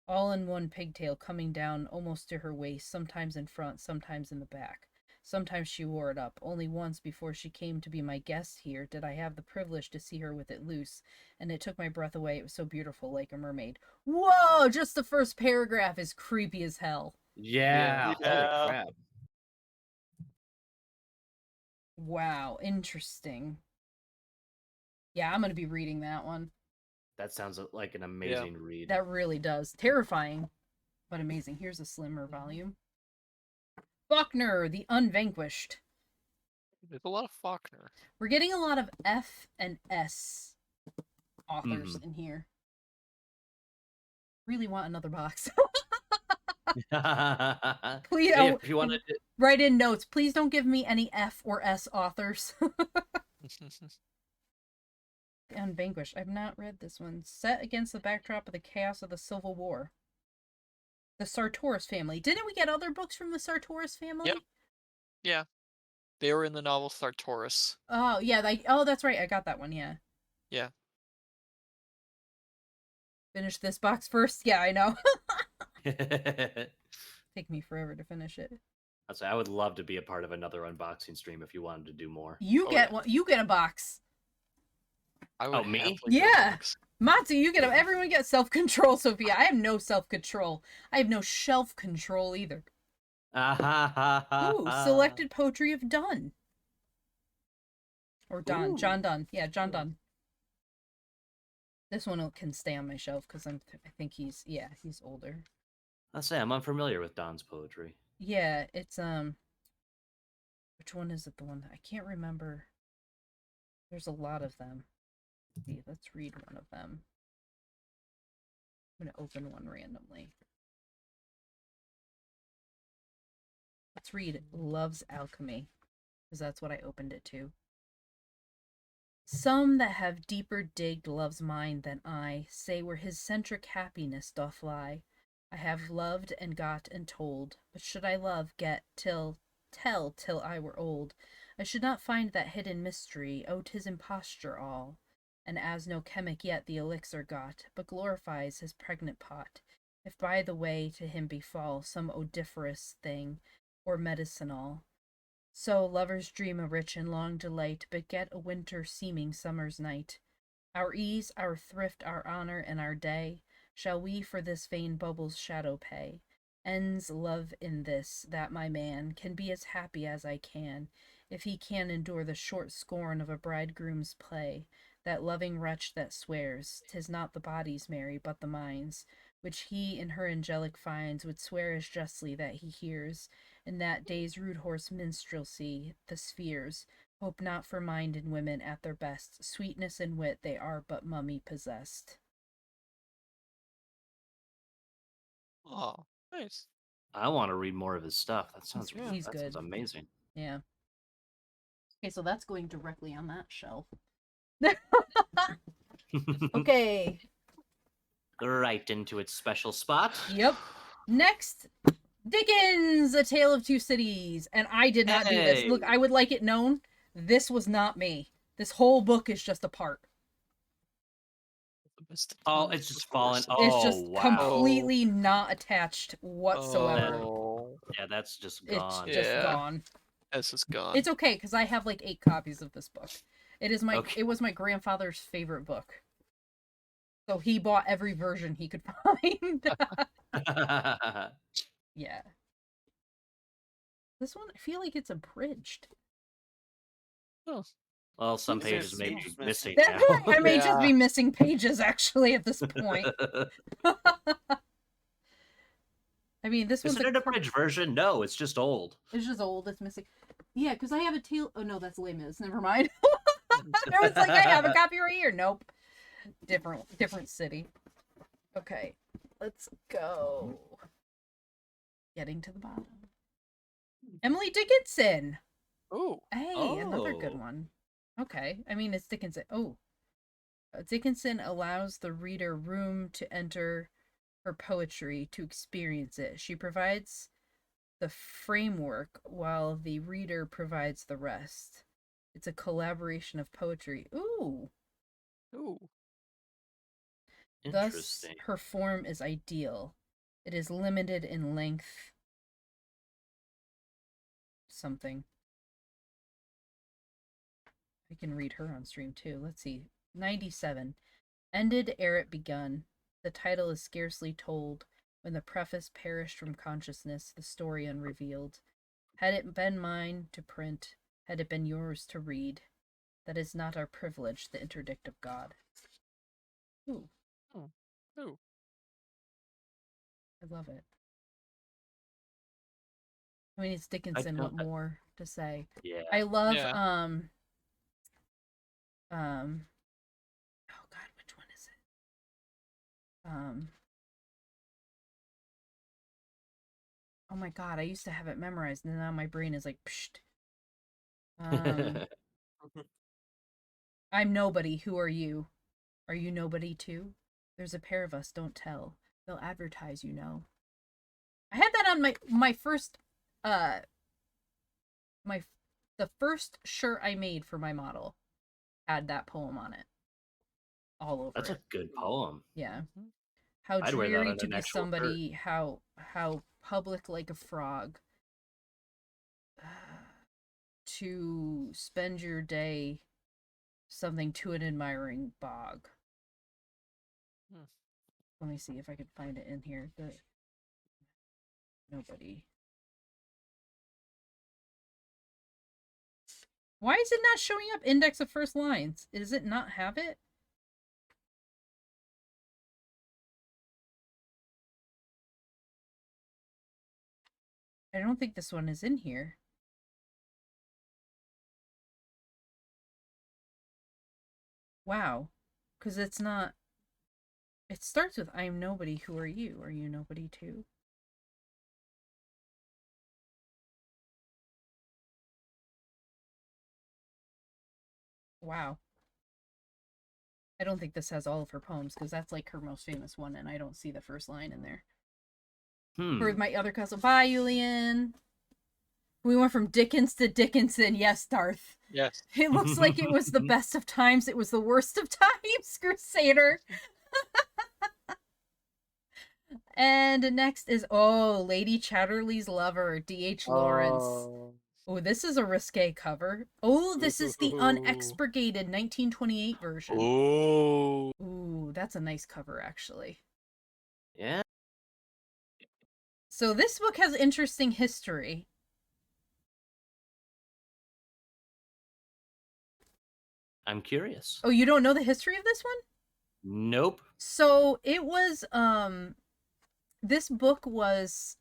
All in one pigtail coming down almost to her waist, sometimes in front, sometimes in the back. Sometimes she wore it up. Only once before she came to be my guest here did I have the privilege to see her with it loose, and it took my breath away. It was so beautiful, like a mermaid. Whoa! Just the first paragraph is creepy as hell. Yeah, holy Yeah. crap. Wow, interesting. Yeah, I'm gonna be reading that one. That sounds like an amazing read. That really does. Terrifying, but amazing. Here's a slimmer volume. Faulkner, the Unvanquished. There's a lot of Faulkner. We're getting a lot of F and S authors in here. Really want another box. Please, Hey, if you wanted to... write in notes. Please don't give me any F or S authors. The Unvanquished. I've not read this one. Set against the backdrop of the chaos of the Civil War. The Sartoris family. Didn't we get other books from the Sartoris family? Yep. Yeah. They were in the novel Sartoris. Oh, yeah. That's right. I got that one, yeah. Yeah. Finish this box first? Yeah, I know. Take me forever to finish it. I would love to be a part of another unboxing stream if you wanted to do more. You get one. You get a box. I would me? happily get a Yeah. box. Matsu, you get a. Everyone gets self-control, Sophia. I have no self-control. I have no shelf control either. Ooh, selected poetry of Donne. Or Don. Ooh. John Donne. Yeah, John Ooh. Donne. This one can stay on my shelf because I think he's older. I'll say I'm unfamiliar with Don's poetry. Yeah, it's which one is it? The one that I can't remember. There's a lot of them. See, let's read one of them. I'm gonna open one randomly. Let's read Love's Alchemy, because that's what I opened it to. Some that have deeper digged love's mind than I say where his centric happiness doth lie. I have loved and got and told, but should I love, get, tell till I were old, I should not find that hidden mystery, oh, 'tis imposture all. And as no chemic yet the elixir got, but glorifies his pregnant pot, if by the way to him befall some odoriferous thing, or medicinal. So lovers dream a rich and long delight, but get a winter seeming summer's night. Our ease, our thrift, our honor, and our day, shall we for this vain bubble's shadow pay? Ends love in this, that my man can be as happy as I can, if he can endure the short scorn of a bridegroom's play, that loving wretch that swears 'tis not the body's merry, but the mind's, which he in her angelic finds, would swear as justly that he hears, in that day's rude horse minstrelsy, the spheres. Hope not for mind in women at their best. Sweetness and wit they are but mummy possessed. Oh, nice. I want to read more of his stuff. That sounds He's that good. sounds amazing. Yeah. Okay, so that's going directly on that shelf. Okay. Right into its special spot. Yep. Next, Dickens, A Tale of Two Cities. And I did not do this. Look, I would like it known, this was not me. This whole book is just a part. Oh, it's just fallen. Oh, It's just wow. completely not attached whatsoever. Oh, Yeah, that's just It's gone. just Yeah. gone. this is gone. It's okay because I have like 8 copies of this book. It is Okay. it was my grandfather's favorite book. So he bought every version he could find. Yeah. This one, I feel like it's abridged. Well, some Seems pages may seems be missing That, now. I may just Yeah. be missing pages actually at this point. I mean, this Is one's it an abridged version? No, it's just old. it's just old. It's missing. Yeah, because I have a tale. Oh no, that's Les Mis. Never mind. I was like, I have a copy right here. Nope. Different city. Okay, let's go. Getting to the bottom. Emily Dickinson. Oh, Hey, another good Oh. one. Okay, I mean it's Dickinson. Oh, Dickinson allows the reader room to enter her poetry to experience it. She provides the framework while the reader provides the rest. It's a collaboration of poetry. Ooh. ooh. Thus, Interesting. her form is ideal. It is limited in length. Something. I can read her on stream too. Let's see. 97. Ended ere it begun. The title is scarcely told. When the preface perished from consciousness, the story unrevealed. Had it been mine to print, had it been yours to read, that is not our privilege, the interdict of God. Ooh. Ooh. I love it. I mean, it's Dickinson. What more to say? Yeah. I love Yeah. oh God, which one is it? Oh my God, I used to have it memorized, and now my brain is like, psht. I'm nobody. Who are you? Are you nobody too? There's a pair of us. Don't tell. They'll advertise, you know. I had that on my first the first shirt I made for my model had that poem on it. All over That's it. a good poem. Yeah. How I'd wear that dreary on to an be actual somebody, how public like a frog. To spend your day something to an admiring bog. Let me see if I can find it in here. Nobody. Why is it not showing up index of first lines? Does it not have it? I don't think this one is in here. Wow. Because it's not... It starts with, I am nobody, who are you? Are you nobody too? Wow. I don't think this has all of her poems, because that's like her most famous one, and I don't see the first line in there. For my other cousin. Bye, Julian. We went from Dickens to Dickinson. Yes, Darth. Yes. It looks like it was the best of times. It was the worst of times, Crusader. And next is, Lady Chatterley's Lover, D.H. Lawrence. Oh, this is a risque cover. Oh, this is the unexpurgated 1928 version. Oh. Ooh, that's a nice cover, actually. Yeah. So this book has interesting history. I'm curious. Oh, you don't know the history of this one? Nope. So it was, this book was,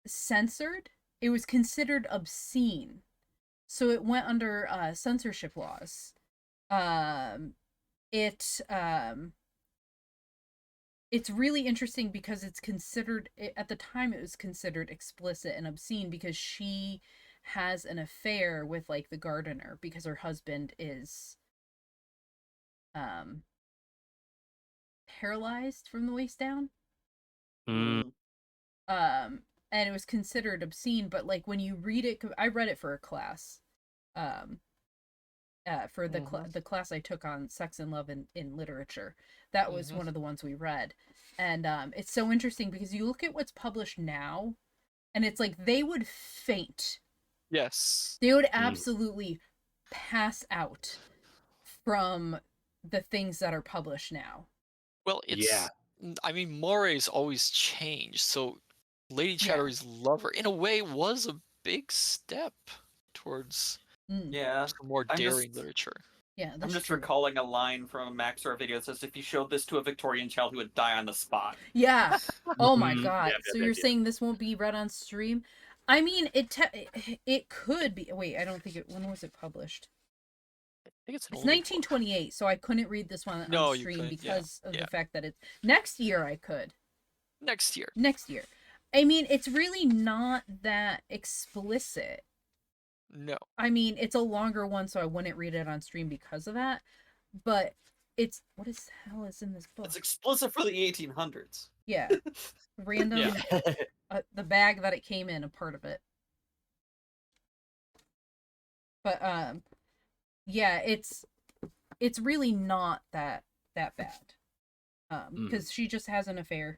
censored. It was considered obscene. So it went under, censorship laws. It's really interesting because it's considered, at the time it was considered explicit and obscene because she has an affair with, like, the gardener because her husband is paralyzed from the waist down. Mm. And it was considered obscene, but, like, when you read it, I read it for a class, for the class I took on sex and love in literature. That was one of the ones we read. And it's so interesting because you look at what's published now, and it's like they would faint. Yes. They would absolutely pass out from the things that are published now. Well, it's... I mean, mores always change, so Lady Chatterley's Lover, in a way, was a big step towards Yeah. some more daring literature. Yeah, I'm just recalling a line from a Maxor video that says, if you showed this to a Victorian child, he would die on the spot. Yeah. Oh my god. Yeah, So you're saying this won't be read on stream? I mean, it could be. Wait, I don't think it... When was it published? I think it's an It's older 1928, so I couldn't read this one on stream because of the fact that it's... Next year I could. Next year. Next year. I mean, it's really not that explicit. No. I mean, it's a longer one, so I wouldn't read it on stream because of that. But it's... What is the hell is in this book? It's explicit for the 1800s. Yeah. Random... the bag that it came in, a part of it. But, yeah, it's really not that bad. Because she just has an affair.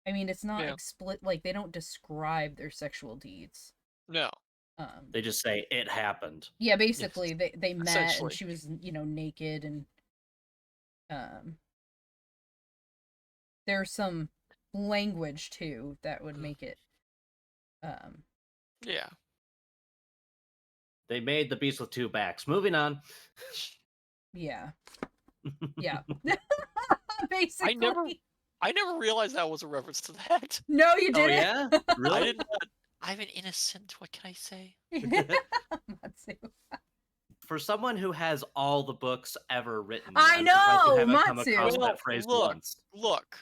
I mean, it's not like, they don't describe their sexual deeds. No. They just say it happened. Yeah, basically, they met and she was, naked, and there's some language too that would make it yeah. They made the beast with two backs. Moving on. Yeah. Yeah. Basically. I never realized that was a reference to that. No, you didn't. Oh yeah? Really? I did not. I'm an innocent. What can I say? Matsu. For someone who has all the books ever written, I I'm surprised you know, haven't come Matsu. across that phrase once. Look.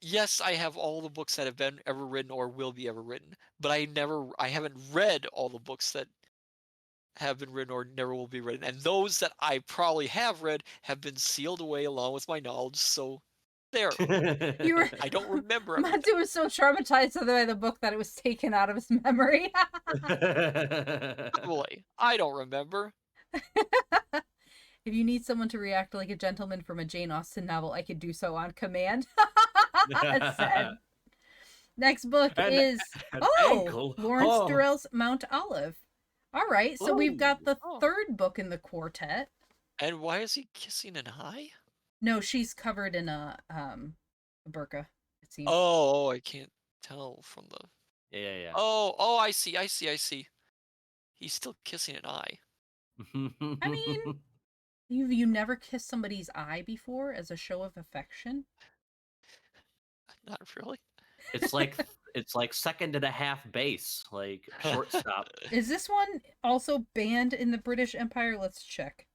Yes, I have all the books that have been ever written or will be ever written, but I haven't read all the books that have been written or never will be written, and those that I probably have read have been sealed away along with my knowledge, so there. I don't remember everything. Matsu was so traumatized by the book that it was taken out of his memory. Probably. I don't remember. If you need someone to react like a gentleman from a Jane Austen novel, I could do so on command. Said. Next book is Lawrence Durrell's Mount Olive. All right, so we've got the third book in the quartet. And why is he kissing an eye? No, she's covered in a burqa, it seems. Oh, I can't tell from the... Yeah. Oh, I see. he's still kissing an eye. I mean, you never kissed somebody's eye before as a show of affection? Not really. it's like second and a half base, like shortstop. Is this one also banned in the British Empire? Let's check.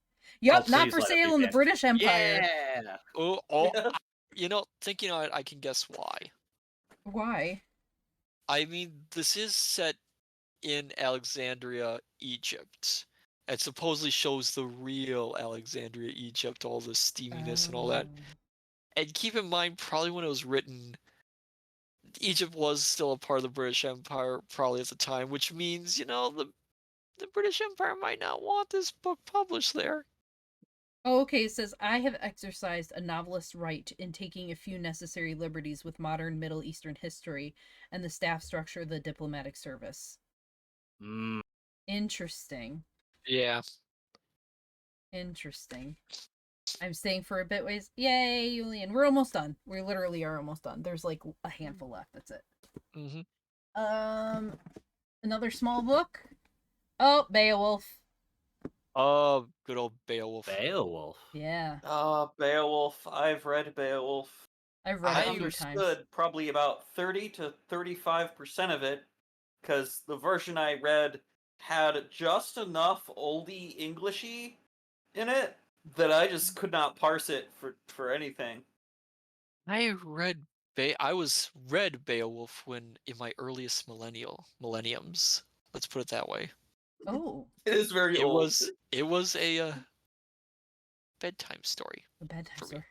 Yup, not Please for let it be sale in the banned. British Empire. Yeah. Thinking on it, I can guess why. Why? I mean, this is set in Alexandria, Egypt. It supposedly shows the real Alexandria, Egypt, all the steaminess and all that. And keep in mind, probably when it was written, Egypt was still a part of the British Empire, probably at the time, which means, the British Empire might not want this book published there. Oh, okay. It says, I have exercised a novelist's right in taking a few necessary liberties with modern Middle Eastern history and the staff structure of the diplomatic service. Mm. Interesting. Yeah. Interesting. I'm staying for a bit ways. Yay, Julian. We're almost done. We literally are almost done. There's like a handful left. That's it. Mm-hmm. Another small book. Oh, Beowulf. Oh, good old Beowulf. Beowulf. Yeah. Beowulf. I've read Beowulf. I've read I it a few times. understood probably about 30 to 35% of it, because the version I read had just enough oldie Englishy in it that I just could not parse it for anything. I read Beowulf when in my earliest millenniums. Let's put it that way. Oh. It is very old. It was a bedtime story. A bedtime for story. me.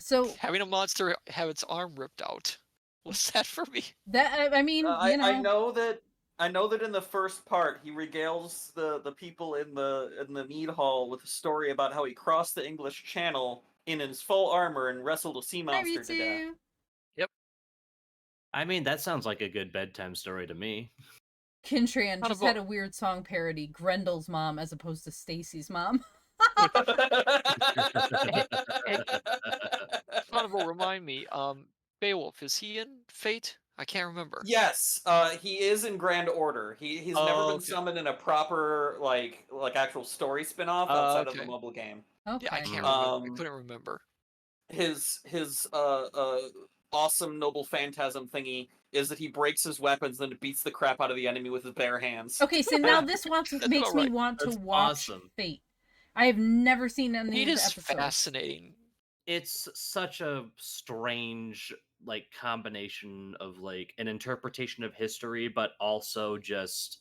So Having a monster have its arm ripped out was that for me. that I mean, I know that in the first part he regales the people in the mead hall with a story about how he crossed the English Channel in his full armor and wrestled a sea monster to death. Yep. I mean, that sounds like a good bedtime story to me. Kintran Not just about- had a weird song parody, Grendel's mom as opposed to Stacy's mom. Honorable, remind me, Beowulf, is he in Fate? I can't remember. Yes, he is in Grand Order. He's never been summoned in a proper like actual story spin-off outside of the Okay. mobile game. Okay. Yeah, I can't remember. I couldn't remember. His awesome noble phantasm thingy is that he breaks his weapons and beats the crap out of the enemy with his bare hands. Okay, so now this makes me right. want to That's watch awesome. Fate. I have never seen any Fate of the is episodes. fascinating. It's such a strange combination of an interpretation of history, but also just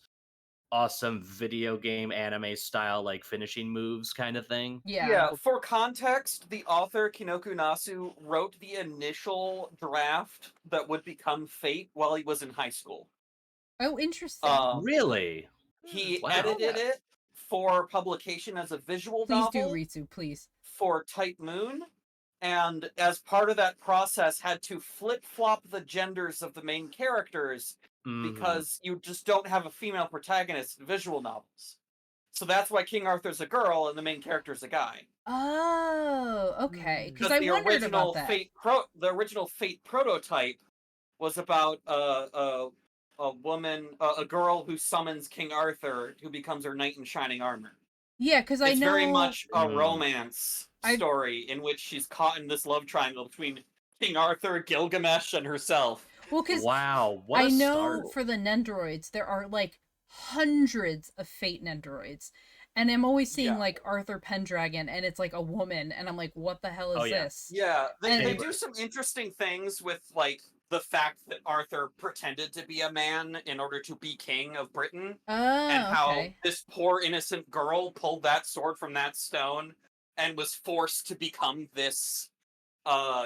awesome video game anime style finishing moves kind of thing. Yeah. For context, the author Kinoku Nasu wrote the initial draft that would become Fate while he was in high school. Oh, interesting. Really? He Wow. edited it for publication as a visual Please novel do, Ritsu, please. for Type Moon, and as part of that process had to flip-flop the genders of the main characters because you just don't have a female protagonist in visual novels. So that's why King Arthur's a girl and the main character's a guy. Oh, okay. Because I the wondered original about that. the original Fate prototype was about a woman, a girl who summons King Arthur, who becomes her knight in shining armor. Yeah, because I know It's very much a romance I- story in which she's caught in this love triangle between King Arthur, Gilgamesh, and herself. Well, because wow, what I a know start. for the Nendoroids, there are hundreds of Fate Nendoroids. And I'm always seeing Arthur Pendragon, and it's a woman, and I'm like, what the hell is this? Yeah, they And- do some interesting things with the fact that Arthur pretended to be a man in order to be king of Britain, and how this poor innocent girl pulled that sword from that stone and was forced to become this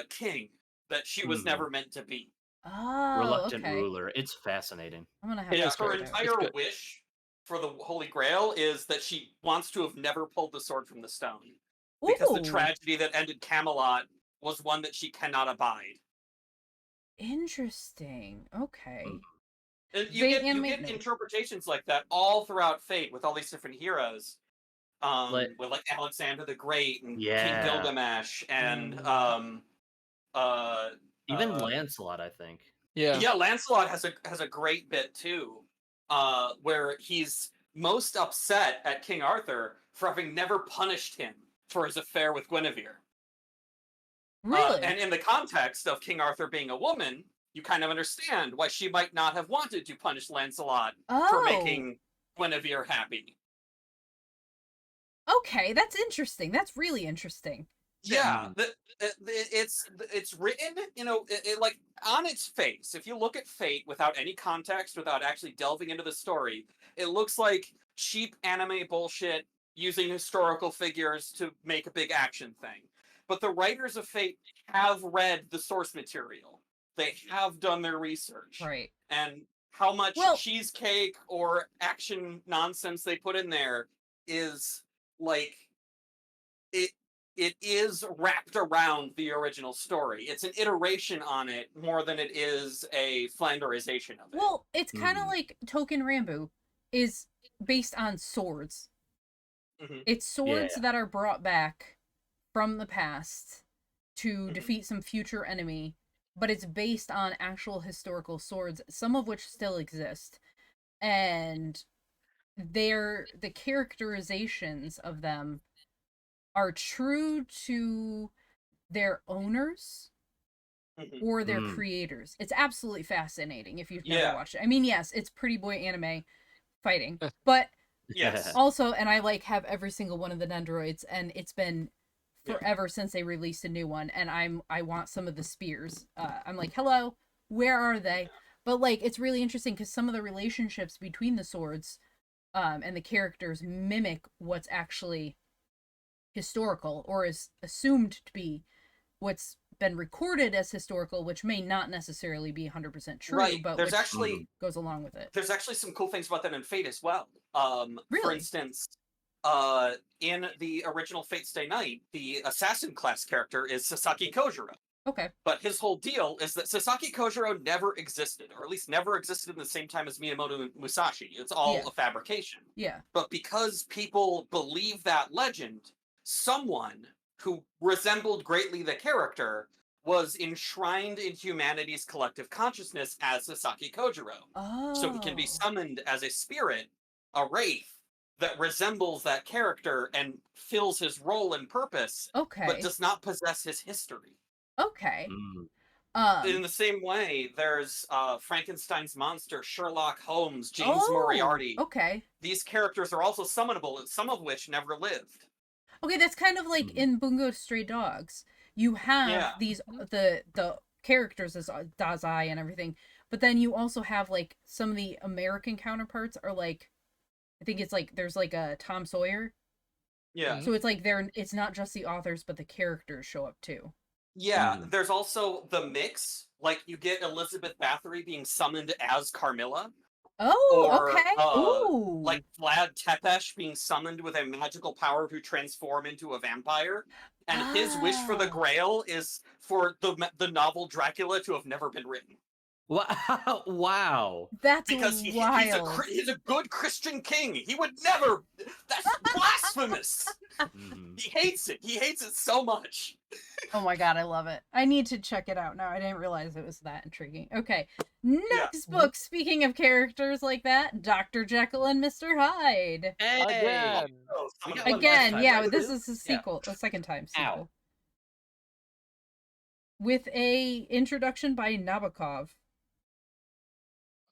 king that she was never meant to be. Oh, Reluctant okay. ruler. It's fascinating. I'm gonna have to Her check it out. entire wish for the Holy Grail is that she wants to have never pulled the sword from the stone. Because the Ooh. tragedy that ended Camelot was one that she cannot abide. Interesting. Okay. And you get interpretations like that all throughout Fate with all these different heroes. With Alexander the Great and King Gilgamesh and even Lancelot, I think. Yeah, Lancelot has a great bit too, where he's most upset at King Arthur for having never punished him for his affair with Guinevere. Really? And in the context of King Arthur being a woman, you kind of understand why she might not have wanted to punish Lancelot for Oh. making Guinevere happy. Okay, that's interesting. That's really interesting. Yeah, it's written, like on its face. If you look at Fate without any context, without actually delving into the story, it looks like cheap anime bullshit using historical figures to make a big action thing. But the writers of Fate have read the source material. They have done their research. Right. And how much Well- cheesecake or action nonsense they put in there is like it is wrapped around the original story. It's an iteration on it more than it is a flanderization of it. Well, it's kind of like Token Rambo is based on swords. Mhm. It's swords Yeah. that are brought back from the past to defeat some future enemy, but it's based on actual historical swords, some of which still exist. And the characterizations of them are true to their owners Mhm. or their Mm. creators. It's absolutely fascinating if you've never Yeah. watched it. I mean, yes, it's pretty boy anime fighting, but Yes. also, and I like have every single one of the Nendoroids, and it's been Yeah. forever since they released a new one, and I want some of the spears. I'm like, hello, where are they? But like, it's really interesting because some of the relationships between the swords, and the characters mimic what's actually historical or is assumed to be what's been recorded as historical, which may not necessarily be 100% true, Right. but There's which actually goes along with it. there's actually some cool things about that in Fate as well. For Really? instance, in the original Fate Stay Night, the assassin class character is Sasaki Kojiro. Okay. But his whole deal is that Sasaki Kojiro never existed, or at least never existed in the same time as Miyamoto Musashi. It's all Yeah. a fabrication. Yeah. But because people believe that legend, someone who resembled greatly the character was enshrined in humanity's collective consciousness as Sasaki Kojiro. Oh. So he can be summoned as a spirit, a wraith, that resembles that character and fills his role and purpose, Okay. but does not possess his history. Okay. Mm. In the same way, there's Frankenstein's monster, Sherlock Holmes, James Moriarty. Okay. These characters are also summonable, some of which never lived. Okay, that's kind of like in Bungo Stray Dogs. You have Yeah. these the characters as Dazai and everything, but then you also have like some of the American counterparts are like, I think it's like there's like a Tom Sawyer. Yeah. So it's like it's not just the authors, but the characters show up too. Yeah, Mhm. there's also the mix. Like, you get Elizabeth Bathory being summoned as Carmilla, Oh, or okay. Ooh. like Vlad Tepes being summoned with a magical power to transform into a vampire. And his wish for the Ah. Grail is for the novel Dracula to have never been written. Wow! Wow! That's Because wild. he's a good Christian king. He would never. That's blasphemous. Mhm. He hates it. He hates it so much. Oh my god, I love it. I need to check it out now. I didn't realize it was that intriguing. Okay. Next book, speaking of characters like that, Dr. Jekyll and Mr. Hyde. Again. Oh, We got one last Again, time, yeah, right? this is a sequel, a second time Ow. sequel. With a introduction by Nabokov.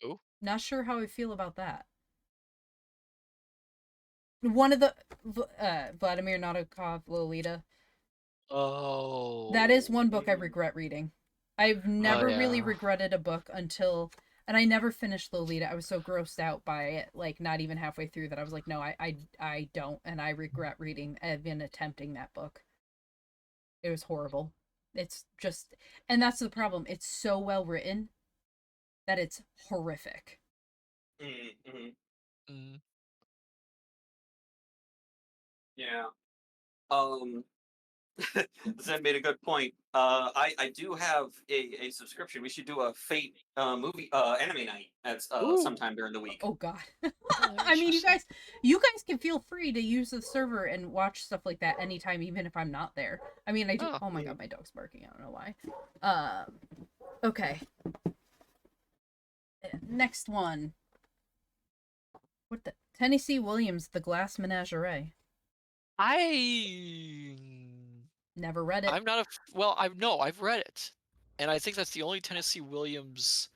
Who? Not sure how I feel about that. One of the Vladimir Nabokov, Lolita. Oh. That is one book I regret reading. I've never really yeah. regretted a book until, and I never finished Lolita. I was so grossed out by it, like not even halfway through, that I was like, no, I don't, and I regret reading and attempting that book. It was horrible. It's just, and that's the problem. It's so well written that it's horrific. Mm-hmm. Mm. Yeah. Zen made a good point. I do have a subscription. We should do a Fate movie anime night at sometime during the week. Oh god. Oh, I mean, interesting. you guys can feel free to use the server and watch stuff like that anytime, even if I'm not there. I mean, I do. Oh. Oh my god, my dog's barking. I don't know why. Okay. Next one. What the Tennessee Williams, The Glass Menagerie. I Never read it. I'm not a well. I've read it, and I think that's the only Tennessee Williams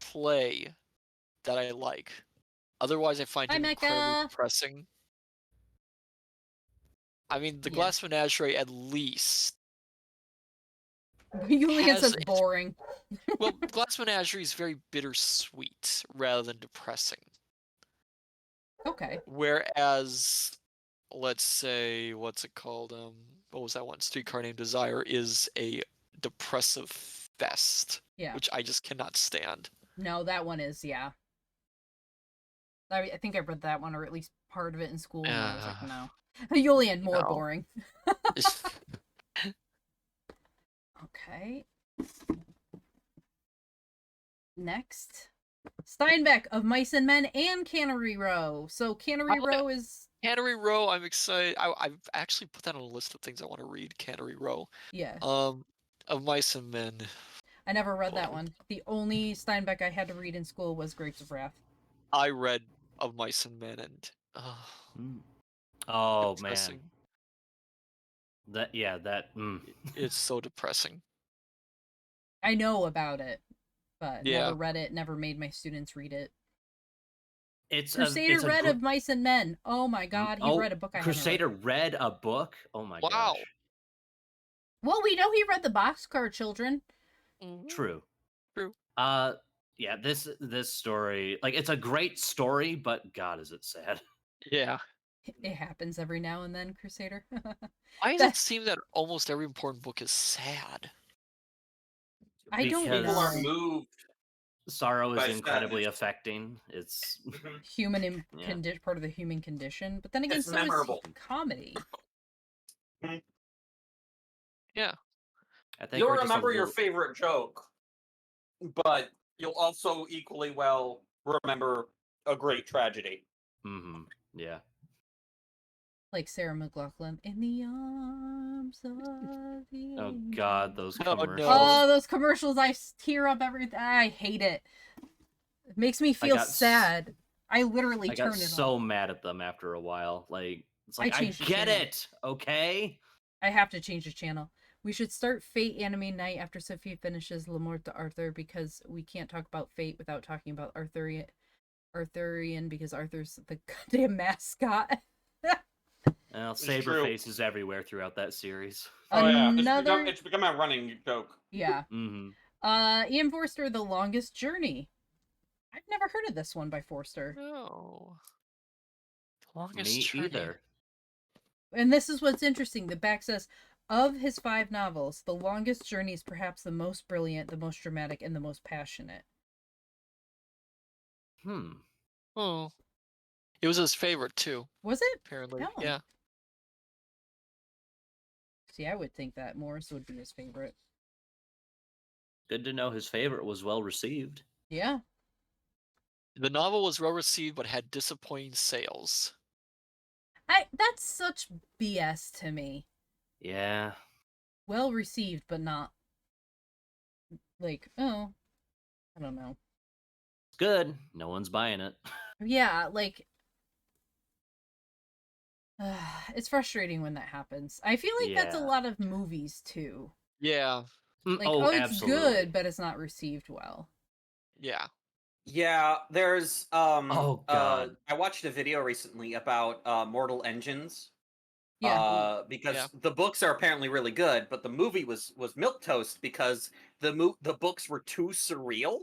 play that I like. Otherwise, I find Hi, him incredibly Mecca. depressing. I mean, the Yeah. Glass Menagerie at least Julian has says boring. well, Glass Menagerie is very bittersweet rather than depressing. Okay. Whereas, let's say, what's it called? What was that one? Streetcar Named Desire is a depressive fest, Yeah. which I just cannot stand. No, that one is, yeah. I think I read that one, or at least part of it in school, and I was like, no. Julian, more No. boring. Okay. Next. Steinbeck of Mice and Men and Cannery Row. So Cannery Oh, Row is... Cannery Row, I'm excited. I've actually put that on a list of things I want to read. Cannery Row. Yeah. Of Mice and Men. I never read that one. The only Steinbeck I had to read in school was Grapes of Wrath. I read Of Mice and Men, and Oh depressing. man, It's so depressing. I know about it, but Yeah. never read it, never made my students read it. it's Crusader a read Of Mice and Men. Oh my god, he oh, read a book I Crusader haven't read a book. Oh my Wow. gosh, read. Well, we know he read The Boxcar Children. true. True. Yeah, this story, like, it's a great story, but God, is it sad. Yeah. It happens every now and then, Crusader. Why does it seem that almost every important book is sad? I don't Because People are know. moved. sorrow is by incredibly sadness. affecting. It's Human Yeah. part of the human condition, but then again, It's so memorable. is comedy. Yeah. I think You'll we're just a remember your little- favorite joke, but you'll also equally well remember a great tragedy. Yeah. Like Sarah McLachlan, in the arms of the Oh angel. God, those Oh, no. commercials. Oh, those commercials! I tear up every. I hate it. It makes me feel sad. I literally I turn got it so off. mad at them after a while. Like, it's like, I changed the get channel. it, okay? I have to change the channel. We should start Fate anime night after Sophia finishes L'Amour d'Arthur, because we can't talk about Fate without talking about Arthurian, because Arthur's the goddamn mascot. Well, It's Saberface is everywhere throughout that series. Oh yeah, Another. it's become a running joke. Yeah. Ian Forster, The Longest Journey. I've never heard of this one by Forster. No. The Longest Me Journey. either. And this is what's interesting. The back says, of his 5 novels, The Longest Journey is perhaps the most brilliant, the most dramatic, and the most passionate. Oh. It was his favorite too. Was it? Apparently. No. Yeah. See, I would think that Morris would be his favorite. Good to know his favorite was well received. Yeah. The novel was well received but had disappointing sales. That's such BS to me. Yeah. Well received, but not like, oh, I don't know. It's good. No one's buying it. Yeah, like it's frustrating when that happens. I feel like that's a Yeah. lot of movies too. Yeah. Like, oh, it's absolutely. good, but it's not received well. Yeah. Yeah, there's Oh, God. I watched a video recently about Mortal Engines. Yeah. Because Yeah. the books are apparently really good, but the movie was milquetoast because the books were too surreal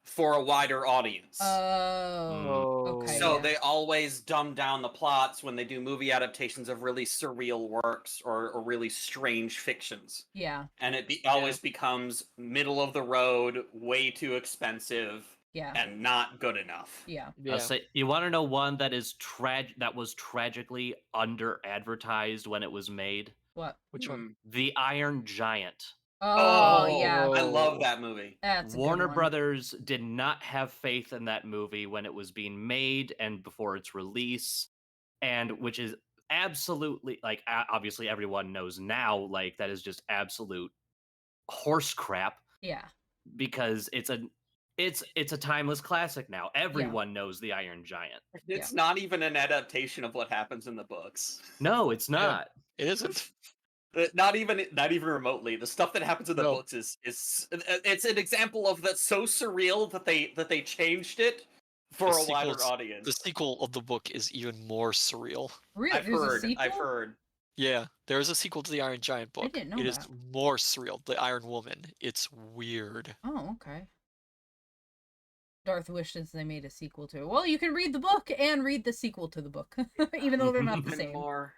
for a wider audience. Oh, okay. So yeah. they always dumb down the plots when they do movie adaptations of really surreal works or really strange fictions. Yeah. And it always becomes middle of the road, way too expensive, Yeah. and not good enough. Yeah. I'll say, you want to know one that is that was tragically under advertised when it was made? What? Which one? The Iron Giant. Oh, yeah. I love that movie. That's a Warner good one. Brothers did not have faith in that movie when it was being made and before its release, and which is absolutely, like, obviously everyone knows now, like, that is just absolute horse crap. Yeah. Because it's it's a timeless classic now. Everyone knows the Iron Giant. It's not even an adaptation of what happens in the books. No, it's not. It isn't. Not even remotely. The stuff that happens in the No. books is it's an example of that's so surreal that they changed it for The a wider sequel's- audience. The sequel of the book is even more surreal. Really? I've There's a heard. sequel? I've heard. Yeah, there is a sequel to the Iron Giant book. didn't know It is that. more surreal. The Iron Woman. It's weird. Oh, okay. Darth wishes they made a sequel to it. Well, you can read the book and read the sequel to the book, even though they're not the same. More.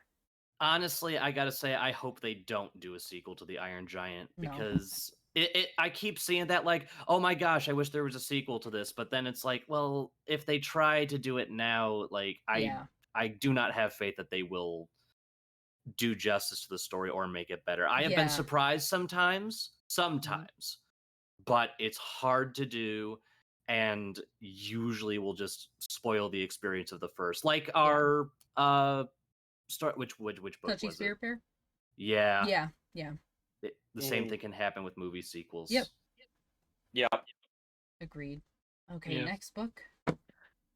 Honestly, I gotta say, I hope they don't do a sequel to the Iron Giant No. because I keep seeing that like, oh my gosh, I wish there was a sequel to this. But then it's like, well, if they try to do it now, like Yeah. I do not have faith that they will do justice to the story or make it better. I have Yeah. been surprised sometimes, but it's hard to do and usually will just spoil the experience of the first. Like our start which book Touchy was Spear it? Pair? Yeah. Yeah. The same thing can happen with movie sequels. Yep. Yeah. Agreed. Okay, Yeah. next book.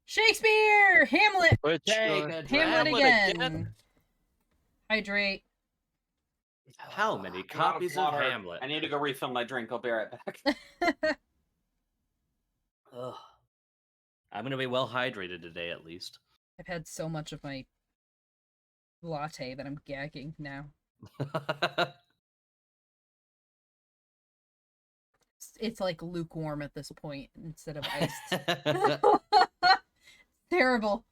Shakespeare! Hamlet! Which, Take a Hamlet Hamlet again. again? Hydrate. How many I'm out of copies of water. Hamlet? I need to go refill my drink. I'll be right back. Ugh. I'm gonna be well hydrated today at least. I've had so much of my latte that I'm gagging now. It's like lukewarm at this point instead of iced. Terrible.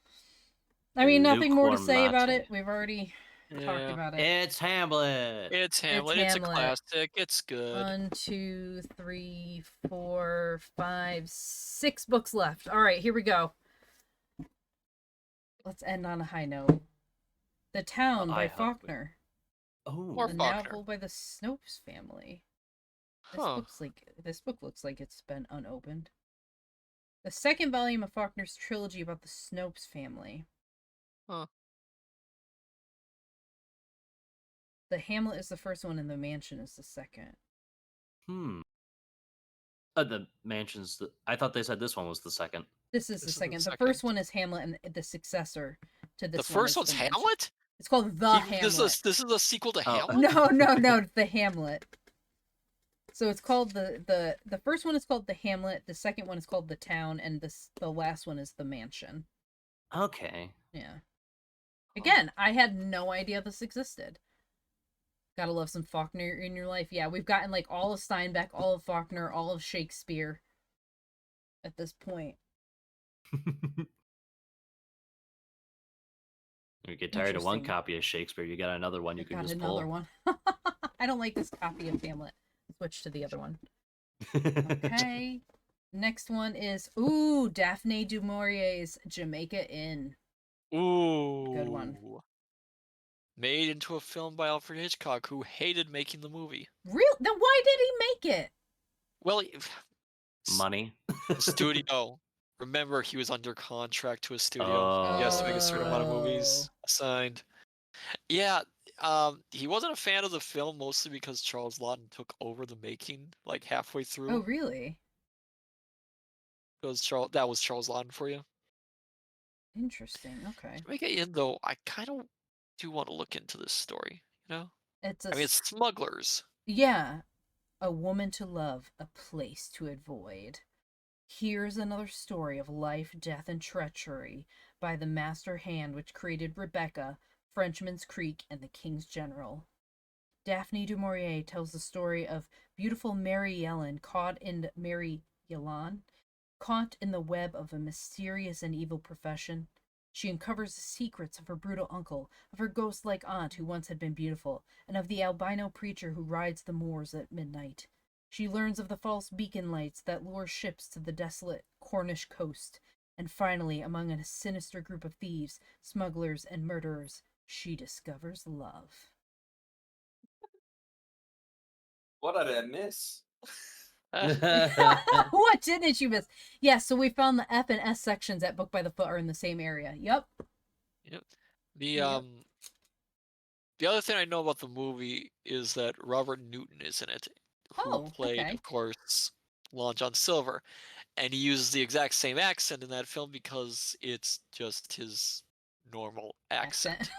I mean, nothing more to Lukewarm say about latte. it. We've already talked Yeah. about it. It's Hamlet. It's Hamlet. It's a Hamlet. classic. It's good. 1, 2, 3, 4, 5, 6 books left. All right, here we go. Let's end on a high note. The Town I by hope we- Faulkner. Oh, Or A Faulkner. novel by the Snopes family. Huh. This book looks like it's been unopened. The second volume of Faulkner's trilogy about the Snopes family. Huh. The Hamlet is the first one and the Mansion is the second. The mansions. I thought they said this one was the second. This is This the is the second. The second. first one is Hamlet and the successor to this The one first is one's the Mansion. Hamlet? It's called The Hamlet. This is a sequel to Oh. Hamlet? No, the Hamlet. So it's called the first one is called the Hamlet, the second one is called the Town, and the last one is the Mansion. Okay. Yeah. Again, I had no idea this existed. Gotta love some Faulkner in your life. Yeah, we've gotten like all of Steinbeck, all of Faulkner, all of Shakespeare at this point. You get tired of one Interesting. copy of Shakespeare, you got another one you I've can got just another pull. one. I don't like this copy of Hamlet. Switch to the other one. Okay. Next one is Daphne du Maurier's Jamaica Inn. Ooh. Good one. Made into a film by Alfred Hitchcock, who hated making the movie. Real? Then why did he make it? Well, Money. studio. Remember, he was under contract to a studio. He has to make a certain amount of movies assigned. Yeah, he wasn't a fan of the film mostly because Charles Lawton took over the making like halfway through. Oh, really? That was Charles Lawton for you. Interesting. Okay. To make it in though, I kind of do want to look into this story. You know, It's I mean, it's smugglers. yeah. A woman to love, a place to avoid. Here's another story of life, death, and treachery by the master hand which created Rebecca, Frenchman's Creek, and the King's General. Daphne du Maurier tells the story of beautiful Mary Yellen caught in the web of a mysterious and evil profession. She uncovers the secrets of her brutal uncle, of her ghost-like aunt who once had been beautiful, and of the albino preacher who rides the moors at midnight. She learns of the false beacon lights that lure ships to the desolate Cornish coast, and finally, among a sinister group of thieves, smugglers, and murderers, she discovers love. What did I miss? What didn't you miss? Yeah, so we found the F and S sections at Book by the Foot are in the same area. Yep. Yep. The Yep. the other thing I know about the movie is that Robert Newton is in it, who Oh, played, okay. of course, Long John Silver. and he uses the exact same accent in that film because it's just his normal accent.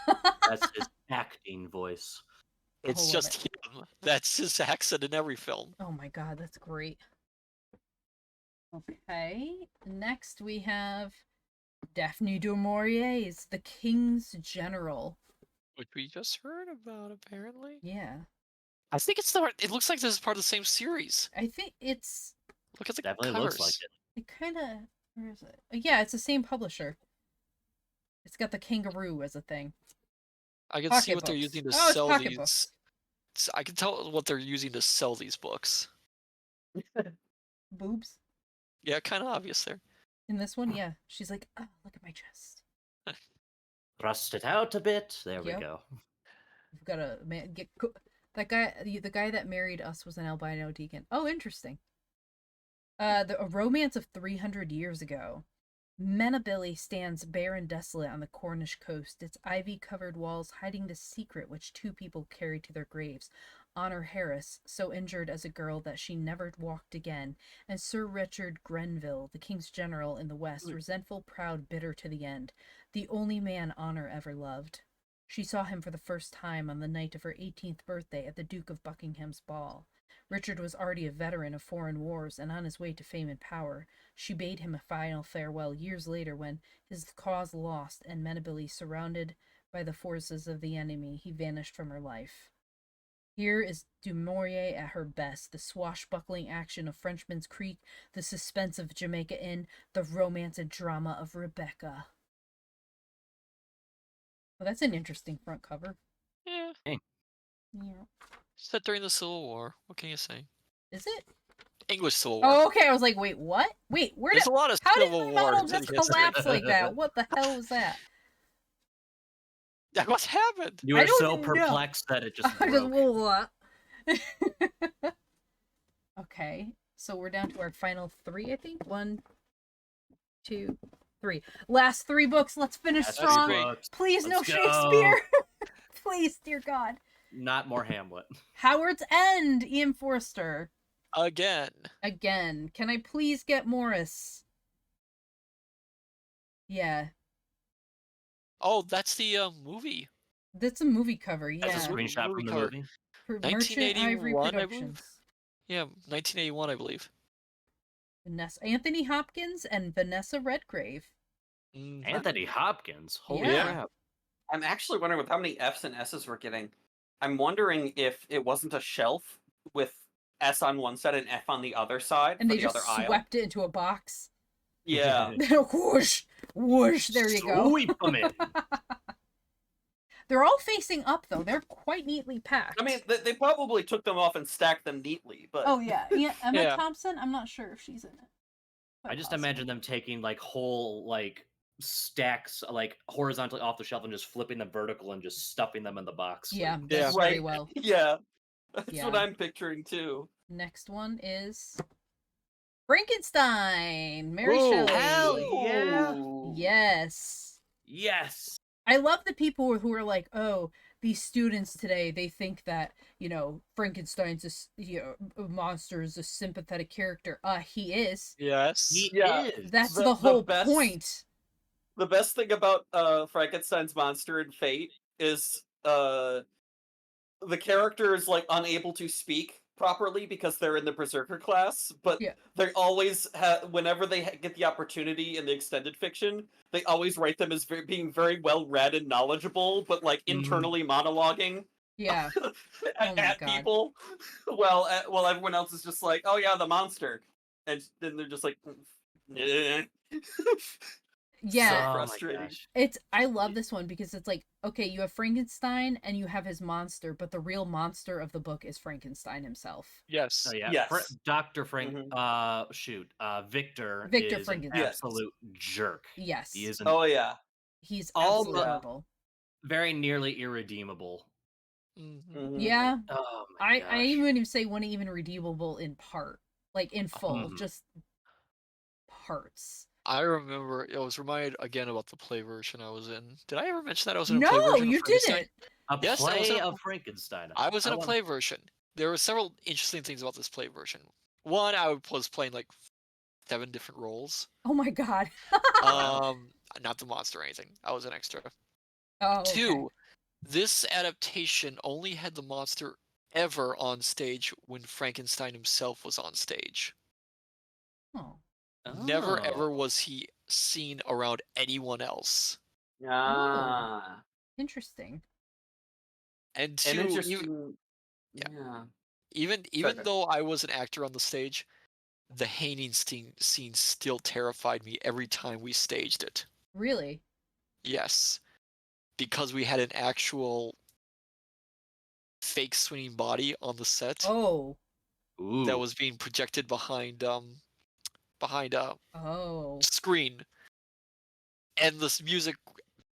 That's his acting voice. It's Hold just him. That's his accent in every film. Oh my god, that's great. Okay, next we have Daphne du Maurier's The King's General. Which we just heard about, apparently. Yeah, I think it looks like this is part of the same series. I think it's... Look at the Definitely covers. looks like it. It kind of... Where is it? Yeah, it's the same publisher. It's got the kangaroo as a thing. I can see what they're Pocketbooks. using to Oh, it's sell pocketbooks. these. I can tell what they're using to sell these books. Boobs? Yeah, kind of obvious there. In this one, yeah. She's like, oh, look at my chest. Thrust it out a bit. There we Yep. go. We've got to get... That guy, the guy that married us was an albino deacon. Oh, interesting. A romance of 300 years ago. Menabilly stands bare and desolate on the Cornish coast, its ivy-covered walls hiding the secret which two people carried to their graves. Honor Harris, so injured as a girl that she never walked again, and Sir Richard Grenville, the king's general in the west, resentful, proud, bitter to the end, the only man Honor ever loved. She saw him for the first time on the night of her 18th birthday at the Duke of Buckingham's ball. Richard was already a veteran of foreign wars and on his way to fame and power. She bade him a final farewell years later when, his cause lost and Menabilly surrounded by the forces of the enemy, he vanished from her life. Here is Du Maurier at her best, the swashbuckling action of Frenchman's Creek, the suspense of Jamaica Inn, the romance and drama of Rebecca. Well, that's an interesting front cover. Yeah. Hey. Yeah. Set during the Civil War. What can you say? Is it? English Civil War. Oh, okay. I was like, wait, what? Wait, where There's did... a lot of How did Civil my War model in just history. collapse like that? What the hell was that? What happened? You I were don't so know. perplexed that it just I just broke. Okay, so we're down to our final three, I think. 1, 2, 3. Last 3 books. Let's finish That's strong. great. books. Please, no Let's go. Shakespeare. Please, dear God. Not more Hamlet. Howard's End, Ian Forster. Again. Again. Can I please get Morris? Yeah. Oh, that's the movie. That's a movie cover, yeah. That's a screenshot Movie from the cover. movie. For Merchant Ivory 1981, I believe. Productions. Yeah, 1981, I believe. Anthony Hopkins and Vanessa Redgrave. Mhm. Anthony Hopkins. Holy Yeah. crap. I'm actually wondering with how many F's and S's we're getting. I'm wondering if it wasn't a shelf with S on one side and F on the other side And for they the just other aisle. swept it into a box. Yeah. Whoosh! Whoosh! There you go. Sweep 'em in. They're all facing up, though. They're quite neatly packed. I mean, they probably took them off and stacked them neatly, but Oh, yeah. Emma Yeah. Thompson? I'm not sure if she's in it. Quite I just possible. imagine them taking like whole like stacks like horizontally off the shelf and just flipping them vertical and just stuffing them in the box. Yeah, Like, that's Right. very well. yeah. That's what Yeah. I'm picturing too. Next one is Frankenstein, Mary Ooh, Shelley. hell yeah. Ooh. Yes. yes. I love the people who are like, oh, these students today, they think that, Frankenstein's a monster is a sympathetic character. He is. Yes. He Yeah. is. That's The- the the whole best- point. The best thing about Frankenstein's monster and Fate is the character is like unable to speak properly because they're in the berserker class, but Yeah. they always have whenever they get the opportunity in the extended fiction, they always write them as being very well read and knowledgeable, but like Mhm. internally monologuing Yeah. at, my at God. people, while everyone else is just like, "Oh yeah, the monster," and then they're just like, "Eh." Yeah. Oh my frustrating. gosh. I love this one because it's like, okay, you have Frankenstein and you have his monster, but the real monster of the book is Frankenstein himself. Yes. Oh yeah. Yes. Dr. Frank Mhm. Victor Victor is an Frankenstein. Yes. absolute jerk. Yes. He is an Oh yeah. He's All absolutely the- horrible. very nearly irredeemable. Mhm. Mhm. Yeah. Oh my I gosh. even wouldn't even say one even redeemable in part. Like in full. Mhm. Just parts. I remember. I was reminded again about the play version I was in. Did I ever mention that I was in a play No, version? of you Frankenstein? didn't. A Yes, I was play in a- of Frankenstein. I was in a love- play version. There were several interesting things about this play version. One, I was playing like 7 different roles. Oh my god. Not the monster or anything. I was an extra. Oh, okay. 2, this adaptation only had the monster ever on stage when Frankenstein himself was on stage. Oh. Never ever Oh. was he seen around anyone else. Ah, Interesting. And an 2, interesting. yeah. Yeah. even Ben. though I was an actor on the stage, the hanging scene still terrified me every time we staged it. Really? Yes, because we had an actual fake swinging body on the set Oh. Ooh. that was being projected behind a Oh. screen, and this music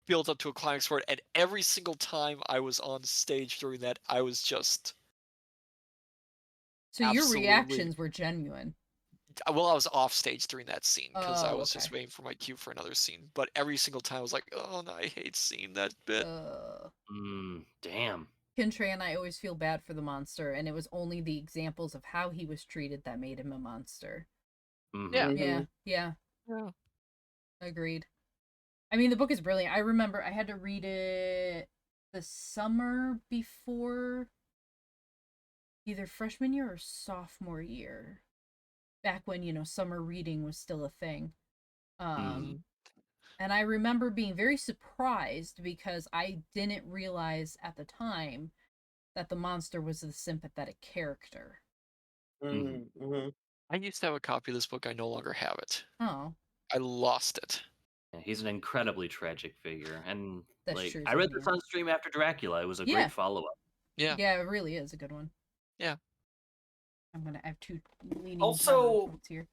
built up to a climax for it. And every single time I was on stage during that, I was just So your absolutely. reactions were genuine. Well, I was off stage during that scene because I Oh, was just okay. waiting for my cue for another scene. But every single time I was like, oh no, I hate seeing that bit. Damn. Kintrey and I always feel bad for the monster, and it was only the examples of how he was treated that made him a monster. Mhm. Yeah. Yeah, Mhm. yeah, Yeah. agreed. I mean, the book is brilliant. I remember I had to read it the summer before either freshman year or sophomore year. Back when, summer reading was still a thing. Mhm. And I remember being very surprised because I didn't realize at the time that the monster was the sympathetic character. Mhm. Mhm. I used to have a copy of this book. I no longer have it. Oh, I lost it. Yeah, he's an incredibly tragic figure, and that's true. I read Yeah. this on stream after Dracula. It was a Yeah. great follow-up. Yeah. Yeah, it really is a good one. Yeah. I have 2 leaning Also- notes here.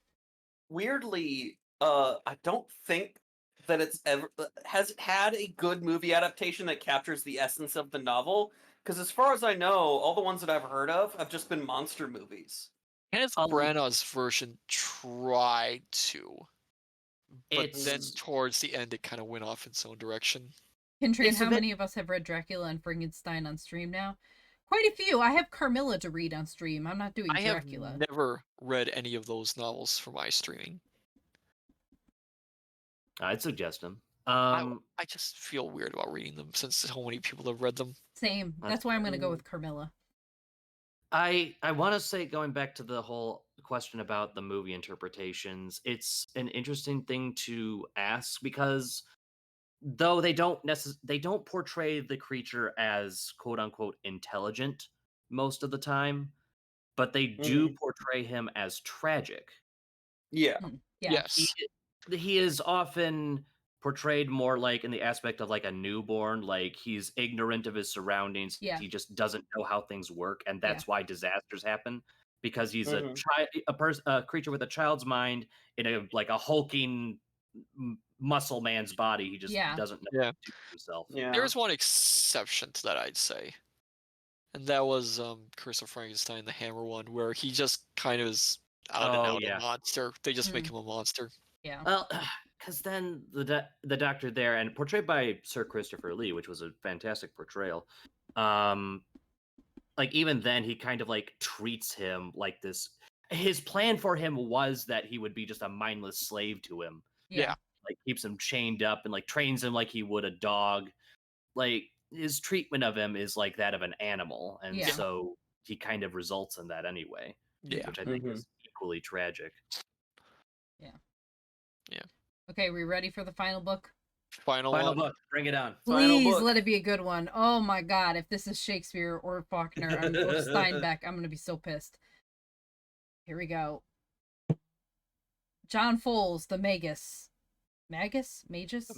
Weirdly, I don't think that it's ever has it had a good movie adaptation that captures the essence of the novel. Because as far as I know, all the ones that I've heard of have just been monster movies. Kenneth Um, Branagh's version tried to, but then It's towards the end, it kind of went off its own direction. Kintrey, and it's a how bit- many of us have read Dracula and Frankenstein on stream now? Quite a few. I have Carmilla to read on stream. I'm not doing I have Dracula. never read any of those novels for my streaming. I'd suggest him. I just feel weird about reading them since so many people have read them. Same. That's why I'm going to go with Carmilla. I want to say, going back to the whole question about the movie interpretations, it's an interesting thing to ask because though they don't portray the creature as quote unquote intelligent most of the time, but they do portray him as tragic. Yeah. Yeah. Yes. He is often portrayed more like in the aspect of like a newborn, like he's ignorant of his surroundings. Yeah. He just doesn't know how things work, and that's why disasters happen because he's Mhm. a creature with a child's mind in a hulking muscle man's body. He just doesn't know Yeah. what to do with himself. Yeah. There's one exception to that, I'd say. And that was Curse of Frankenstein, the Hammer one, where he just kind of is out and Oh, out yeah. a monster. They just make him a monster. Yeah. Well, because then the doctor there, and portrayed by Sir Christopher Lee, which was a fantastic portrayal. Like even then, he kind of like treats him like this. His plan for him was that he would be just a mindless slave to him. Yeah. Like keeps him chained up and like trains him like he would a dog. Like his treatment of him is like that of an animal, and Yeah. so he kind of results in that anyway. Yeah. Which I think is equally tragic. Yeah. Yeah. Okay, we ready for the final book? Final Final one. book, bring it on. Final Please book. let it be a good one. Oh my god, if this is Shakespeare or Faulkner or Steinbeck, I'm gonna be so pissed. Here we go. John Foles, the Magus. Magus? Magus?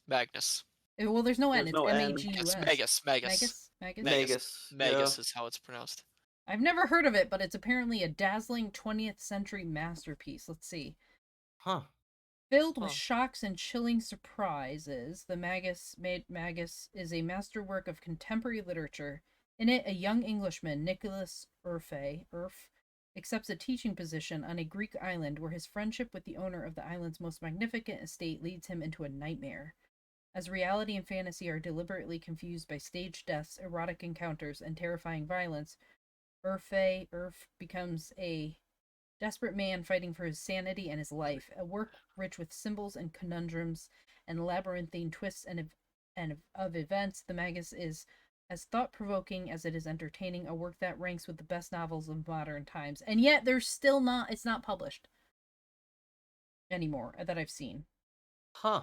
Magnus. Well, there's no N. There's It's no N. M-A-G-U-S. Magus. Magus? Magus is how it's pronounced. I've never heard of it, but it's apparently a dazzling 20th century masterpiece. Let's see. Huh. Filled with shocks and chilling surprises, the Magus is a masterwork of contemporary literature. In it, a young Englishman, Nicholas Erf, accepts a teaching position on a Greek island where his friendship with the owner of the island's most magnificent estate leads him into a nightmare. As reality and fantasy are deliberately confused by staged deaths, erotic encounters, and terrifying violence, Erf becomes a desperate man fighting for his sanity and his life. A work rich with symbols and conundrums and labyrinthine twists and of events. The Magus is as thought-provoking as it is entertaining, a work that ranks with the best novels of modern times. And yet there's still not, it's not published anymore that I've seen. Huh.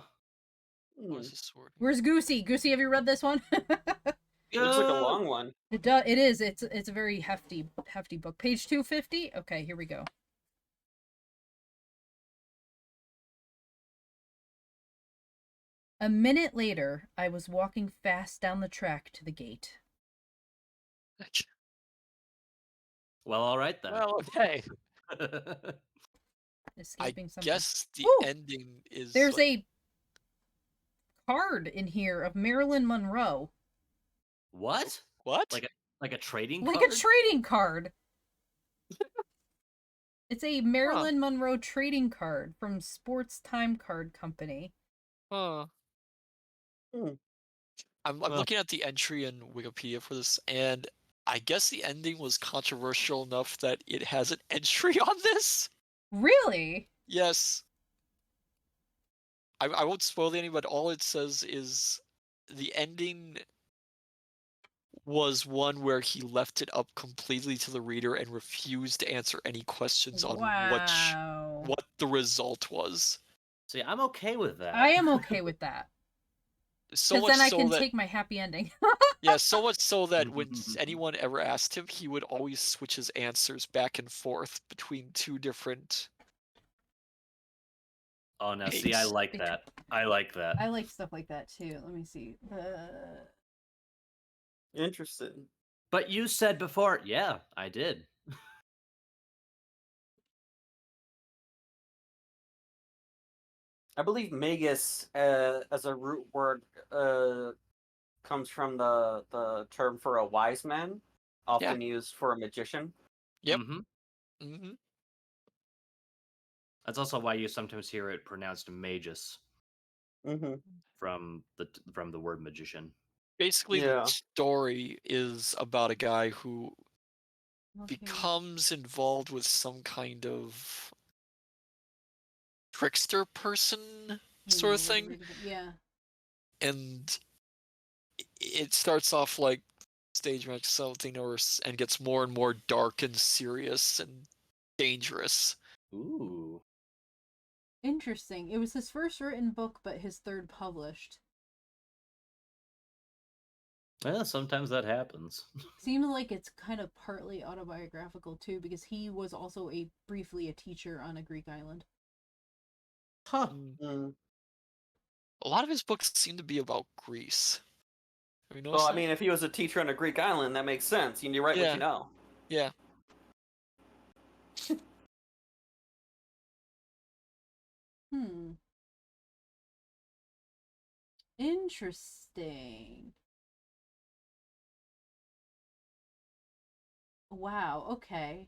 What is this word? Where's Goosey? Goosey, have you read this one? It looks like a long one. It does. It is. It's a very hefty book. Page 250. Okay, here we go. A minute later, I was walking fast down the track to the gate. Well, all right then. Well, okay. Escaping something. Guess the Ooh! ending is. There's a card in here of Marilyn Monroe. What? What? Like a trading Like card? a trading card. It's a Marilyn Monroe trading card from Sports Time Card Company. Huh. Hmm. I'm looking at the entry in Wikipedia for this, and I guess the ending was controversial enough that it has an entry on this. Really? Yes. I won't spoil the ending, but all it says is the ending was one where he left it up completely to the reader and refused to answer any questions on Wow. what the result was. See, I'm okay with that. I am okay with that. So Because much then I so can that take my happy ending. yeah, so much so that when anyone ever asked him, he would always switch his answers back and forth between two different. Oh, now see, I Hates. like that. I like that. I like stuff like that too. Let me see. Interesting. But you said before, yeah, I did. I believe magus as a root word comes from the term for a wise man, often used for a magician. Yep. Mm-hmm. Mm-hmm. That's also why you sometimes hear it pronounced magus Mm-hmm. from the word magician. Basically, Yeah. the story is about a guy who becomes involved with some kind of trickster person sort of thing. Yeah. And it starts off like stage magic something and gets more and more dark and serious and dangerous. Ooh. Interesting. It was his first written book, but his third published. Yeah, sometimes that happens. Seems like it's kind of partly autobiographical too, because he was also briefly a teacher on a Greek island. Huh. Mm. A lot of his books seem to be about Greece. Have you Well, noticed I that? mean, if he was a teacher on a Greek island, that makes sense. You write what Yeah. you know. Yeah. Interesting. Wow, okay.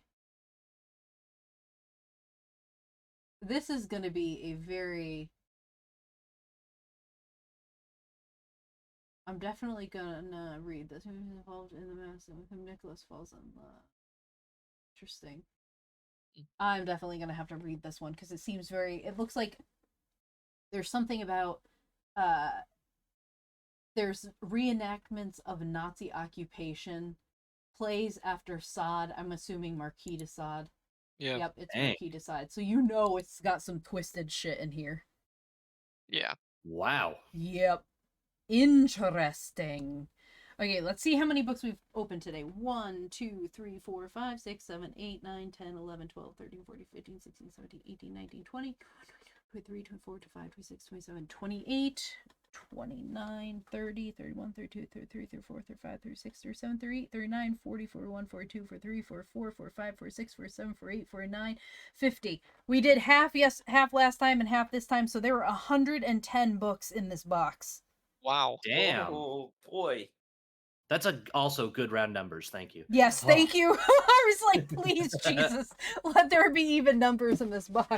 This is going to be a very... I'm definitely gonna read this. Who's involved in the mess with whom Nicholas falls in love. Interesting. I'm definitely gonna have to read this one because it seems very... It looks like there's something about... There's reenactments of Nazi occupation, plays after Sade. I'm assuming Marquis de Sade. Yeah. Yep, it's Dang. Marquis de Sade. So you know it's got some twisted shit in here. Yeah. Wow. Yep. Interesting. Okay, let's see how many books we've opened today. 1, 2, 3, 4, 5, 6, 7, 8, 9, 10, 11, 12, 13, 14, 15, 16, 17, 18, 19, 20, 23, 24, 25, 26, 27, 28, 29, 30, 31, 32, 33, 34, 35, 36, 37, 38, 39, 40, 41, 42, 43, 44, 45, 46, 47, 48, 49, 50. We did half last time and half this time, so there were 110 books in this box. Wow. Damn. Oh boy. That's also good round numbers. Thank you. Yes, thank you. I was like, please, Jesus, let there be even numbers in this box.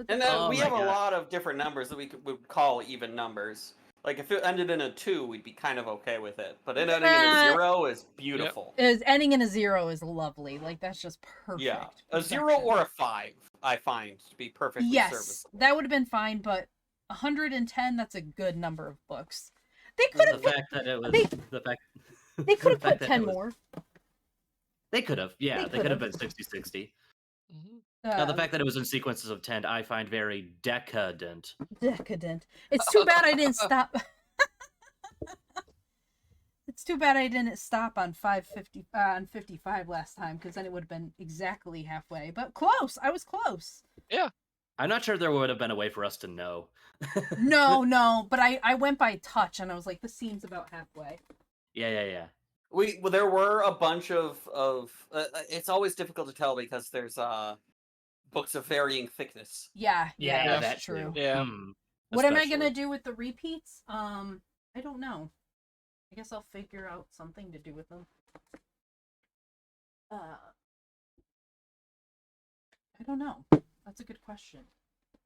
And then Oh we my have a God. lot of different numbers that we would call even numbers. Like if it ended in a 2, we'd be kind of okay with it. But it ending in Uh, a 0 is beautiful. Ending in a 0 is lovely. Like that's just perfect. Yeah, a 0 perfection. or a 5, I find to be perfectly Yes, serviceable. that would have been fine, but 110, that's a good number of books. They could The have fact that it was they- the fact they could have the fact put that 10 it was- more. They could have, yeah, They they could have could've. been 60-60. Mhm. Now, the fact that it was in sequences of 10, I find very decadent. Decadent. It's too bad I didn't stop. It's too bad I didn't stop on 550 on 55 last time, because then it would have been exactly halfway. But close. I was close. I'm not sure there would have been a way for us to know. No, but I went by touch, and I was like, this seems about halfway. Yeah. Well, there were a bunch of it's always difficult to tell because there's books of varying thickness. Yeah, Yeah, that's that true. too. Yeah. What am I gonna Especially. do with the repeats? I don't know. I guess I'll figure out something to do with them. I don't know. That's a good question.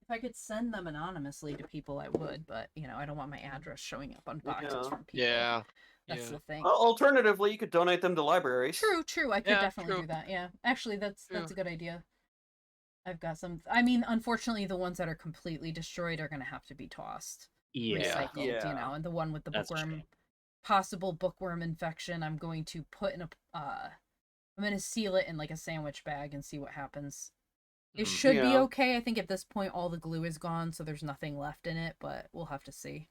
If I could send them anonymously to people, I would, but I don't want my address showing up on boxes Yeah. from people. Yeah. That's the thing. Alternatively, you could donate them to libraries. True. I could Yeah, definitely true. do that. Yeah, actually, that's True. a good idea. I've got some. I mean, unfortunately, the ones that are completely destroyed are gonna have to be tossed, Yeah. recycled. Yeah. And the one with the That's a bookworm, shame. possible bookworm infection, I'm going to put in a. I'm gonna seal it in like a sandwich bag and see what happens. It Mhm. should be Yeah. okay. I think at this point all the glue is gone, so there's nothing left in it. But we'll have to see.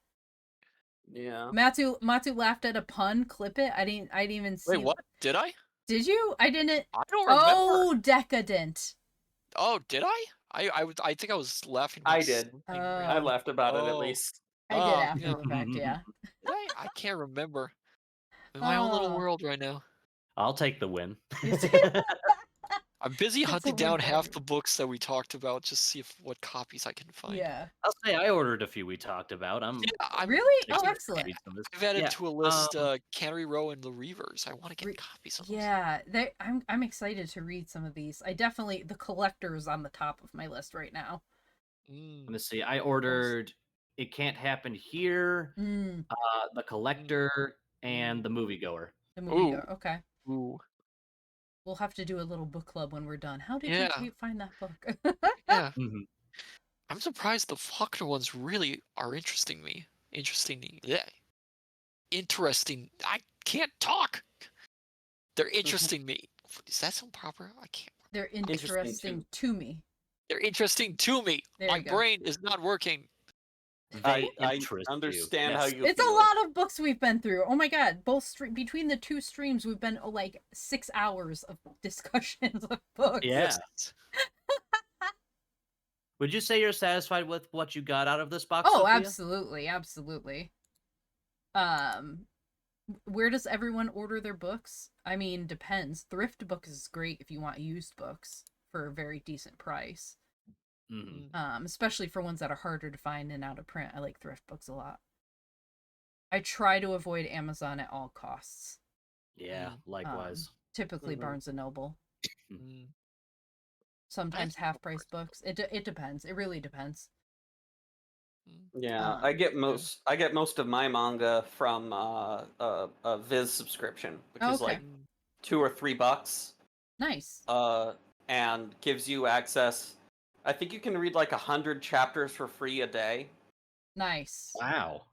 Yeah. Matu laughed at a pun. Clip it. I didn't even see. Wait, what? Did I? Did you? I didn't. I don't remember. Oh, decadent. Oh, did I? I think I was laughing. I about did. something Oh. I random. laughed about it at Oh. least. I did Oh, after yeah. the fact. Yeah. Did I? I can't remember. I'm in my own little Oh. world right now. I'll take the win. I'm busy It's a hunting win down for half everyone. the books that we talked about, just see what copies I can find. Yeah. I'll say I ordered a few we talked about. I'm Yeah, I'm Really? Oh, excited to excellent. read some of this. I've added Yeah, to a list Cannery Row and the Reavers. I want to Re- get copies of those. Yeah, I'm excited to read some of these. I definitely the collector is on the top of my list right now. Let me see. I ordered It Can't Happen Here, The Collector, and The Moviegoer. The movie. Ooh. Okay. Ooh. We'll have to do a little book club when we're done. How did Yeah. you find that book? Yeah. Mhm. I'm surprised the Faulkner ones really are interesting me. Yeah. Interesting. I can't talk. They're interesting me. Does that sound proper? I can't. They're Interesting, interesting to me. They're interesting to me. There My you go. brain is not working. They I interest understand you. how Yes. you It's feel. a lot of books we've been through. Oh my god, between the two streams, we've been like 6 hours of discussions of books. Yeah. Yes. Would you say you're satisfied with what you got out of this box? Oh, Sophia? absolutely. Where does everyone order their books? I mean, depends. Thrift books is great if you want used books for a very decent price. Mhm. Especially for ones that are harder to find and out of print. I like thrift books a lot. I try to avoid Amazon at all costs. Yeah, likewise. Typically Mhm. Barnes and Noble. Mm. Sometimes can half go price books. It depends. It really depends. Yeah, Um, I get most of my manga from a Viz subscription, which is Okay. like $2 or $3, Nice. and gives you access. I think you can read like 100 chapters for free a day. Nice. Wow.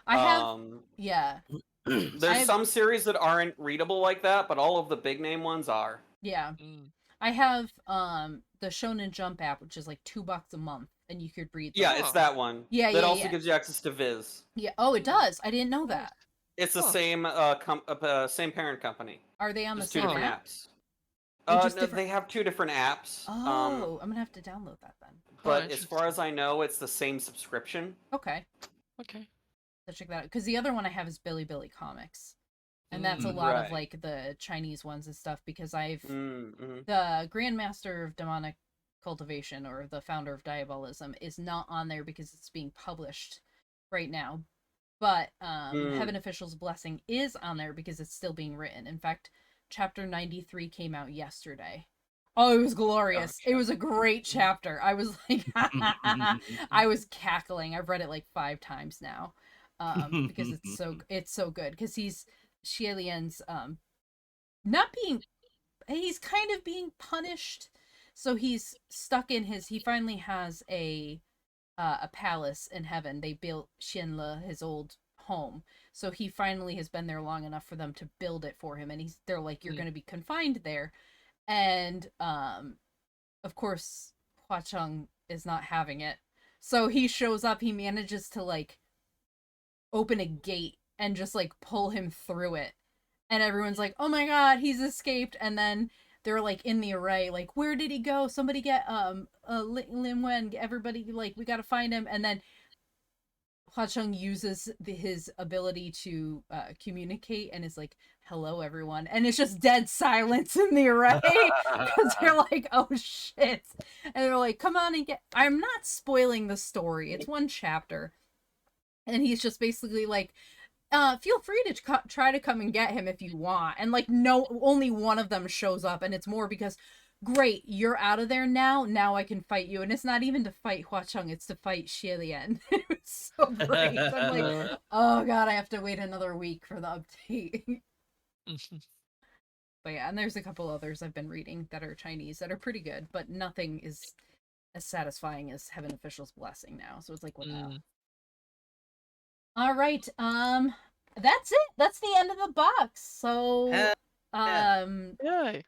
I have yeah. There's some series that aren't readable like that, but all of the big name ones are. Yeah. Mm. I have the Shonen Jump app, which is like $2 a month, and you could read. Yeah, Oh. it's that one. Yeah, That yeah, also yeah. gives you access to Viz. Yeah. Oh, it does. I didn't know that. It's the Huh. same parent company. Are they on Just the two same different app? apps. They're just No, different- they have two different apps. Oh, I'm gonna have to download that then. But as far as I know, it's the same subscription. Okay. Okay. Let's check that out. Because the other one I have is Billy Comics. And that's a Mm. lot of Right. like the Chinese ones and stuff because I've Mm-hmm. the Grandmaster of Demonic Cultivation or the founder of Diabolism is not on there because it's being published right now. But Heaven Official's Blessing is on there because it's still being written. In fact, chapter 93 came out yesterday. Oh, it was glorious. It was a great chapter. I was like, I was cackling. I've read it like 5 times now. because it's so good, because Xie Lian's not being, he's kind of being punished, so he's stuck in he finally has a palace in heaven. They built Xianle, his old home, so he finally has been there long enough for them to build it for him, and they're like, you're going to be confined there. And of course Hua Cheng is not having it, so he shows up. He manages to like open a gate and just like pull him through it, and everyone's like, oh my god, he's escaped. And then they're like in the array, like, where did he go? Somebody get Lin Wen, everybody, like, we gotta find him. And then Hua Cheng uses his ability to communicate and is like, hello everyone, and it's just dead silence in the array, because they're like, oh shit. And they're like, come on and get, I'm not spoiling the story, it's one chapter, and he's just basically like, feel free to try to come and get him if you want. And like, no, only one of them shows up, and it's more because, great, you're out of there now I can fight you. And it's not even to fight Hua Cheng, it's to fight Xie Lian. It was so great. I'm like, oh god, I have to wait another week for the update. But yeah, and there's a couple others I've been reading that are Chinese that are pretty good, but nothing is as satisfying as Heaven Official's Blessing now. So it's like, what the hell? All right, that's it. That's the end of the box. So, Yay.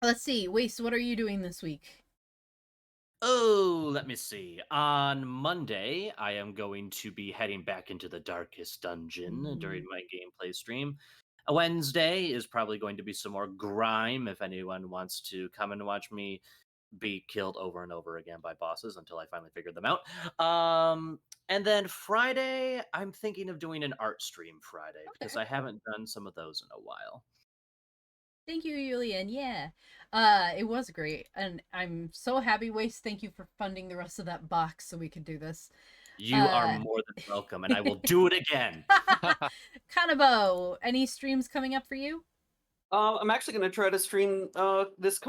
let's see. Waste, what are you doing this week? Oh, let me see. On Monday, I am going to be heading back into the darkest dungeon during my gameplay stream. Wednesday is probably going to be some more grime if anyone wants to come and watch me be killed over and over again by bosses until I finally figure them out. And then Friday, I'm thinking of doing an art stream Friday because I haven't done some of those in a while. Thank you, Julian. Yeah. It was great. And I'm so happy, Waste. Thank you for funding the rest of that box so we could do this. You are more than welcome, and I will do it again. Kanabo, any streams coming up for you? I'm actually going to try to stream this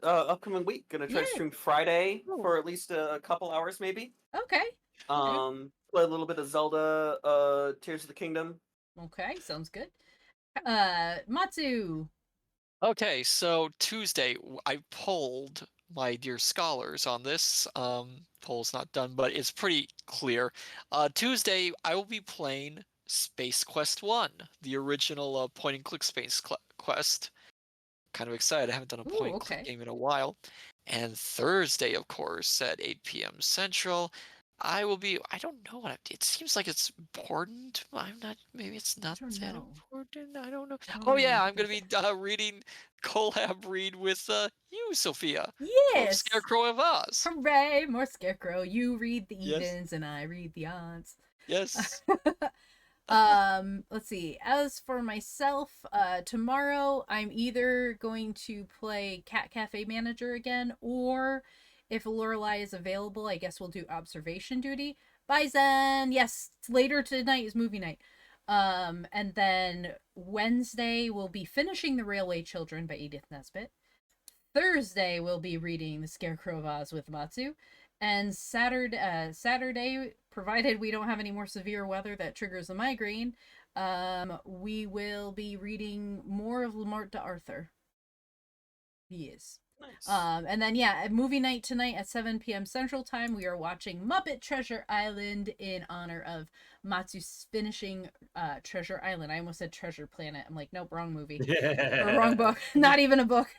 upcoming week. Going to try to stream Friday for at least a couple hours, maybe. Okay. Play a little bit of Zelda, Tears of the Kingdom. Okay, sounds good. Matsu. Okay, so Tuesday, I polled my dear scholars on this. Poll's not done, but it's pretty clear. Tuesday, I will be playing Space Quest 1, the original point-and-click Space Quest. Kind of excited. I haven't done a point-and-click game in a while. And Thursday, of course, at 8 p.m. Central, I will be, I don't know what it seems like it's important. I'm not, maybe it's not that important. I don't know. Oh yeah, I'm going to be reading collab read with you, Sophia. Yes. Scarecrow of Oz. Hooray, more Scarecrow. You read the evens and I read the odds. Yes. Let's see. As for myself, tomorrow I'm either going to play Cat Cafe Manager again, or if Lorelei is available, I guess we'll do Observation Duty. Bye, Zen! Yes, later tonight is movie night. And then Wednesday we'll be finishing The Railway Children by Edith Nesbit. Thursday we'll be reading The Scarecrow of Oz with Matsu. And Saturday, provided we don't have any more severe weather that triggers a migraine, we will be reading more of Lamort d'Arthur. Yes. Nice. And then at movie night tonight at 7 p.m. Central Time, we are watching Muppet Treasure Island in honor of Matsu's finishing Treasure Island. I almost said Treasure Planet. I'm like, nope, wrong movie. Or wrong book. Not even a book.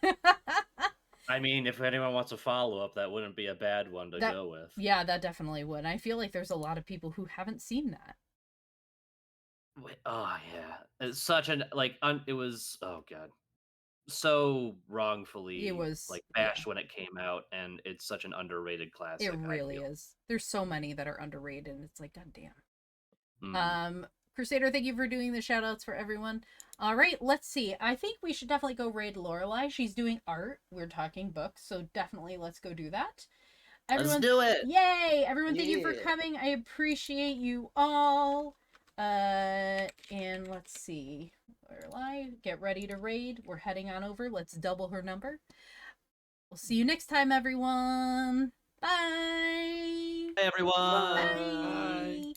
I mean, if anyone wants a follow-up, that wouldn't be a bad one to go with. Yeah, that definitely would. I feel like there's a lot of people who haven't seen that. Oh, yeah. It's such an, it was, oh, God. So wrongfully bashed when it came out, and it's such an underrated classic. It really is. There's so many that are underrated, and it's like, god damn. Crusader, thank you for doing the shout outs for everyone. All right, let's see. I think we should definitely go raid Lorelei. She's doing art. We're talking books, so definitely let's go do that. Let's do it. Yay! Everyone, thank you for coming. I appreciate you all. And let's see. Lorelei, get ready to raid. We're heading on over. Let's double her number. We'll see you next time, everyone. Bye. Hey, everyone. Bye.